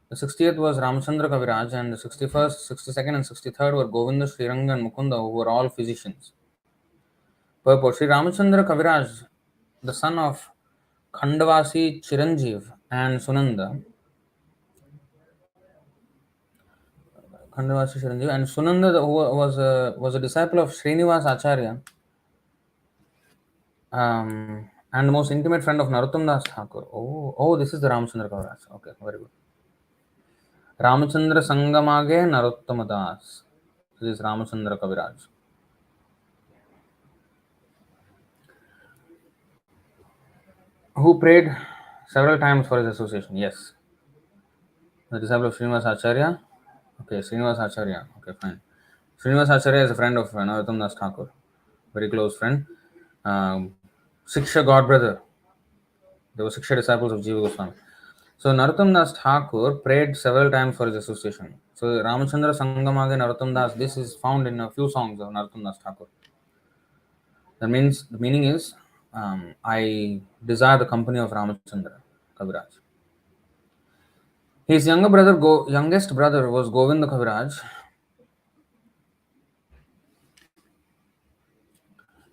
Speaker 1: The 60th was Ramachandra Kaviraj, and the 61st, 62nd, and 63rd were Govinda, Sriranga, and Mukunda, who were all physicians. Purport. Sri Ramachandra Kaviraj, the son of Khandavasi Chiranjeev and Sunanda, who was a disciple of Srinivas Acharya, and the most intimate friend of Narottam Das Thakur. This is the Ramachandra Kaviraj. Okay, very good. Ramachandra Sangamage Narottama Das. This is Ramachandra Kaviraj. Who prayed several times for his association? Yes. The disciple of Srinivas Acharya. Okay, Srinivas Acharya. Okay, fine. Srinivas Acharya is a friend of Narottam Das Thakur. Very close friend. Siksha god brother. They were Siksha disciples of Jiva Goswami. So Narottam Das Thakur prayed several times for his association. So Ramachandra Sangamage Narottam Das, this is found in a few songs of Narottam Das Thakur. That means the meaning is, I desire the company of Ramachandra Kaviraj. His youngest brother was Govinda Kaviraj.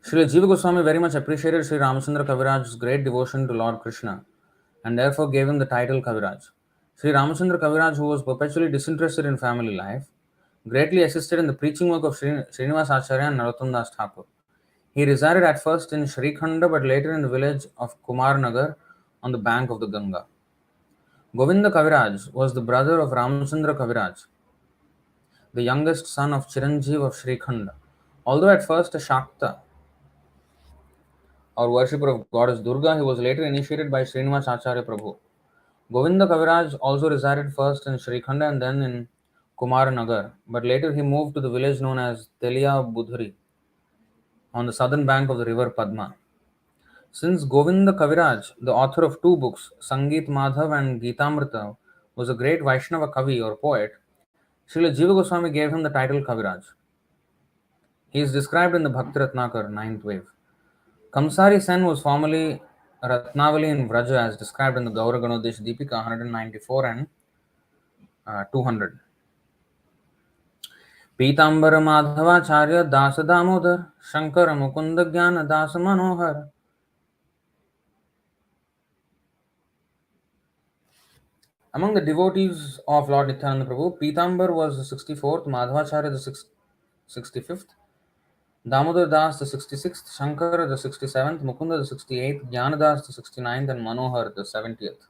Speaker 1: Srila Jiva Goswami very much appreciated Sri Ramachandra Kaviraj's great devotion to Lord Krishna and therefore gave him the title Kaviraj. Sri Ramachandra Kaviraj, who was perpetually disinterested in family life, greatly assisted in the preaching work of Srinivas Acharya and Narottam Das Thakur. He resided at first in Shrikhanda but later in the village of Kumarnagar on the bank of the Ganga. Govinda Kaviraj was the brother of Ramachandra Kaviraj, the youngest son of Chiranjeev of Shrikhanda. Although at first a Shakta, or worshipper of goddess Durga, he was later initiated by Srinivas Acharya Prabhu. Govinda Kaviraj also resided first in Shrikhanda and then in Kumarnagar, but later he moved to the village known as Telia Budhari on the southern bank of the river Padma. Since Govinda Kaviraj, the author of two books, Sangeet Madhav and Geetamrita, was a great Vaishnava Kavi or poet, Srila Jiva Goswami gave him the title Kaviraj. He is described in the Bhakti Ratnakar 9th wave. Kamsari Sen was formerly Ratnavali in Vraja as described in the Gaura Ganodesh Deepika 194 and 200. Pitambara Madhavacharya Dasa Damodar Shankara Mukunda Jnana Dasa Manohar. Among the devotees of Lord Nityananda Prabhu, Pitambar was the 64th, Madhvacharya the 65th, Damodar Das the 66th, Shankar the 67th, Mukunda the 68th, Jnanadas the 69th, and Manohar the 70th.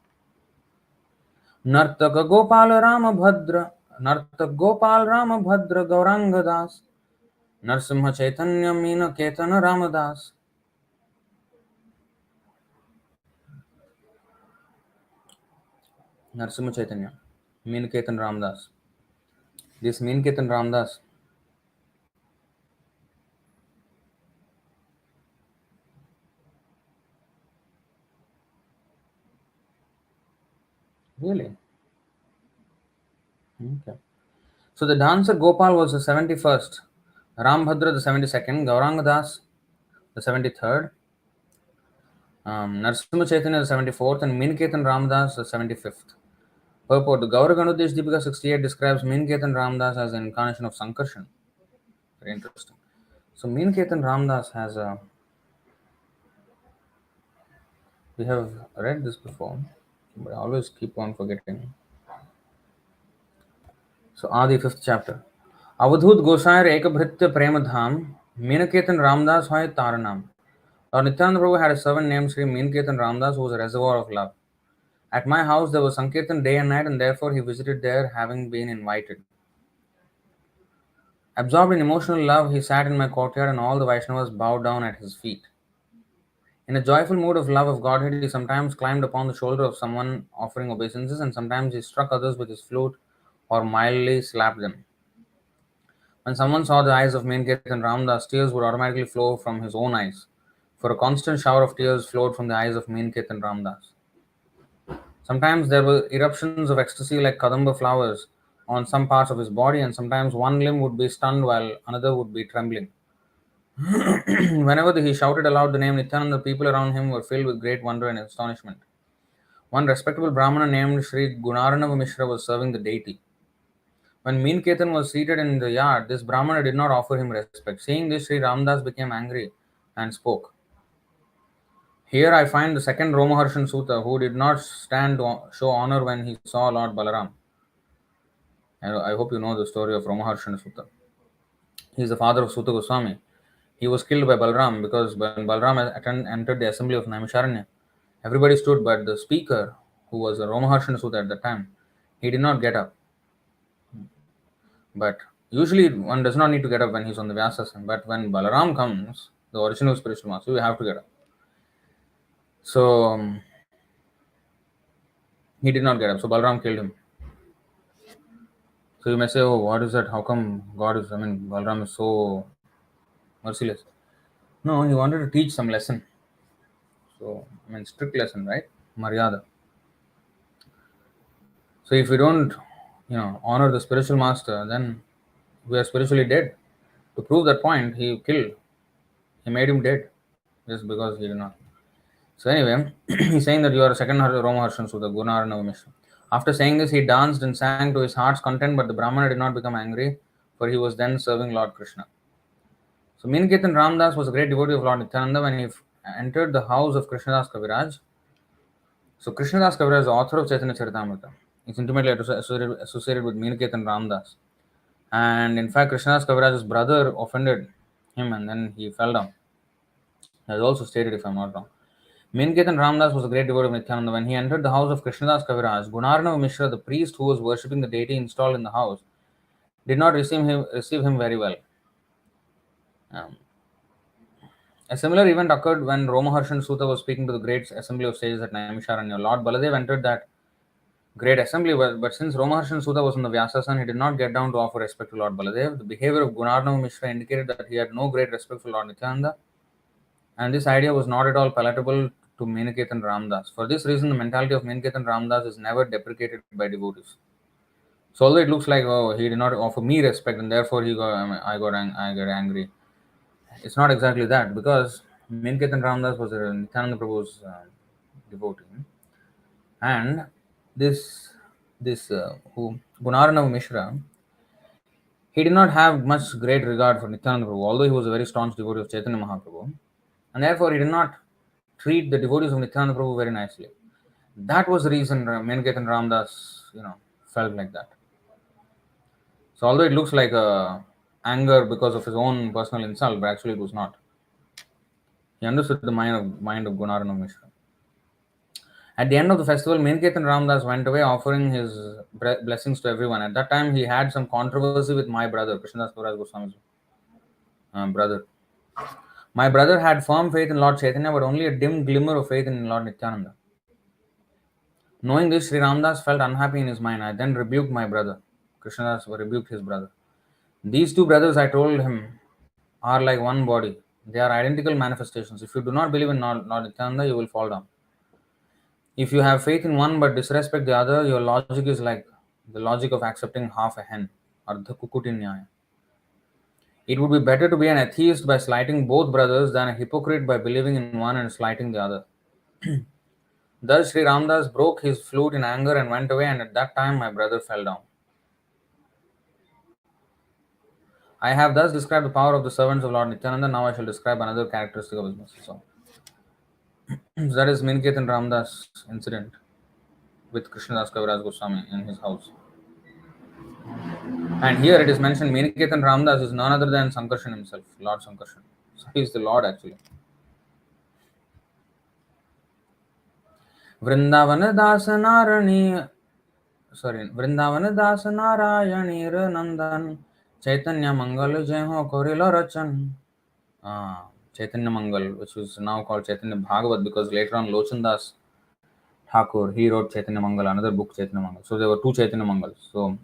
Speaker 1: नर्तक गोपाल राम भद्र नर्तक Gopal Ram Bhadra Gaurang Das Narasimha Chaitanya Meen Ketan Ramdas Narasimha Chaitanya Meen Ketan Ramdas. This Meen Ketan Ramdas, really? Okay. So the dancer Gopal was the 71st, Rambhadra the 72nd, Gauranga Das the 73rd, Narasimha Chaitanya the 74th, and Minketan Ramdas the 75th. Purport: the Gaura Ganudesh Deepika 68 describes Minketan Ramdas as an incarnation of Sankarshan. Very interesting. So Minketan Ramdas has a. We have read this before, but I always keep on forgetting. So Adi 5th chapter. Avadhut Gosair Ekabhritya Premadham, Meenaketan Ramdas Hoy Taranam. Lord Nityananda Prabhu had a servant named Sri Meenaketan Ramdas who was a reservoir of love. At my house there was Sankirtan day and night, and therefore he visited there having been invited. Absorbed in emotional love, he sat in my courtyard and all the Vaishnavas bowed down at his feet. In a joyful mood of love of Godhead, he sometimes climbed upon the shoulder of someone offering obeisances, and sometimes he struck others with his flute or mildly slapped them. When someone saw the eyes of Meenaketan Ramdas, tears would automatically flow from his own eyes, for a constant shower of tears flowed from the eyes of Meenaketan Ramdas. Sometimes there were eruptions of ecstasy like Kadamba flowers on some parts of his body, and sometimes one limb would be stunned while another would be trembling. Whenever he shouted aloud the name Nityananda, people around him were filled with great wonder and astonishment. One respectable Brahmana named Sri Gunarnava Mishra was serving the deity. When Meenaketan was seated in the yard, this Brahmana did not offer him respect. Seeing this, Sri Ramdas became angry and spoke. Here I find the second Romaharshan Sutta, who did not stand to show honor when he saw Lord Balaram. I hope you know the story of Romaharshan Sutta. He is the father of Sutta Goswami. He was killed by Balaram because when Balaram entered the assembly of Naimisharanya, everybody stood, but the speaker, who was a Romaharshan Sutta at that time, he did not get up. But usually one does not need to get up when he's on the Vyasasana. But when Balaram comes, the original spiritual master, you have to get up. So he did not get up. So Balaram killed him. So you may say, oh, what is that? How come Balaram is so merciless? No, he wanted to teach some lesson. So, strict lesson, right? Maryada. So if we don't, honor the spiritual master, then we are spiritually dead. To prove that point, he made him dead, just because he did not. So anyway, he's saying that you are a second Romaharshan Sutta, Gunarnava Mishra. After saying this, he danced and sang to his heart's content, but the Brahmana did not become angry, for he was then serving Lord Krishna. So Meenaketan Ramdas was a great devotee of Lord Nityananda when he entered the house of Krishnadas Kaviraj. So Krishnadas Kaviraj is the author of Chaitanya Charitamrita. He's intimately associated with Meenaketan Ramdas. And in fact, Krishnadas Kaviraj's brother offended him and then he fell down. That is also stated, if I am not wrong. Meenaketan Ramdas was a great devotee of Nityananda. When he entered the house of Krishnadas Kaviraj, Gunarnava Mishra, the priest who was worshipping the deity installed in the house, did not receive him very well. A similar event occurred when Romaharshan Sutta was speaking to the great assembly of sages at Naimisharanya. Lord Baladev entered that great assembly, but since Romaharshan Sutta was on the Vyasasana, he did not get down to offer respect to Lord Baladev. The behavior of Gunarnava Mishra indicated that he had no great respect for Lord Nityananda, and this idea was not at all palatable to Meenaketan Ramdas. For this reason, the mentality of Meenaketan Ramdas is never deprecated by devotees. So although it looks like, oh, he did not offer me respect and therefore I got angry, it's not exactly that, because Meenaketan Ramdas was a Nityananda Prabhu's devotee, and this Gunarnava Mishra, he did not have much great regard for Nityananda Prabhu, although he was a very staunch devotee of Chaitanya Mahaprabhu, and therefore he did not treat the devotees of Nityananda Prabhu very nicely. That was the reason Menketan Ramdas, felt like that. So although it looks like a anger because of his own personal insult, but actually it was not. He understood the mind of Gunarana Mishra. At the end of the festival, Menketan Ramdas went away offering his blessings to everyone. At that time, he had some controversy with my brother, Krishnadas Kaviraj Goswami's brother. My brother had firm faith in Lord Chaitanya, but only a dim glimmer of faith in Lord Nityananda. Knowing this, Sri Ramdas felt unhappy in his mind. I then rebuked my brother. Krishnadas rebuked his brother. These two brothers, I told him, are like one body. They are identical manifestations. If you do not believe in Lord Nityananda, you will fall down. If you have faith in one but disrespect the other, your logic is like the logic of accepting half a hen. Ardha kukuti nyaya. It would be better to be an atheist by slighting both brothers than a hypocrite by believing in one and slighting the other. Thus, Sri Ramdas broke his flute in anger and went away, and at that time my brother fell down. I have thus described the power of the servants of Lord Nityananda. Now I shall describe another characteristic of his message. So, that is Miniketan Ramdas incident with Krishnadas Kaviraj Goswami in his house. And here it is mentioned Miniketan Ramdas is none other than Sankarshan himself, Lord Sankarshan. So he is the Lord actually. Vrindavan dāsa Narayani Nandan Chaitanya Mangal Jaiho Korila Rachan. Chaitanya Mangal, which is now called Chaitanya Bhagavat, because later on Lochan Das Thakur, he wrote Chaitanya Mangal, another book Chaitanya Mangal. So there were two Chaitanya Mangals. So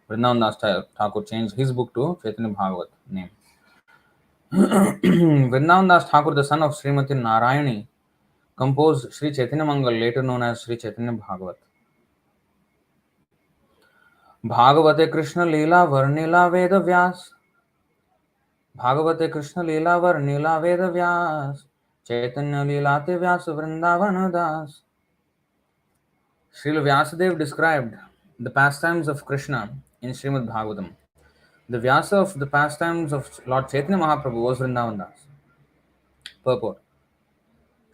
Speaker 1: Vrindavan Das Thakur changed his book to Chaitanya Bhagavat name. Vrindavan Das Thakur, the son of Srimati Narayani, composed Sri Chaitanya Mangal, later known as Sri Chaitanya Bhagavat. Bhagavate Krishna Leela Varnila Veda Vyas. Bhagavate Krishna Leela Varnila Veda Vyas. Chaitanya Leelate Vyas Vrindavan Das. Srila Vyasadeva described the pastimes of Krishna in Srimad Bhagavatam. The Vyasa of the pastimes of Lord Chaitanya Mahaprabhu was Vrindavan Das. Purport.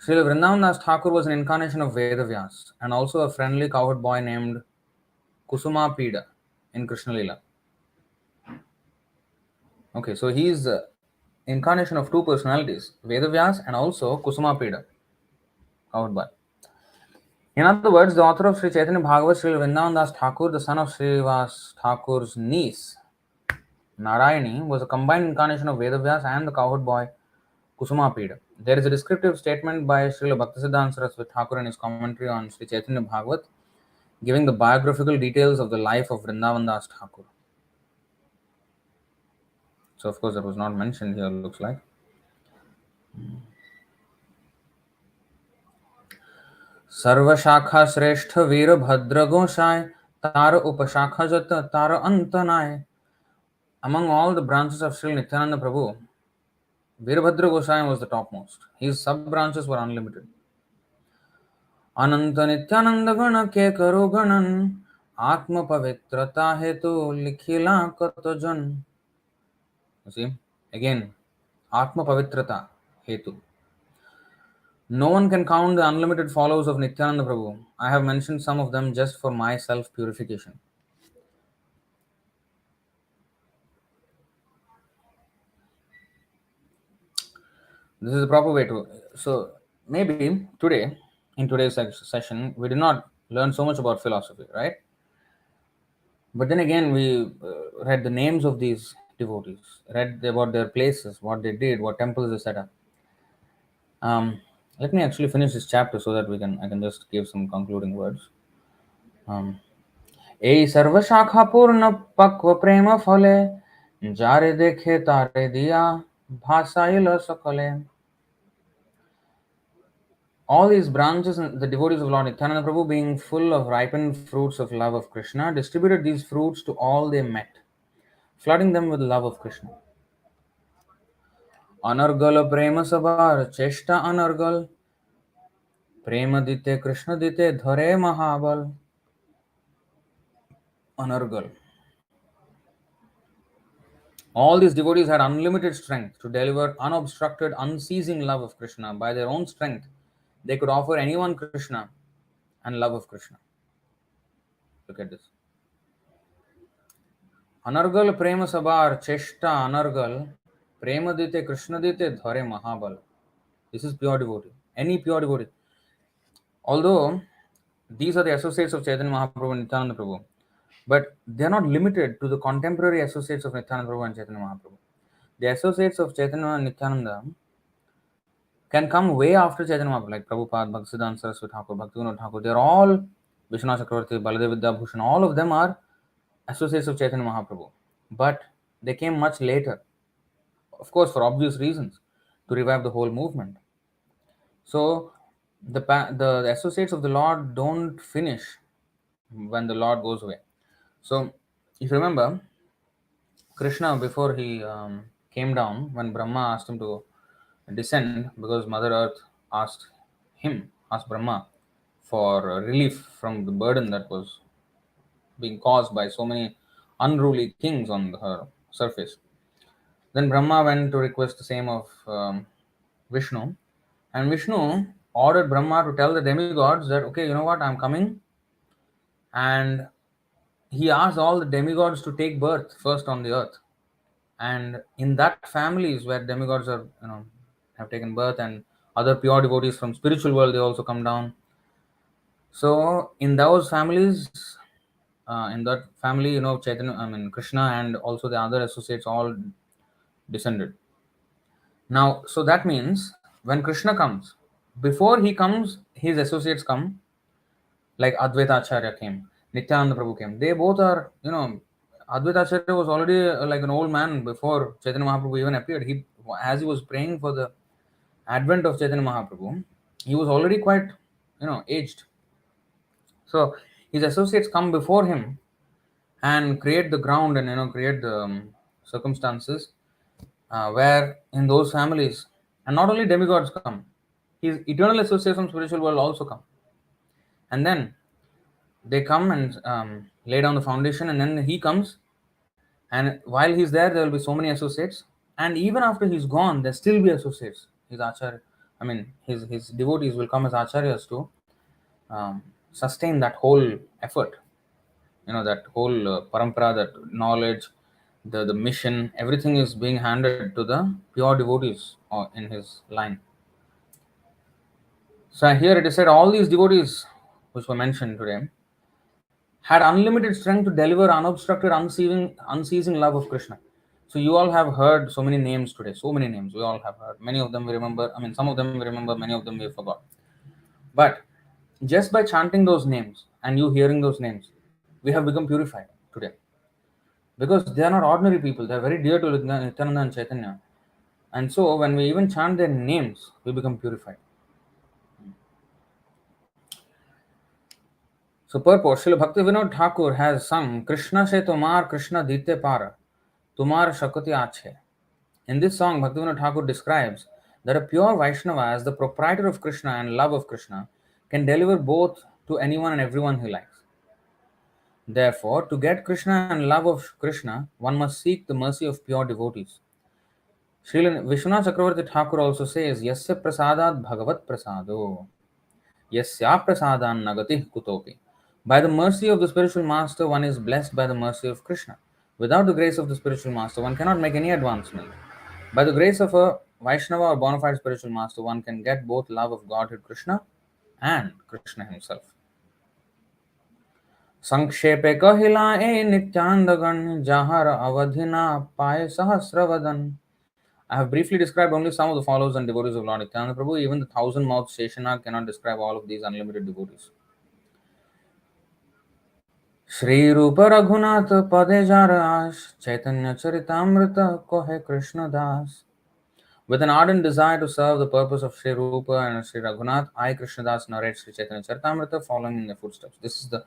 Speaker 1: Srila Vrindavan Das Thakur was an incarnation of Veda Vyas and also a friendly cowherd boy named Kusuma Pida in Krishna Leela. Okay, so he is the incarnation of two personalities, Veda Vyas and also Kusuma Pida, cowherd boy. In other words, the author of Sri Chaitanya Bhagavat, Sri Vrindavan Das Thakur, the son of Srivas Thakur's niece, Narayani, was a combined incarnation of Veda Vyas and the cowherd boy Kusuma Pida. There is a descriptive statement by Srila Bhaktisiddhanta Saraswati Thakur in his commentary on Sri Chaitanya Bhagavat, giving the biographical details of the life of Vrindavan Das Thakur. So, of course, that was not mentioned here, looks like. Sarva Shakha Sreshta Veera Bhadra Goshai Tara Upashakha Jata Tara Antanai. Among all the branches of Sri Nityananda Prabhu, Veerabhadra Gosai was the topmost. His sub-branches were unlimited. Ananta Nityananda Gana Ke Karo Ganan Atma Pavitrata Hetu Likhila Katajan. You see, again, Atma Pavitrata Hetu. No one can count the unlimited followers of Nityananda Prabhu. I have mentioned some of them just for my self-purification. This is the proper way to. So, maybe today, in today's session, we did not learn so much about philosophy, right? But then again, we read the names of these devotees, read about their places, what they did, what temples they set up. Let me actually finish this chapter so that I can just give some concluding words. Ei sarva shakha purna pakva prema phale jare dekhe tare diya bhasaila sakale. All these branches, the devotees of Lord Nityananda Prabhu, being full of ripened fruits of love of Krishna, distributed these fruits to all they met, flooding them with love of Krishna. Anargal prema sabar cheshta anargal prema dite Krishna dite dhare mahabal. Anargal. All these devotees had unlimited strength to deliver unobstructed, unceasing love of Krishna. By their own strength, they could offer anyone Krishna and love of Krishna. Look at this. Anargal prema sabar cheshta anargal prema dite Krishna dite dhare mahabal. This is pure devotee. Any pure devotee. Although these are the associates of Chaitanya Mahaprabhu and Nityananda Prabhu, but they are not limited to the contemporary associates of Nityananda Prabhu and Chaitanya Mahaprabhu. The associates of Chaitanya and Nityananda can come way after Chaitanya Mahaprabhu, like Prabhupada, Bhaktisiddhanta Saraswati Thakur, Bhaktivinoda Thakur. They are all Vishwanath Chakravarti, Baladev Vidyabhushan. All of them are associates of Chaitanya Mahaprabhu, but they came much later, of course, for obvious reasons, to revive the whole movement. So the associates of the Lord don't finish when the Lord goes away. So if you remember, Krishna, before he came down, when Brahma asked him to descend, because Mother Earth asked Brahma for relief from the burden that was being caused by so many unruly kings on her surface. Then Brahma went to request the same of Vishnu, and Vishnu ordered Brahma to tell the demigods that, okay, you know what, I'm coming. And he asked all the demigods to take birth first on the earth. And in that families where demigods are, have taken birth, and other pure devotees from spiritual world, they also come down. So in those families, in that family, Chaitanya, Krishna and also the other associates all descended. Now, so that means when Krishna comes, before he comes, his associates come, like Advaita Acharya came, Nityananda Prabhu came. They both are, Advaita Acharya was already like an old man before Chaitanya Mahaprabhu even appeared. As he was praying for the advent of Chaitanya Mahaprabhu, he was already quite, aged. So his associates come before him and create the ground and create the circumstances where in those families, and not only demigods come, his eternal associates from spiritual world also come, and then they come and lay down the foundation, and then he comes, and while he's there will be so many associates, and even after he's gone there still be associates. His acharya, his devotees will come as acharyas to sustain that whole effort, that whole parampara, that knowledge, the mission, everything is being handed to the pure devotees in his line. So here it is said all these devotees which were mentioned today had unlimited strength to deliver unobstructed, unceasing love of Krishna. So you all have heard so many names today, so many names we all have heard. Many of them we remember, some of them we remember, many of them we forgot. But just by chanting those names and you hearing those names, we have become purified today. Because they are not ordinary people, they are very dear to Nityānanda and Chaitanya. And so when we even chant their names, we become purified. So purport, Srila Bhaktivinoda Thakur has sung Krishna se tumar Krishna dite par, tumar shakati ache. In this song, Bhaktivinoda Thakur describes that a pure Vaishnava, as the proprietor of Krishna and love of Krishna, can deliver both to anyone and everyone he likes. Therefore, to get Krishna and love of Krishna, one must seek the mercy of pure devotees. Srila Vishwanath Chakravarti Thakur also says, Yasya prasadat bhagavat prasado, Yasya prasadan nagati kutopi. By the mercy of the spiritual master, one is blessed by the mercy of Krishna. Without the grace of the spiritual master, one cannot make any advancement. By the grace of a Vaishnava or bona fide spiritual master, one can get both love of Godhead Krishna and Krishna himself. Sankshepe kahilae Nityandagan Jahara avadhina paye sahasravadan. I have briefly described only some of the followers and devotees of Lord Nityananda Prabhu. Even the thousand-mouthed Sheshanag cannot describe all of these unlimited devotees. Shri Rupa Raghunath Pade Jarash Chaitanya Charitamrita Kohe Krishna Das. With an ardent desire to serve the purpose of Shri Rupa and Shri Raghunath, I, Krishnadas, narrate Shri Chaitanya Charitamrita following in their footsteps. This is the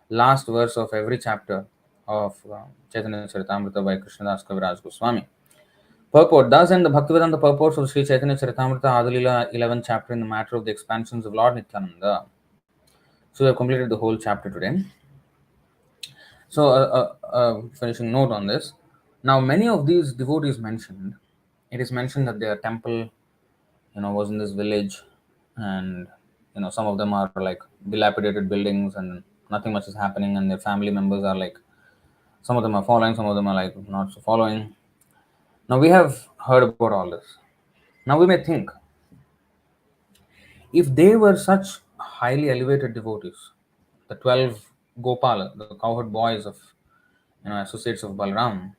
Speaker 1: last verse of every chapter of Chaitanya Charitamrita by Krishnadas Kaviraj Goswami. Purport. Thus end the Bhaktivedanta purports of Sri Chaitanya Charitamrita Adilila 11th chapter in the matter of the expansions of Lord Nityananda. So we have completed the whole chapter today. So finishing note on this. Now many of these devotees mentioned, it is mentioned that their temple, was in this village, and Some of them are like dilapidated buildings and nothing much is happening, and their family members are like, some of them are following, some of them are like not so following. Now we have heard about all this. Now we may think, if they were such highly elevated devotees, the 12 Gopala, the cowherd boys of associates of Balram,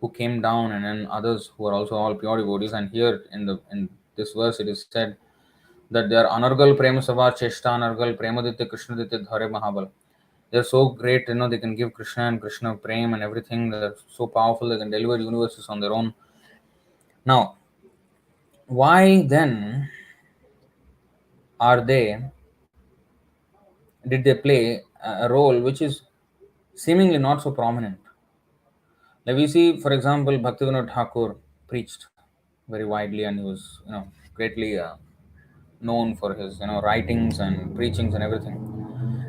Speaker 1: who came down, and then others who are also all pure devotees, and here in this verse it is said that they are Anargal Prema Sava Cheshta Anargal Premaditya Krishnaditya Dhare Mahabal. They're so great, they can give Krishna and Krishna Prem and everything. They're so powerful, they can deliver universes on their own. Now, why then are they did they play a role which is seemingly not so prominent? Like we see, for example, Bhaktivinoda Thakur preached very widely, and he was, greatly known for his, writings and preachings and everything.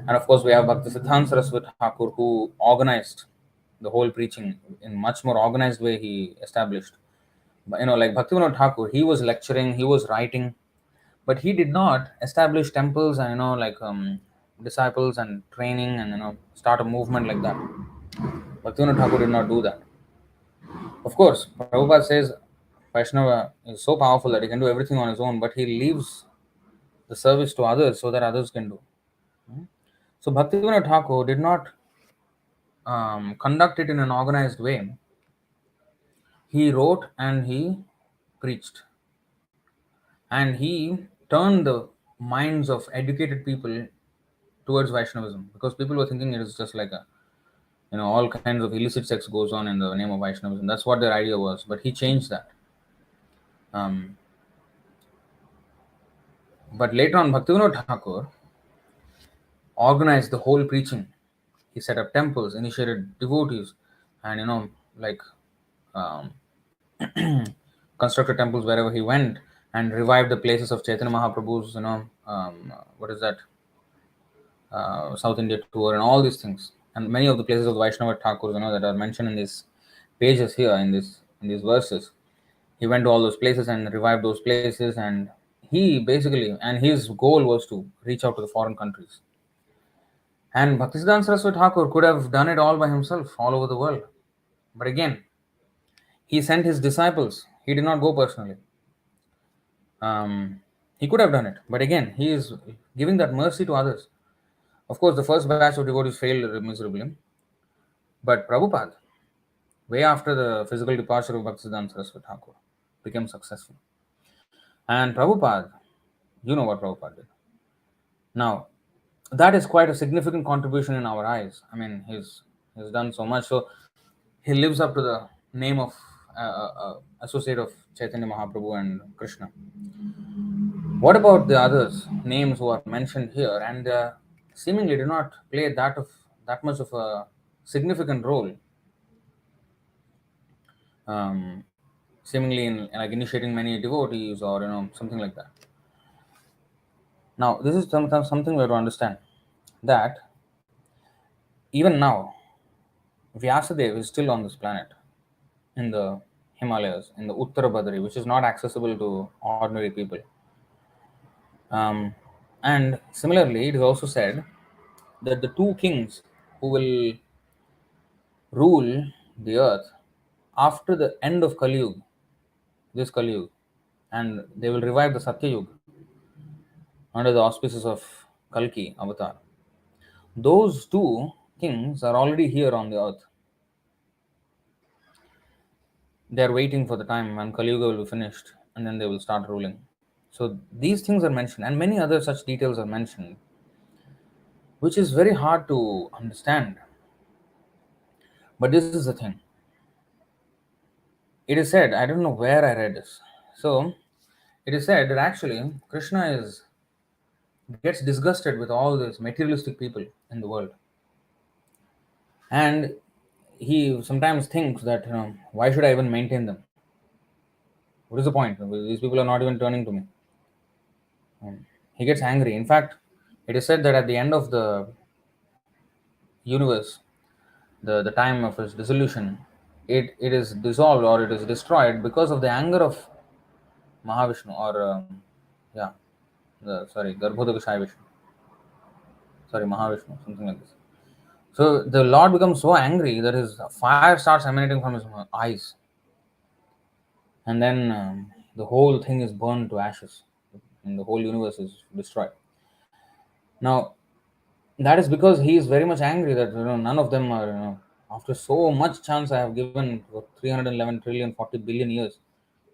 Speaker 1: And of course, we have Bhakti Siddhanta Saraswati Thakur, who organized the whole preaching in much more organized way. He established, but like Bhaktivinoda Thakur, he was lecturing, he was writing, but he did not establish temples and disciples and training and start a movement like that. Bhaktivinoda Thakur did not do that. Of course, Prabhupada says Vaishnava is so powerful that he can do everything on his own, but he leaves the service to others so that others can do. So Bhaktivinoda Thakur did not conduct it in an organized way. He wrote and he preached, and he turned the minds of educated people towards Vaishnavism, because people were thinking it is just like a, all kinds of illicit sex goes on in the name of Vaishnavism. That's what their idea was, but he changed that. Um, but later on, Bhaktivinoda Thakur organized the whole preaching. He set up temples, initiated devotees, and like um, constructed temples wherever he went, and revived the places of Chaitanya Mahaprabhu's, what is that, South India tour, and all these things, and many of the places of the Vaishnava Thakurs, that are mentioned in these pages here in these verses. He went to all those places and revived those places, and he basically, and his goal was to reach out to the foreign countries. And Bhaktisiddhanta Saraswati Thakur could have done it all by himself, all over the world, but again, he sent his disciples. He did not go personally. He could have done it, but again, he is giving that mercy to others. Of course, the first batch of devotees failed miserably, but Prabhupada, way after the physical departure of Bhaktisiddhanta Saraswati Thakur, became successful. And Prabhupada, you know what Prabhupada did. Now, that is quite a significant contribution in our eyes. I mean, he's done so much. So he lives up to the name of associate of Chaitanya Mahaprabhu and Krishna. What about the others names who are mentioned here and seemingly do not play that much of a significant role? Seemingly in like initiating many devotees or something like that. Now, this is something we have to understand, that even now Vyasadeva is still on this planet in the Himalayas, in the Uttara Badri, which is not accessible to ordinary people. And similarly, it is also said that the two kings who will rule the earth after the end of Kali Yuga, this Kali Yuga, and they will revive the Satya Yuga under the auspices of Kalki avatar. Those two kings are already here on the earth. They are waiting for the time when Kali Yuga will be finished, and then they will start ruling. So these things are mentioned, and many other such details are mentioned, which is very hard to understand. But this is the thing. It is said, I don't know where I read this. So it is said that actually Krishna gets disgusted with all these materialistic people in the world, and he sometimes thinks that why should I even maintain them? What is the point? These people are not even turning to me. He gets angry. In fact, it is said that at the end of the universe, the time of its dissolution, it is dissolved or it is destroyed because of the anger of Mahavishnu, or yeah, Garbhodakashaya Vishnu, Mahavishnu, something like this. So the Lord becomes so angry that his fire starts emanating from his eyes, and then the whole thing is burned to ashes, and the whole universe is destroyed. Now, that is because he is very much angry that none of them are, after so much chance I have given for 311 trillion 40 billion years,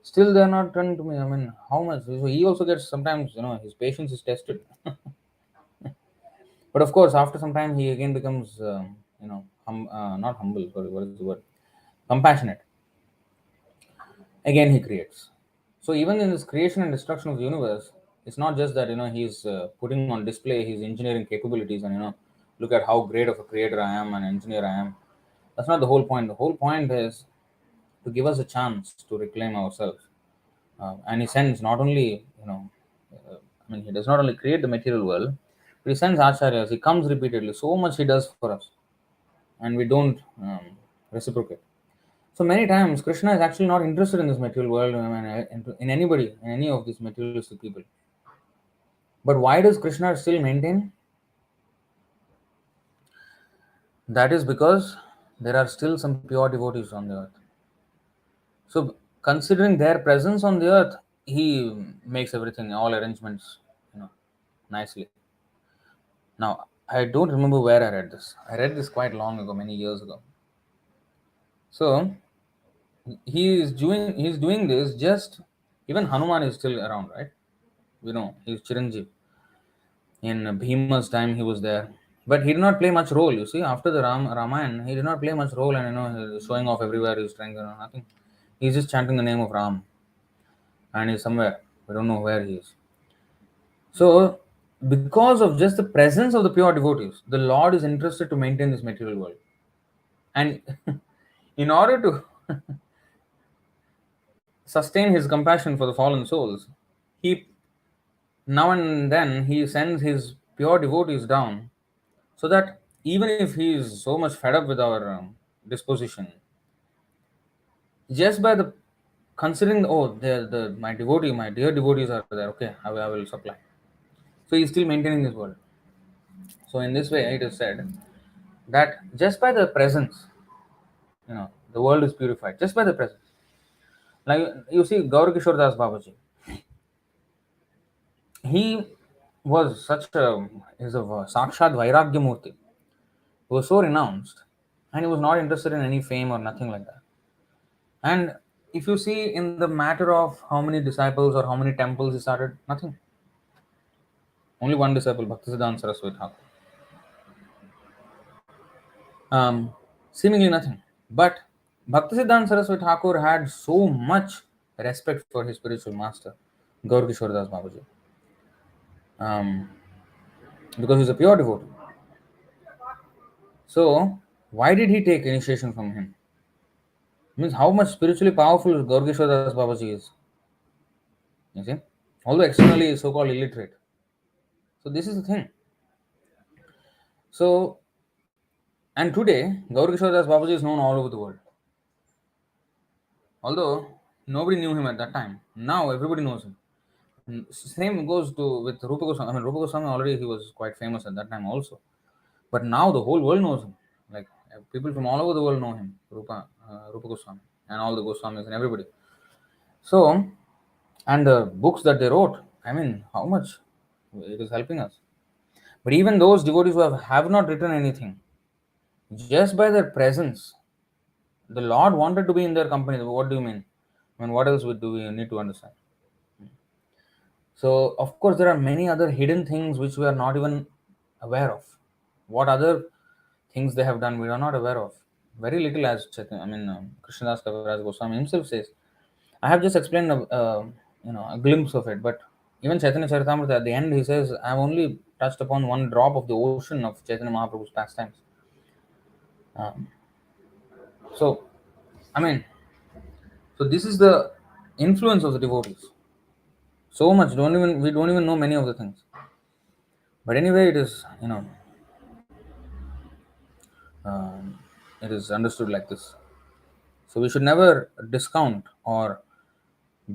Speaker 1: still they are not turning to me. I mean, how much? So he also gets sometimes, his patience is tested. But of course, after some time, he again becomes, not humble. Sorry, what is the word? Compassionate. Again, he creates. So even in this creation and destruction of the universe, it's not just that he's putting on display his engineering capabilities and look at how great of a creator I am and engineer I am. That's not the whole point. The whole point is to give us a chance to reclaim ourselves. And he sends not only he does not only create the material world, but he sends acharyas. He comes repeatedly. So much he does for us, and we don't reciprocate. So many times, Krishna is actually not interested in this material world, in anybody, in any of these materialistic people. But why does Krishna still maintain? That is because there are still some pure devotees on the earth. So, considering their presence on the earth, he makes everything, all arrangements, nicely. Now, I don't remember where I read this. I read this quite long ago, many years ago. So, he's doing this just even Hanuman is still around, right? He's Chiranjeev. In Bhima's time, he was there, but he did not play much role. You see, after the Ramayana, he did not play much role, and he's showing off everywhere. He's trying, nothing. He's just chanting the name of Ram, and he's somewhere. We don't know where he is. So, because of just the presence of the pure devotees, the Lord is interested to maintain this material world, and in order to sustain his compassion for the fallen souls, he now and then he sends his pure devotees down so that even if he is so much fed up with our disposition, just by the considering, oh, the my dear devotees are there, okay, I will supply. So he's still maintaining this world. So in this way, it is said that just by the presence, the world is purified just by the presence. Like you see, Gaur Kishore Das Babaji, he was such a is a Sakshat Vairagya Murti. He was so renounced, and he was not interested in any fame or nothing like that. And if you see in the matter of how many disciples or how many temples he started, nothing. Only one disciple, Bhaktisiddhanta Saraswati Thakur. Seemingly nothing. But Bhaktisiddhanta Saraswati Thakur had so much respect for his spiritual master, Gaur Kishore Das Babaji, um, because he's a pure devotee. So, why did he take initiation from him? Means how much spiritually powerful Gaur Kishore Das Babaji is. You see? Although externally is so called illiterate. So, this is the thing. So, and today, Gaur Kishore Das Babaji is known all over the world. Although nobody knew him at that time, now everybody knows him. Same goes to with Rupa Goswami. I mean, Rupa Goswami already he was quite famous at that time also, but now the whole world knows him. Like people from all over the world know him, Rupa Goswami, and all the Goswamis and everybody. So, and the books that they wrote, I mean, how much it is helping us. But even those devotees who have not written anything, just by their presence, the Lord wanted to be in their company. What do you mean? I mean, what else do we need to understand? So, of course, there are many other hidden things which we are not even aware of. What other things they have done, we are not aware of. Very little, as Krishnadas Kaviraj Goswami himself says. I have just explained a glimpse of it, but even Chaitanya Charitamrita at the end he says, I have only touched upon one drop of the ocean of Chaitanya Mahaprabhu's pastimes. Um, so, I mean, so this is the influence of the devotees. So much, we don't even know many of the things. But anyway, um, it is understood like this. So we should never discount or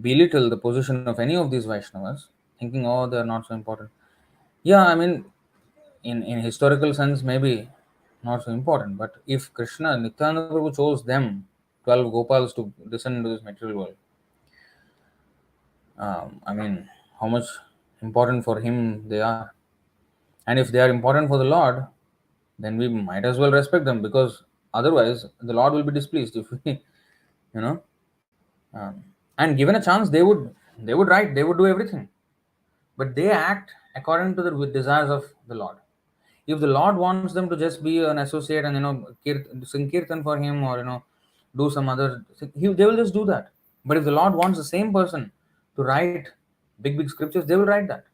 Speaker 1: belittle the position of any of these Vaishnavas. thinking, oh, they're not so important. Yeah, I mean, in historical sense, maybe not so important. But if Krishna, Nityananda Prabhu chose them, 12 Gopals, to descend into this material world, I mean, how much important for him they are. And if they are important for the Lord, then we might as well respect them, because otherwise the Lord will be displeased if we, you know, and given a chance, they would write, they would do everything, but they act according to the desires of the Lord. If the Lord wants them to just be an associate and sing kirtan for him, or do some other thing, they will just do that. But if the Lord wants the same person to write big scriptures, they will write that.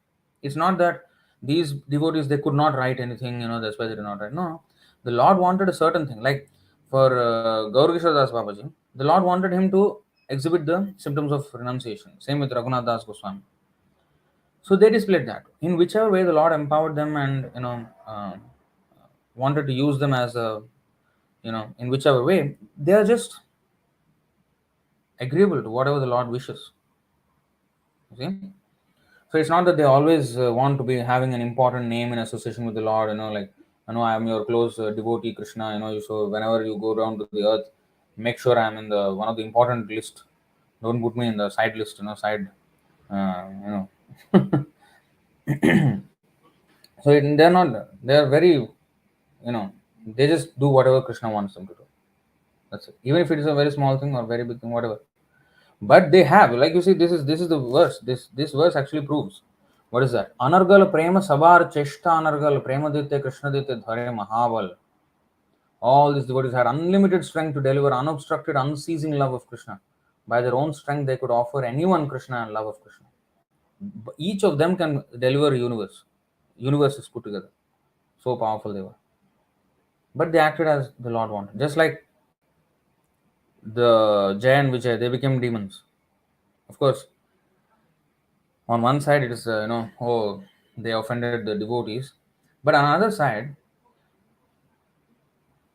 Speaker 1: It's not that these devotees, they could not write anything, that's why they did not write. No, the Lord wanted a certain thing. Like for Gaur Kishore Das Babaji, the Lord wanted him to exhibit the symptoms of renunciation. Same with Raghunath Das Goswami. So they displayed that. In whichever way the Lord empowered them, and wanted to use them as a, in whichever way, they are just agreeable to whatever the Lord wishes. You see? So it's not that they always want to be having an important name in association with the Lord, like, I am your close devotee, Krishna, so whenever you go down to the earth, make sure I'm in the one of the important list. Don't put me in the side list, side, So they're very, they just do whatever Krishna wants them to do. That's it. Even if it is a very small thing or very big thing, whatever. But they have, like you see, this is the verse. This verse actually proves. What is that? Anargal prema sabar cheshta anargal prema dite Krishna dite dhare mahaval. All these devotees had unlimited strength to deliver unobstructed, unceasing love of Krishna. By their own strength, they could offer anyone Krishna and love of Krishna. Each of them can deliver universes put together. So powerful they were. But they acted as the Lord wanted. Just like the Jay and Vijay, they became demons. Of course, on one side it is, oh, they offended the devotees. But on the other side,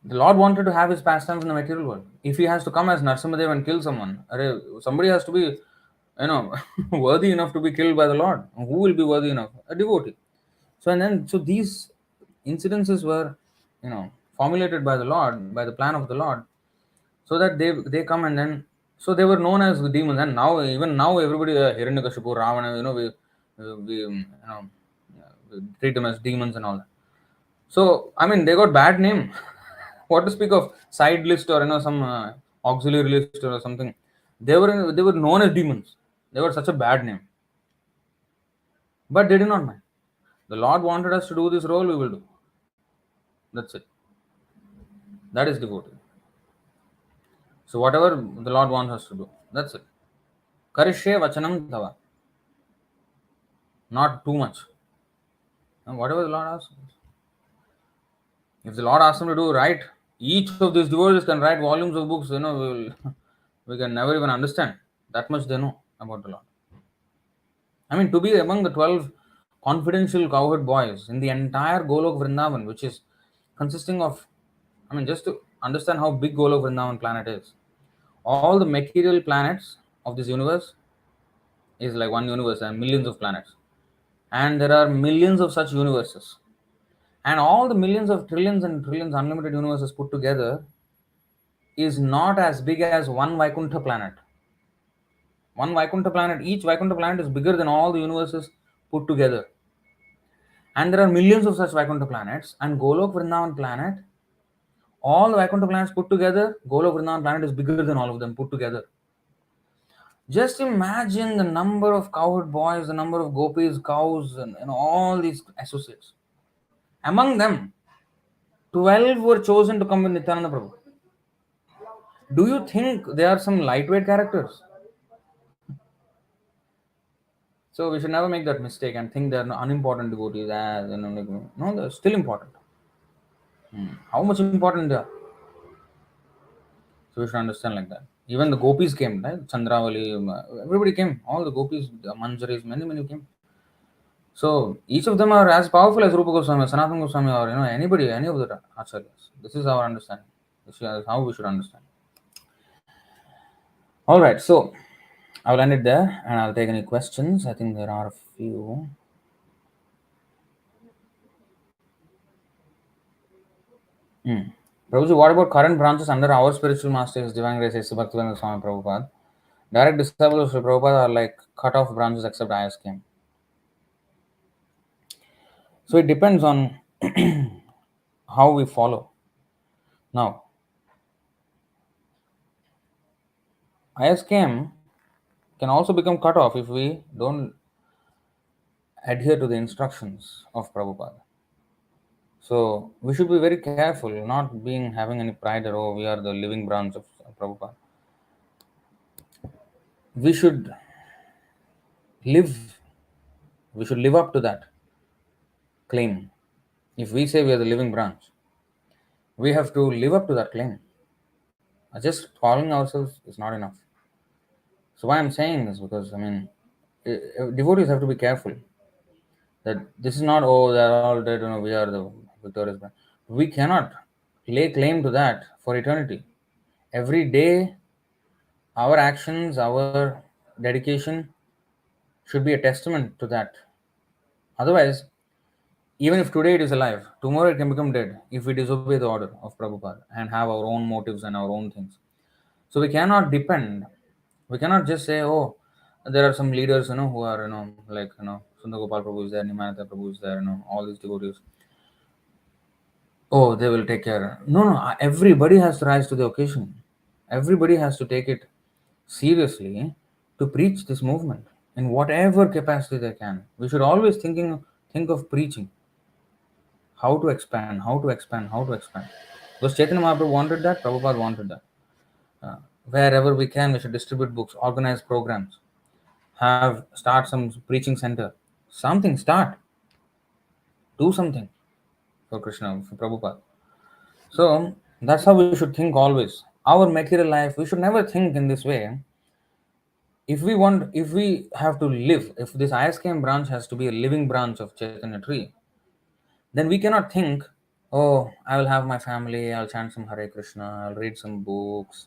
Speaker 1: the Lord wanted to have his pastimes in the material world. If he has to come as Narsimhadev and kill someone, somebody has to be, worthy enough to be killed by the Lord. Who will be worthy enough? A devotee. So these incidences were, formulated by the Lord, by the plan of the Lord, so that they come, and then, so they were known as the demons. And now, even now, everybody, Hiranyakashipu, Ravana, we treat them as demons and all that. So I mean, they got bad name. What to speak of side list, or some auxiliary list or something? They were known as demons. They got such a bad name, but they did not mind. The Lord wanted us to do this role, we will do. That's it. That is devotee. So whatever the Lord wants us to do, that's it. Karishye vachanam tava. Not too much. And whatever the Lord asks. If the Lord asks him to do, write, each of these devotees can write volumes of books, we can never even understand. That much they know about the Lord. I mean, to be among the 12 confidential cowherd boys in the entire Golok Vrindavan, which is consisting of, just to understand how big Golok Vrindavan planet is, all the material planets of this universe is like one universe and millions of planets. And there are millions of such universes. And all the millions of trillions and trillions unlimited universes put together is not as big as one Vaikuntha planet. One Vaikuntha planet, each Vaikuntha planet is bigger than all the universes put together. And there are millions of such Vaikuntha planets. And Golok Vrindavan planet, all the Vaikuntha planets put together, Golok Vrindavan planet is bigger than all of them put together. Just imagine the number of cowherd boys, the number of gopis, cows, and all these associates. Among them, 12 were chosen to come with Nityananda Prabhu. Do you think they are some lightweight characters? So we should never make that mistake and think they are unimportant devotees. No, they're still important. How much important they are? So we should understand like that. Even the gopis came, right? Chandravali, everybody came. All the gopis, the Manjaris, many came. So each of them are as powerful as Rupa Goswami, Sanatana Goswami, or anybody, any of the acharyas. This is our understanding. This is how we should understand. All right, so I will end it there, and I'll take any questions. I think there are a few. Hmm. Prabhuji, what about current branches under our spiritual masters, Divine Grace, S. Bhaktivedanta Swami Prabhupada? Direct disciples of Sri Prabhupada are like cut off branches except ISKM. So it depends on how we follow. Now, ISKM can also become cut off if we don't adhere to the instructions of Prabhupada. So we should be very careful, not being having any pride that oh we are the living branch of Prabhupada. We should live. We should live up to that claim. If we say we are the living branch, we have to live up to that claim. Just calling ourselves is not enough. So why I'm saying this because I mean, devotees have to be careful that this is not oh they're all dead. We are the victorious branch. We cannot lay claim to that for eternity. Every day, our actions, our dedication should be a testament to that. Otherwise, even if today it is alive, tomorrow it can become dead if we disobey the order of Prabhupada and have our own motives and our own things. So we cannot just say, oh, there are some leaders, who are, like, Sundar Gopal Prabhu is there, Nityānanda Prabhu is there, all these devotees. Oh, they will take care. No, everybody has to rise to the occasion. Everybody has to take it seriously to preach this movement in whatever capacity they can. We should always think of preaching, how to expand, how to expand, how to expand. Because Chaitanya Mahaprabhu wanted that, Prabhupada wanted that. Wherever we can, we should distribute books, organize programs, start some preaching center, something. Start, do something for Krishna, for Prabhupada. So that's how we should think always. Our material life, we should never think in this way. If we have to live, if this ISKM branch has to be a living branch of Chaitanya tree, then we cannot think, oh, I will have my family, I'll chant some Hare Krishna, I'll read some books,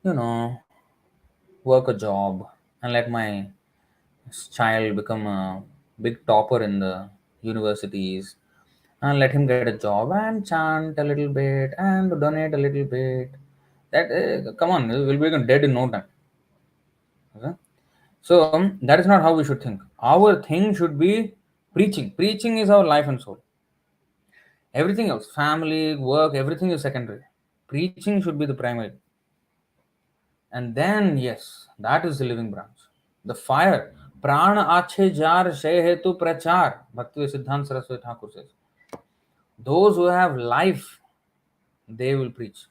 Speaker 1: you know, work a job, and let my child become a big topper in the universities, and let him get a job and chant a little bit and donate a little bit. That come on, we'll be dead in no time. Okay? So that is not how we should think. Our thing should be preaching. Preaching is our life and soul. Everything else, family, work, everything is secondary. Preaching should be the primary. And then, yes, that is the living branch. The fire. Prana ache jar shay hetu prachar. Bhakti Siddhanta Saraswati Thakur says. Those who have life, they will preach.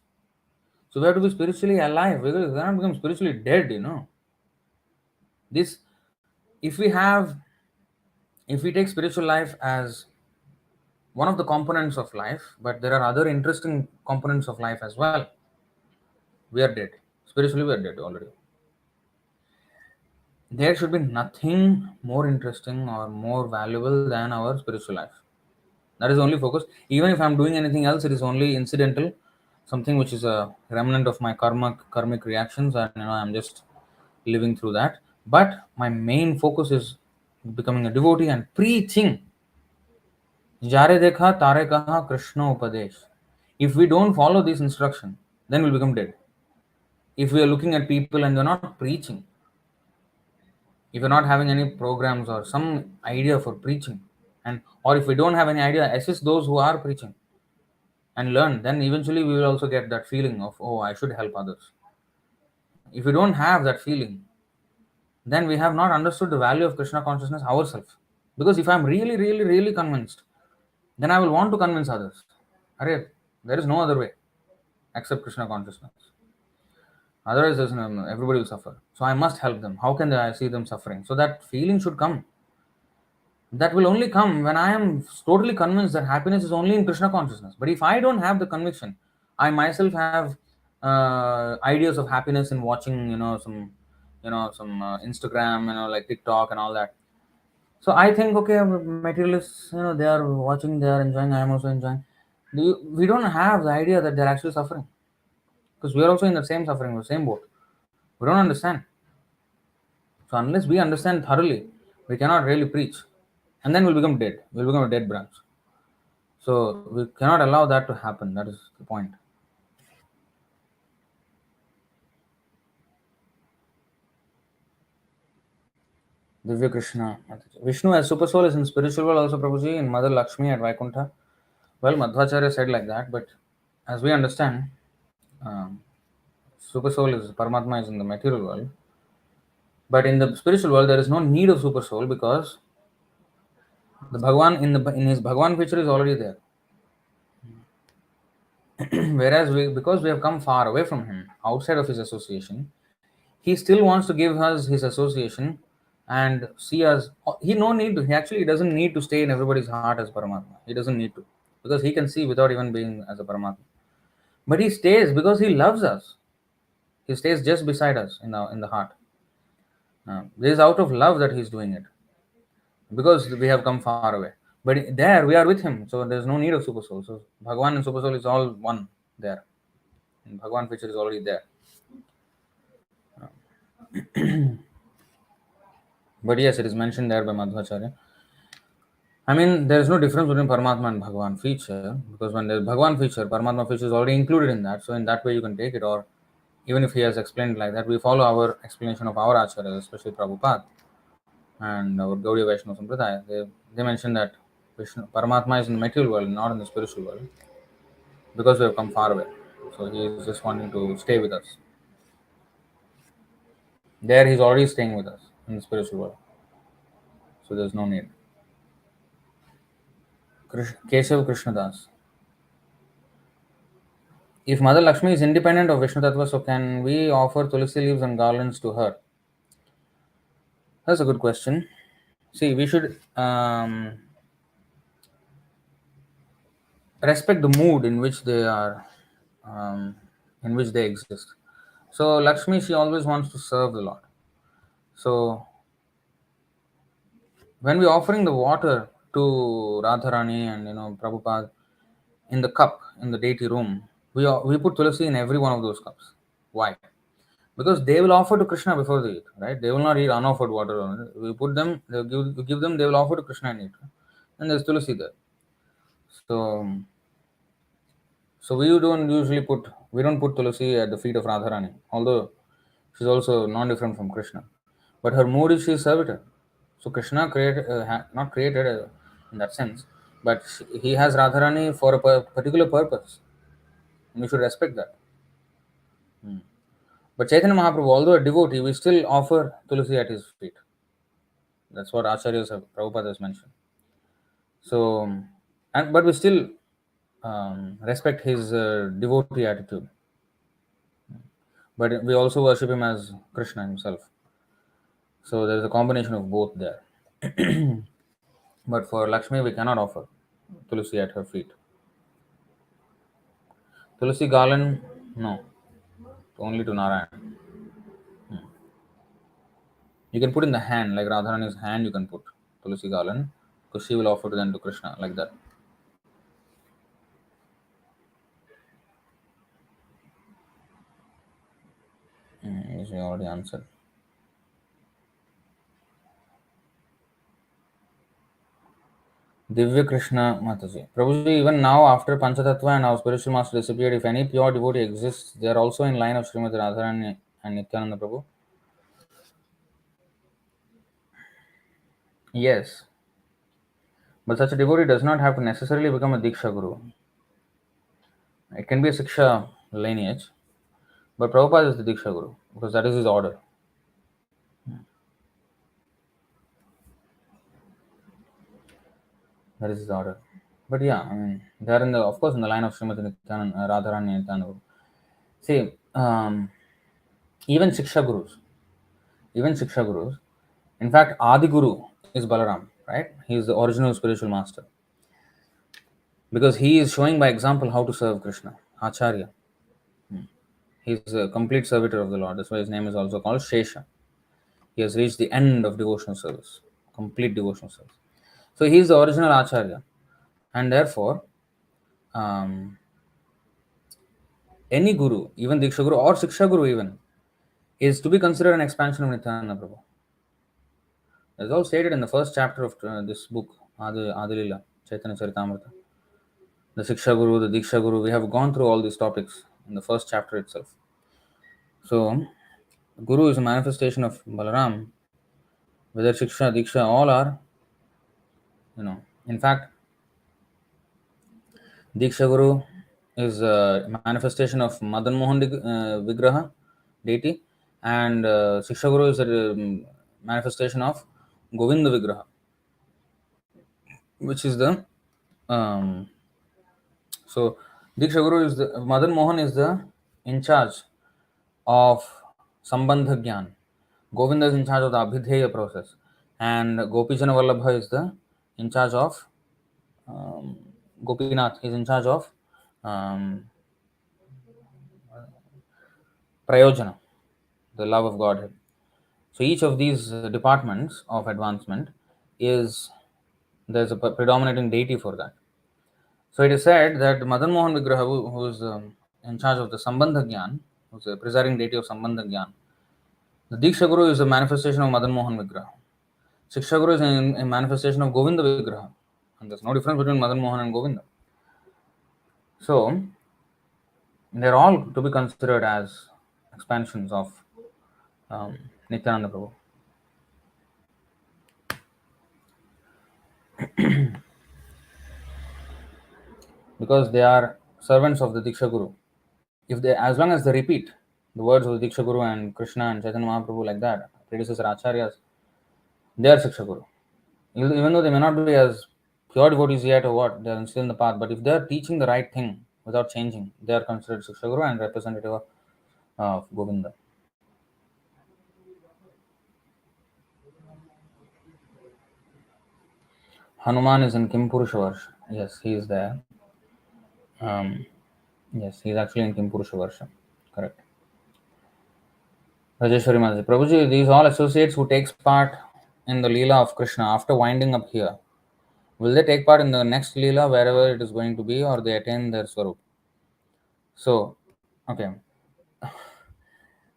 Speaker 1: So we have to be spiritually alive. We cannot become spiritually dead. This, if we take spiritual life as one of the components of life, but there are other interesting components of life as well, we are dead. Spiritually, we are dead already. There should be nothing more interesting or more valuable than our spiritual life. That is only focus. Even if I'm doing anything else, it is only incidental, something which is a remnant of my karmic reactions, and I'm just living through that. But my main focus is becoming a devotee and preaching. Jare dekha tare kaha Krishna upadesh. If we don't follow this instruction, then we'll become dead. If we are looking at people and they're not preaching, if you're not having any programs or some idea for preaching, and or if we don't have any idea, assist those who are preaching and learn, then eventually we will also get that feeling of, oh, I should help others. If we don't have that feeling, then we have not understood the value of Krishna consciousness ourselves. Because if I'm really, really, really convinced, then I will want to convince others. Arey, there is no other way except Krishna consciousness. Otherwise, everybody will suffer. So I must help them. How can I see them suffering? So that feeling should come. That will only come when I am totally convinced that happiness is only in Krishna consciousness. But if I don't have the conviction, I myself have ideas of happiness in watching, some Instagram, like TikTok and all that. So I think, okay, materialists, they are watching, they are enjoying, I am also enjoying. We don't have the idea that they're actually suffering, because we are also in the same suffering, the same boat. We don't understand. So unless we understand thoroughly, We cannot really preach. And then we'll become dead. We'll become a dead branch. So we cannot allow that to happen. That is the point. Divya Krishna. Vishnu as super soul is in spiritual world also, Prabhuji, in Mother Lakshmi at Vaikuntha. Well, Madhvacharya said like that, but as we understand, um, super soul is Paramatma is in the material world. But in the spiritual world, there is no need of super soul because the Bhagwan in his Bhagwan picture is already there. Whereas because we have come far away from him, outside of his association, he still wants to give us his association and see us. He no need to. He actually doesn't need to stay in everybody's heart as Paramatma. He doesn't need to because he can see without even being as a Paramatma. But he stays because he loves us. He stays just beside us in the heart. It is out of love that he's doing it because we have come far away. But there we are with him, so there's no need of super soul. So Bhagwan and super soul is all one there. And Bhagwan picture is already there. But yes, it is mentioned there by Madhvacharya. I mean, there is no difference between Paramatma and Bhagwan feature because when there's Bhagwan feature, Paramatma feature is already included in that. So in that way, you can take it. Or even if he has explained like that, we follow our explanation of our acharyas, especially Prabhupada and our Gaudiya Vaishnava Sampradaya. They mention that Paramatma is in the material world, not in the spiritual world, because we have come far away. So he is just wanting to stay with us. There, he's already staying with us in the spiritual world. So there's no need. Keshav Krishnadas. If Mother Lakshmi is independent of Vishnu Tattva, so can we offer tulsi leaves and garlands to her? That's a good question. See, we should respect the mood in which they are, in which they exist. So Lakshmi, she always wants to serve the Lord. So when we're offering the water to Radharani and Prabhupada in the cup in the deity room, we put tulsi in every one of those cups. Why? Because they will offer to Krishna before they eat, right? They will not eat unoffered water. We put them, we give them, they will offer to Krishna and eat. And there's tulsi there. So, so we don't put tulsi at the feet of Radharani, although she's also non-different from Krishna. But her mood is she's servitor. So Krishna created, not created in that sense, but he has Radharani for a particular purpose. And we should respect that. But Chaitanya Mahaprabhu, although a devotee, we still offer tulsi at his feet. That's what Acharyas have, Prabhupada has mentioned. So, but we still respect his devotee attitude. But we also worship him as Krishna himself. So there is a combination of both there. But for Lakshmi, we cannot offer tulsi at her feet. Tulsi garland, no, only to Narayan. You can put in the hand, like Radharani's hand, you can put tulsi garland, because she will offer to then to Krishna, like that. She already answered. Divya Krishna Mataji. Prabhuji, even now after Panchatattva and our spiritual master disappeared, if any pure devotee exists, they are also in line of Srimati Radharani and Nityānanda Prabhu. Yes. But such a devotee does not have to necessarily become a Diksha Guru. It can be a Siksha lineage, but Prabhupada is the Diksha Guru because that is his order. That is his order. But yeah, I mean, they are of course, in the line of Srimati Nityananda, Radharani and Nityananda. See, even Siksha Gurus, in fact, Adi Guru is Balaram, right? He is the original spiritual master because he is showing by example how to serve Krishna, Acharya. He is a complete servitor of the Lord. That's why his name is also called Shesha. He has reached the end of devotional service, complete devotional service. So he is the original Acharya, and therefore, um, any guru, even Diksha Guru or Siksha Guru, even is to be considered an expansion of Nityananda Prabhu. It's all stated in the first chapter of this book, Adilila, Chaitanya Charitamrita. The Siksha Guru, the Diksha Guru, we have gone through all these topics in the first chapter itself. So, Guru is a manifestation of Balaram. Whether Shiksha, Diksha, all are, in fact, Diksha Guru is a manifestation of Madan Mohan Vigraha, deity, and Shiksha Guru is a manifestation of Govinda Vigraha, which is the um, so Diksha Guru is the Madan Mohan is the in charge of Sambandha Gyan. Govinda is in charge of the Abhidheya process, and Gopijana Vallabha is the in charge of um, Gopinath is in charge of um, Prayojana, the love of Godhead. So each of these departments of advancement is there's a predominating deity for that. So it is said that Madan Mohan Vigraha, who is in charge of the Sambandha Gyan, who is the presiding deity of Sambandha Gyan, the Diksha Guru is a manifestation of Madan Mohan Vigraha. Shiksha Guru is a manifestation of Govinda Vigraha. And there's no difference between Madan Mohan and Govinda. So they're all to be considered as expansions of Nityananda Prabhu. Because they are servants of the Diksha Guru. If they, as long as they repeat the words of the Diksha Guru and Krishna and Chaitanya Mahaprabhu like that, predecessor acharyas, they are Shiksha Guru. Even though they may not be as pure devotees yet or what, they are still in the path. But if they are teaching the right thing without changing, they are considered Shiksha Guru and representative of Govinda. Hanuman is in Kim Purusha Varsha. Yes, he is there. Yes, he is actually in Kim Purusha Varsha. Correct. Rajeshwari Mataji, Prabhuji, these all associates who takes part in the Leela of Krishna after winding up here, will they take part in the next Leela wherever it is going to be, or they attain their Swarup? So, okay.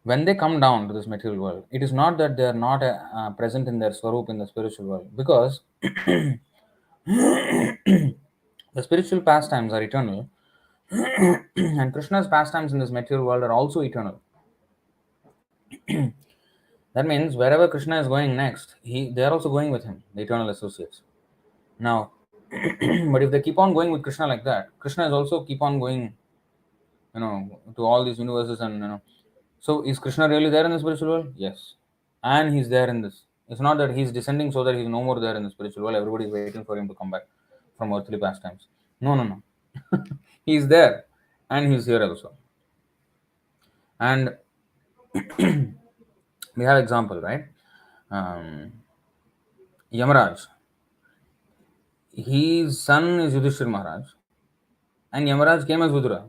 Speaker 1: When they come down to this material world, it is not that they are not present in their Swarup in the spiritual world, because the spiritual pastimes are eternal, and Krishna's pastimes in this material world are also eternal. That means wherever Krishna is going next, they are also going with him, the eternal associates. Now, but if they keep on going with Krishna like that, Krishna is also keep on going, to all these universes, and so is Krishna really there in the spiritual world? Yes, and he's there in this. It's not that he's descending so that he's no more there in the spiritual world. Everybody is waiting for him to come back from earthly pastimes. No. He's there, and he's here also. And we have example, right? Yamaraj. His son is Yudhishthir Maharaj, and Yamaraj came as Vidura.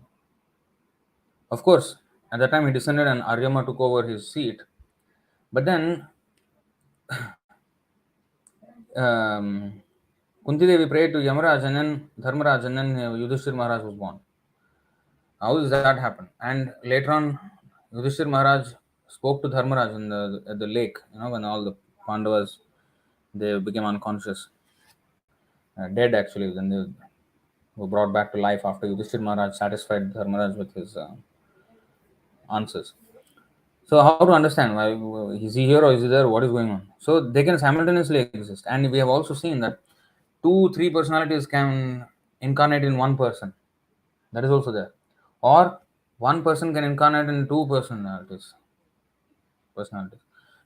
Speaker 1: Of course, at that time he descended and Aryama took over his seat. But then Kunti Devi prayed to Yamaraj, and then Dharmaraj, and then Yudhishthir Maharaj was born. How does that happen? And later on, Yudhishthir Maharaj spoke to Dharmaraj at the lake, when all the Pandavas, they became unconscious, dead actually. Then they were brought back to life after Yudhishthir Maharaj satisfied Dharmaraj with his answers. So how to understand? Why is he here or is he there? What is going on? So they can simultaneously exist, and we have also seen that 2-3 personalities can incarnate in one person. That is also there, or one person can incarnate in two personalities.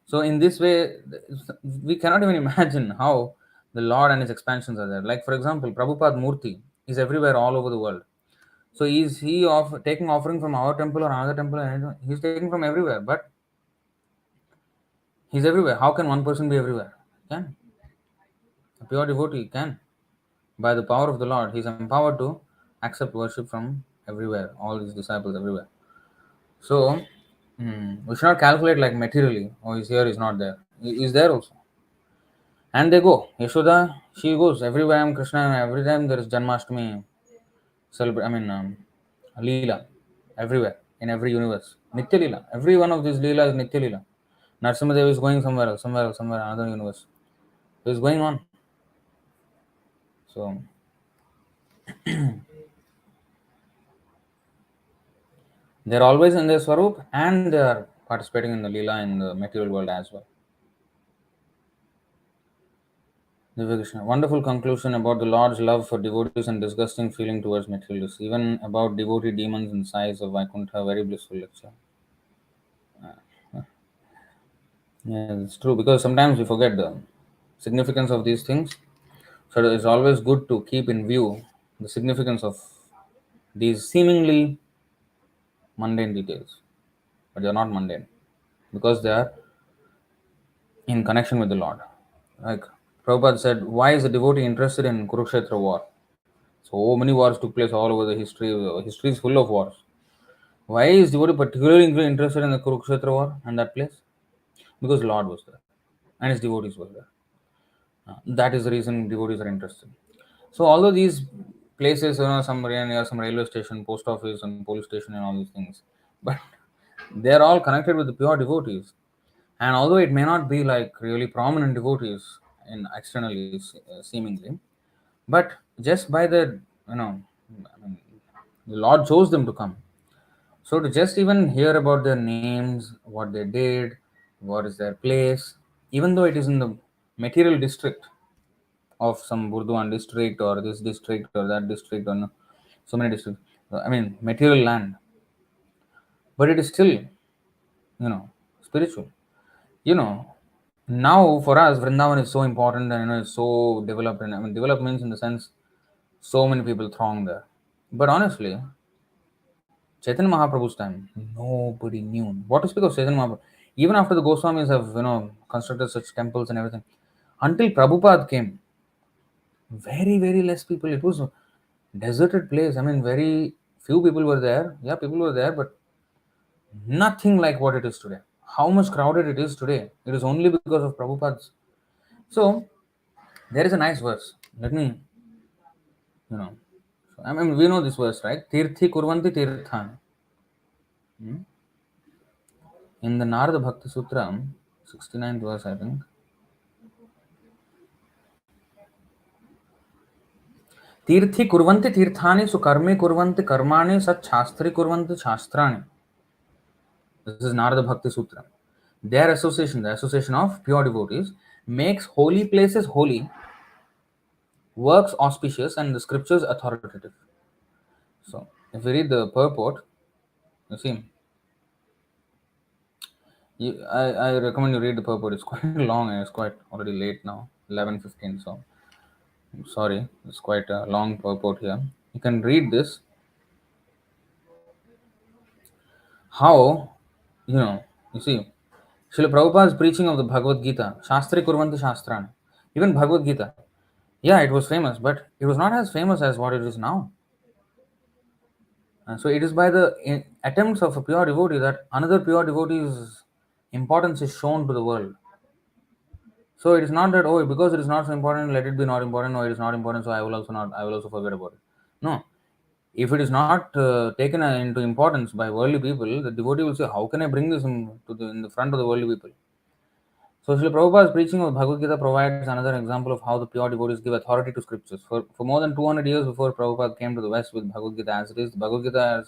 Speaker 1: So in this way, we cannot even imagine how the Lord and his expansions are there. Like for example, Prabhupada Murti is everywhere, all over the world. So is he taking offering from our temple or another temple? He's taking from everywhere, but he's everywhere. How can one person be everywhere? Can. A pure devotee can. By the power of the Lord, he's empowered to accept worship from everywhere, all his disciples everywhere. So, we should not calculate like materially, oh, he's here, he's not there. He's there also. And they go. Yashoda, she goes. Everywhere I'm Krishna, every time there is Janmashtami, Leela, everywhere, in every universe. Nitya Leela. Every one of these Leela is Nitya Leela. Narsimhadev is going somewhere else, another universe. is going on. So they're always in their Swarup and they are participating in the Leela in the material world as well. Divya Krishna. Wonderful conclusion about the Lord's love for devotees and disgusting feeling towards materialists. Even about devotee demons in size of Vaikuntha, very blissful lecture. Yeah, it's true because sometimes we forget the significance of these things. So it's always good to keep in view the significance of these seemingly mundane details, but they are not mundane because they are in connection with the Lord. Like Prabhupada said, why is a devotee interested in Kurukshetra war? So many wars took place all over the history. History is full of wars. Why is devotee particularly interested in the Kurukshetra war and that place? Because Lord was there and his devotees were there. That is the reason devotees are interested. So although these places, near some railway station, post office, and police station, and all these things, but they are all connected with the pure devotees. And although it may not be like really prominent devotees in externally seemingly, but just by the I mean, the Lord chose them to come. So to just even hear about their names, what they did, what is their place, even though it is in the material district of some Burdwan district or this district or that district or so many districts, I mean material land, but it is still spiritual. You know, now for us Vrindavan is so important and it's so developed, and I mean developed means in the sense so many people throng there. But honestly, Chaitanya Mahaprabhu's time, nobody knew. What to speak of Chaitanya Mahaprabhu? Even after the Goswamis have, constructed such temples and everything, until Prabhupada came, very, very less people. It was a deserted place. I mean, very few people were there. Yeah, people were there, but nothing like what it is today. How much crowded it is today. It is only because of Prabhupada's. So, there is a nice verse. Let me, you know, I mean, we know this verse, right? Tirthi kurvanti tirthan. In the Narada Bhakti Sutra, 69th verse, I think. Tirthi kurvanti tirthani sukarme kurvanti karmani sat shastri kurvanti shastrani. This is Narada Bhakti Sutra. Their association, the association of pure devotees, makes holy places holy, works auspicious, and the scriptures authoritative. So, if we read the purport, you see, I recommend you read the purport. It's quite long and it's quite already late now, 11:15. So, I'm sorry, it's quite a long purport here. You can read this. How, you know, you see, Srila Prabhupada's preaching of the Bhagavad Gita, Shastri Kurvanti Shastran, even Bhagavad Gita, yeah, it was famous, but it was not as famous as what it is now. And so it is by the attempts of a pure devotee that another pure devotee's importance is shown to the world. So it is not that, oh, because it is not so important, let it be not important, or it is not important, so I will also forget about it. No, if it is not taken into importance by worldly people, the devotee will say, how can I bring this in the front of the worldly people? So Srila Prabhupada's preaching of Bhagavad Gita provides another example of how the pure devotees give authority to scriptures. For more than 200 years before Prabhupada came to the West with Bhagavad Gita as it is, the Bhagavad Gita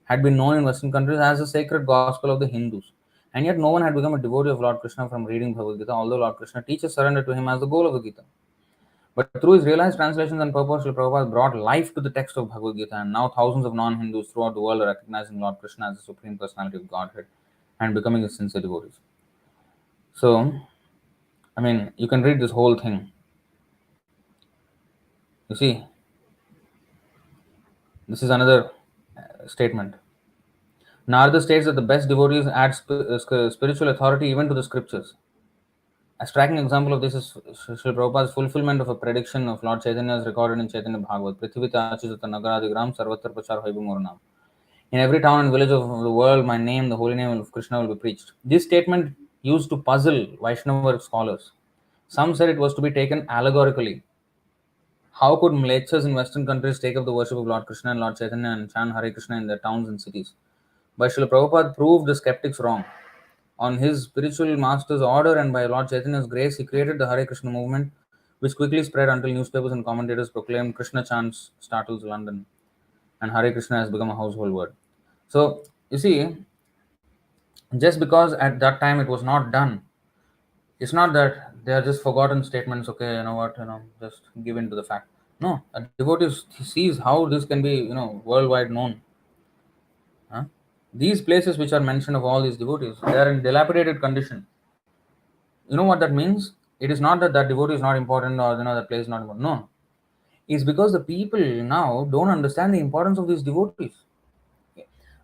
Speaker 1: had been known in Western countries as the sacred gospel of the Hindus. And yet no one had become a devotee of Lord Krishna from reading Bhagavad Gita, although Lord Krishna teaches surrender to him as the goal of the Gita. But through his realized translations and purpose, Srila Prabhupada brought life to the text of Bhagavad Gita, and now thousands of non-Hindus throughout the world are recognizing Lord Krishna as the Supreme Personality of Godhead and becoming his sincere devotees. So, I mean, you can read this whole thing. You see, this is another statement. Narada states that the best devotees add spiritual authority even to the scriptures. A striking example of this is Srila Prabhupada's fulfillment of a prediction of Lord Chaitanya as recorded in Chaitanya Bhagavat. Prithivita achitata nagaradigram sarvatra prachar haibimurnam. In every town and village of the world, my name, the holy name of Krishna, will be preached. This statement used to puzzle Vaishnava scholars. Some said it was to be taken allegorically. How could mlechas in Western countries take up the worship of Lord Krishna and Lord Chaitanya and chant Hare Krishna in their towns and cities? But Srila Prabhupada proved the skeptics wrong. On his spiritual master's order and by Lord Chaitanya's grace, he created the Hare Krishna movement, which quickly spread until newspapers and commentators proclaimed Krishna chants startles London, and Hare Krishna has become a household word. So, you see, just because at that time it was not done, it's not that they are just forgotten statements. Okay, you know what, just give in to the fact. No, a devotee sees how this can be, worldwide known. Huh? These places which are mentioned of all these devotees, they are in dilapidated condition. You know what that means? It is not that that devotee is not important, or that place is not important. No, it's because the people now don't understand the importance of these devotees.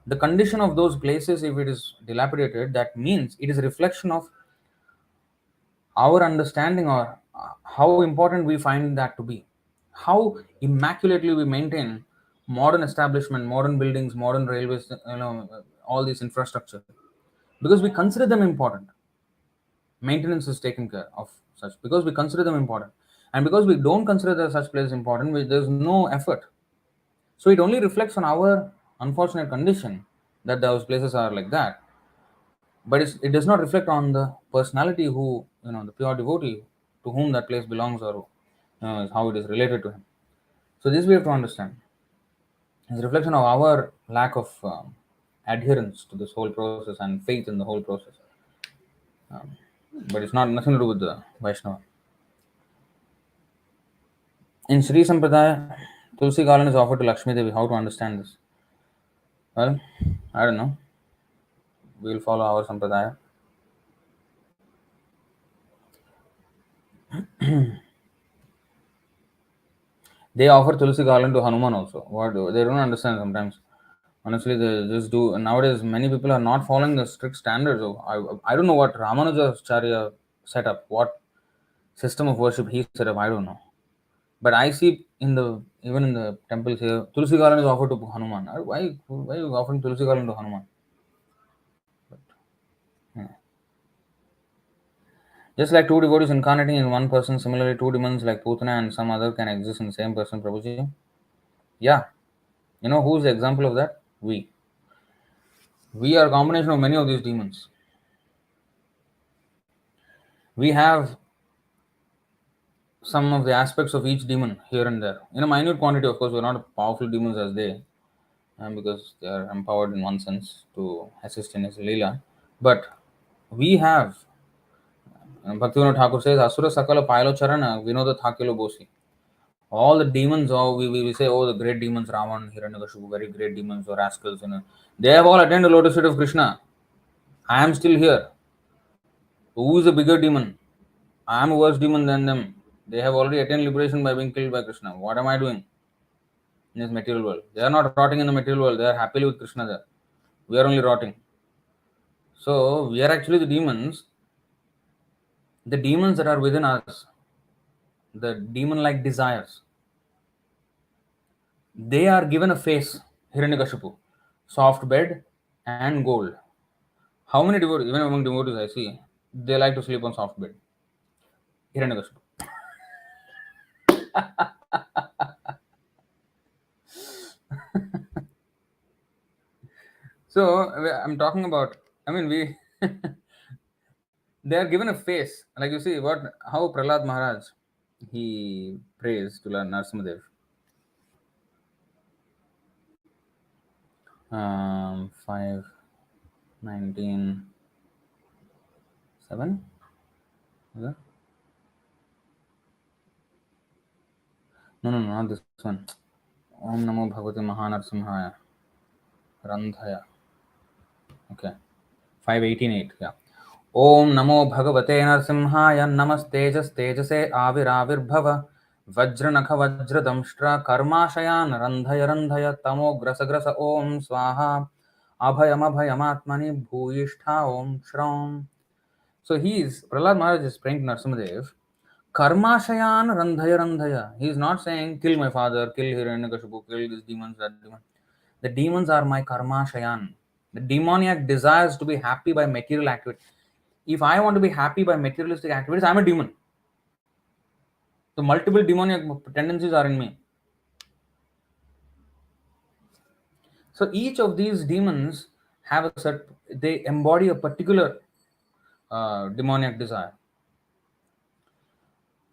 Speaker 1: The condition of those places, if it is dilapidated, that means it is a reflection of our understanding, or how important we find that to be, how immaculately we maintain modern establishment, modern buildings, modern railways, all this infrastructure, because we consider them important. Maintenance is taken care of such because we consider them important, and because we don't consider such places important, there's no effort. So it only reflects on our unfortunate condition that those places are like that, but it does not reflect on the personality who, the pure devotee to whom that place belongs, or how it is related to him. So this we have to understand. It's a reflection of our lack of adherence to this whole process and faith in the whole process. um, but it's not nothing to do with the Vaishnava. In Sri Sampradaya, Tulsi garland is offered to Lakshmi Devi. How to understand this? Well, I don't know. We'll follow our Sampradaya. They offer Tulsi garland to Hanuman also. What they don't understand sometimes. Honestly, they just do. Nowadays, many people are not following the strict standards. I don't know what Ramanujacharya set up, what system of worship he set up. I don't know. But I see even in the temples here, Tulsi garland is offered to Hanuman. Why are you offering Tulsi garland to Hanuman? Yeah. Just like two devotees incarnating in one person, similarly, two demons like Putana and some other can exist in the same person, Prabhuji. Yeah. You know who's the example of that? We. We are a combination of many of these demons. We have some of the aspects of each demon here and there. In a minute quantity, of course, we're not powerful demons as they, because they are empowered in one sense to assist in his Leela. But we have, Bhaktivinoda Thakur says, Asura Sakala Pailo Charana, Vinoda Thakilo Bosi. All the demons, we say, the great demons, Ravan, Hiranyakashipu, very great demons or rascals, they have all attained the lotus feet of Krishna. I am still here. Who is a bigger demon? I am a worse demon than them. They have already attained liberation by being killed by Krishna. What am I doing in this material world? They are not rotting in the material world. They are happily with Krishna there. We are only rotting. So we are actually the demons that are within us, the demon-like desires. They are given a face, Hiranyakashipu, soft bed and gold. How many devotees, even among devotees I see, they like to sleep on soft bed. Hiranyakashipu. So I'm talking about, we they are given a face. Like you see how Prahlad Maharaj, he prays to Lord Narasimhadev. 5:19:7. No, not this one. Om Namo Bhagavate Mahanarsimhaya. Randhaya. Okay. 5:18:8. Yeah. Om Namo Bhagavate Narsimhaya. Namastejas Aviravirbhava. Vajranakha Vajradamshtra Karmashayan Randhaya Tamo Grasa Om Swaha Abhayamatmani Bhuyishtha Om Shram. So Prahlad Maharaj is praying to Narasimhadev. Karmashayan Randhaya. He is not saying kill my father, kill Hiranyakashipu, kill these demons, that demon. The demons are my Karmashayan. The demoniac desires to be happy by material activity. If I want to be happy by materialistic activities, I'm a demon. The multiple demoniac tendencies are in me. So each of these demons they embody a particular demoniac desire.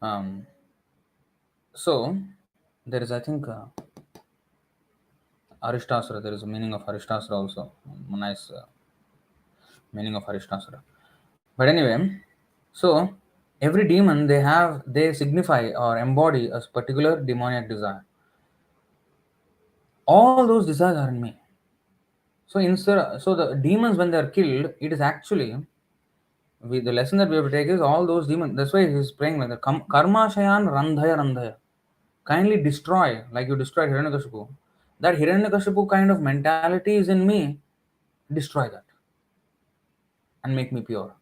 Speaker 1: Um, so there is, I think, Arishtasura. There is a meaning of Arishtasura also. Nice meaning of Arishtasura. But anyway, so every demon they signify or embody a particular demoniac desire. All those desires are in me. So the demons when they are killed, it is actually the lesson that we have to take is all those demons. That's why he is praying like the karma shayan randhaya randhaya. Kindly destroy, like you destroyed Hiranyakashipu. That Hiranyakashipu kind of mentality is in me. Destroy that and make me pure.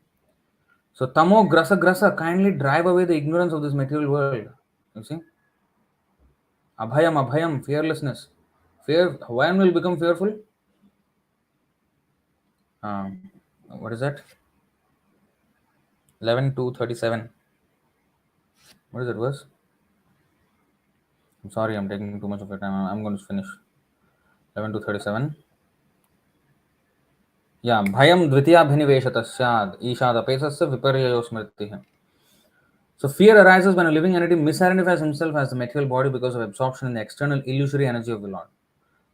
Speaker 1: So tamo grasa grasa, kindly drive away the ignorance of this material world. You see? Abhayam abhayam, fearlessness. Fear, when will become fearful? What is that? 11:2:37. What is that verse? I'm sorry, I'm taking too much of your time. I'm going to finish. 11:2:37. Yeah, bhayam dvitiyabhiniveshata syad ishadapesasya viparyayo smritiha. So fear arises when a living entity misidentifies himself as the material body because of absorption in the external illusory energy of the Lord.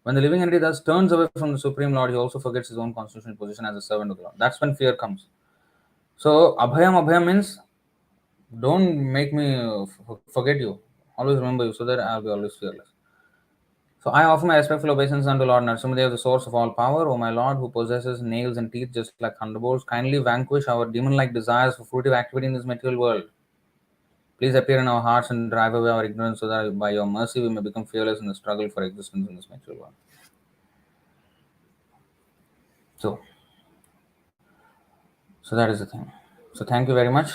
Speaker 1: When the living entity thus turns away from the Supreme Lord, he also forgets his own constitutional position as a servant of the Lord. That's when fear comes. So abhayam means don't make me forget you. Always remember you so that I'll be always fearless. So I offer my respectful obeisance unto Lord Narasimhadev, the source of all power. O my Lord, who possesses nails and teeth just like thunderbolts, kindly vanquish our demon-like desires for fruitive activity in this material world. Please appear in our hearts and drive away our ignorance so that by your mercy we may become fearless in the struggle for existence in this material world. So that is the thing. So thank you very much.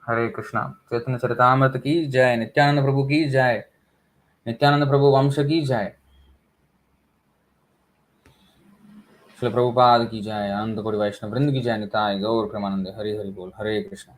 Speaker 1: Hare Krishna. Chaitanya Charitamrita ki jai. Nityananda Prabhu ki jai. Nityananda Prabhu Vamsha ki jai. Srila Prabhupada ki jai. Ananta Kodi Vaishnava Vrind ki jai. Nitai Gaur Pramanande. Hare Hare Bol. Hare Krishna.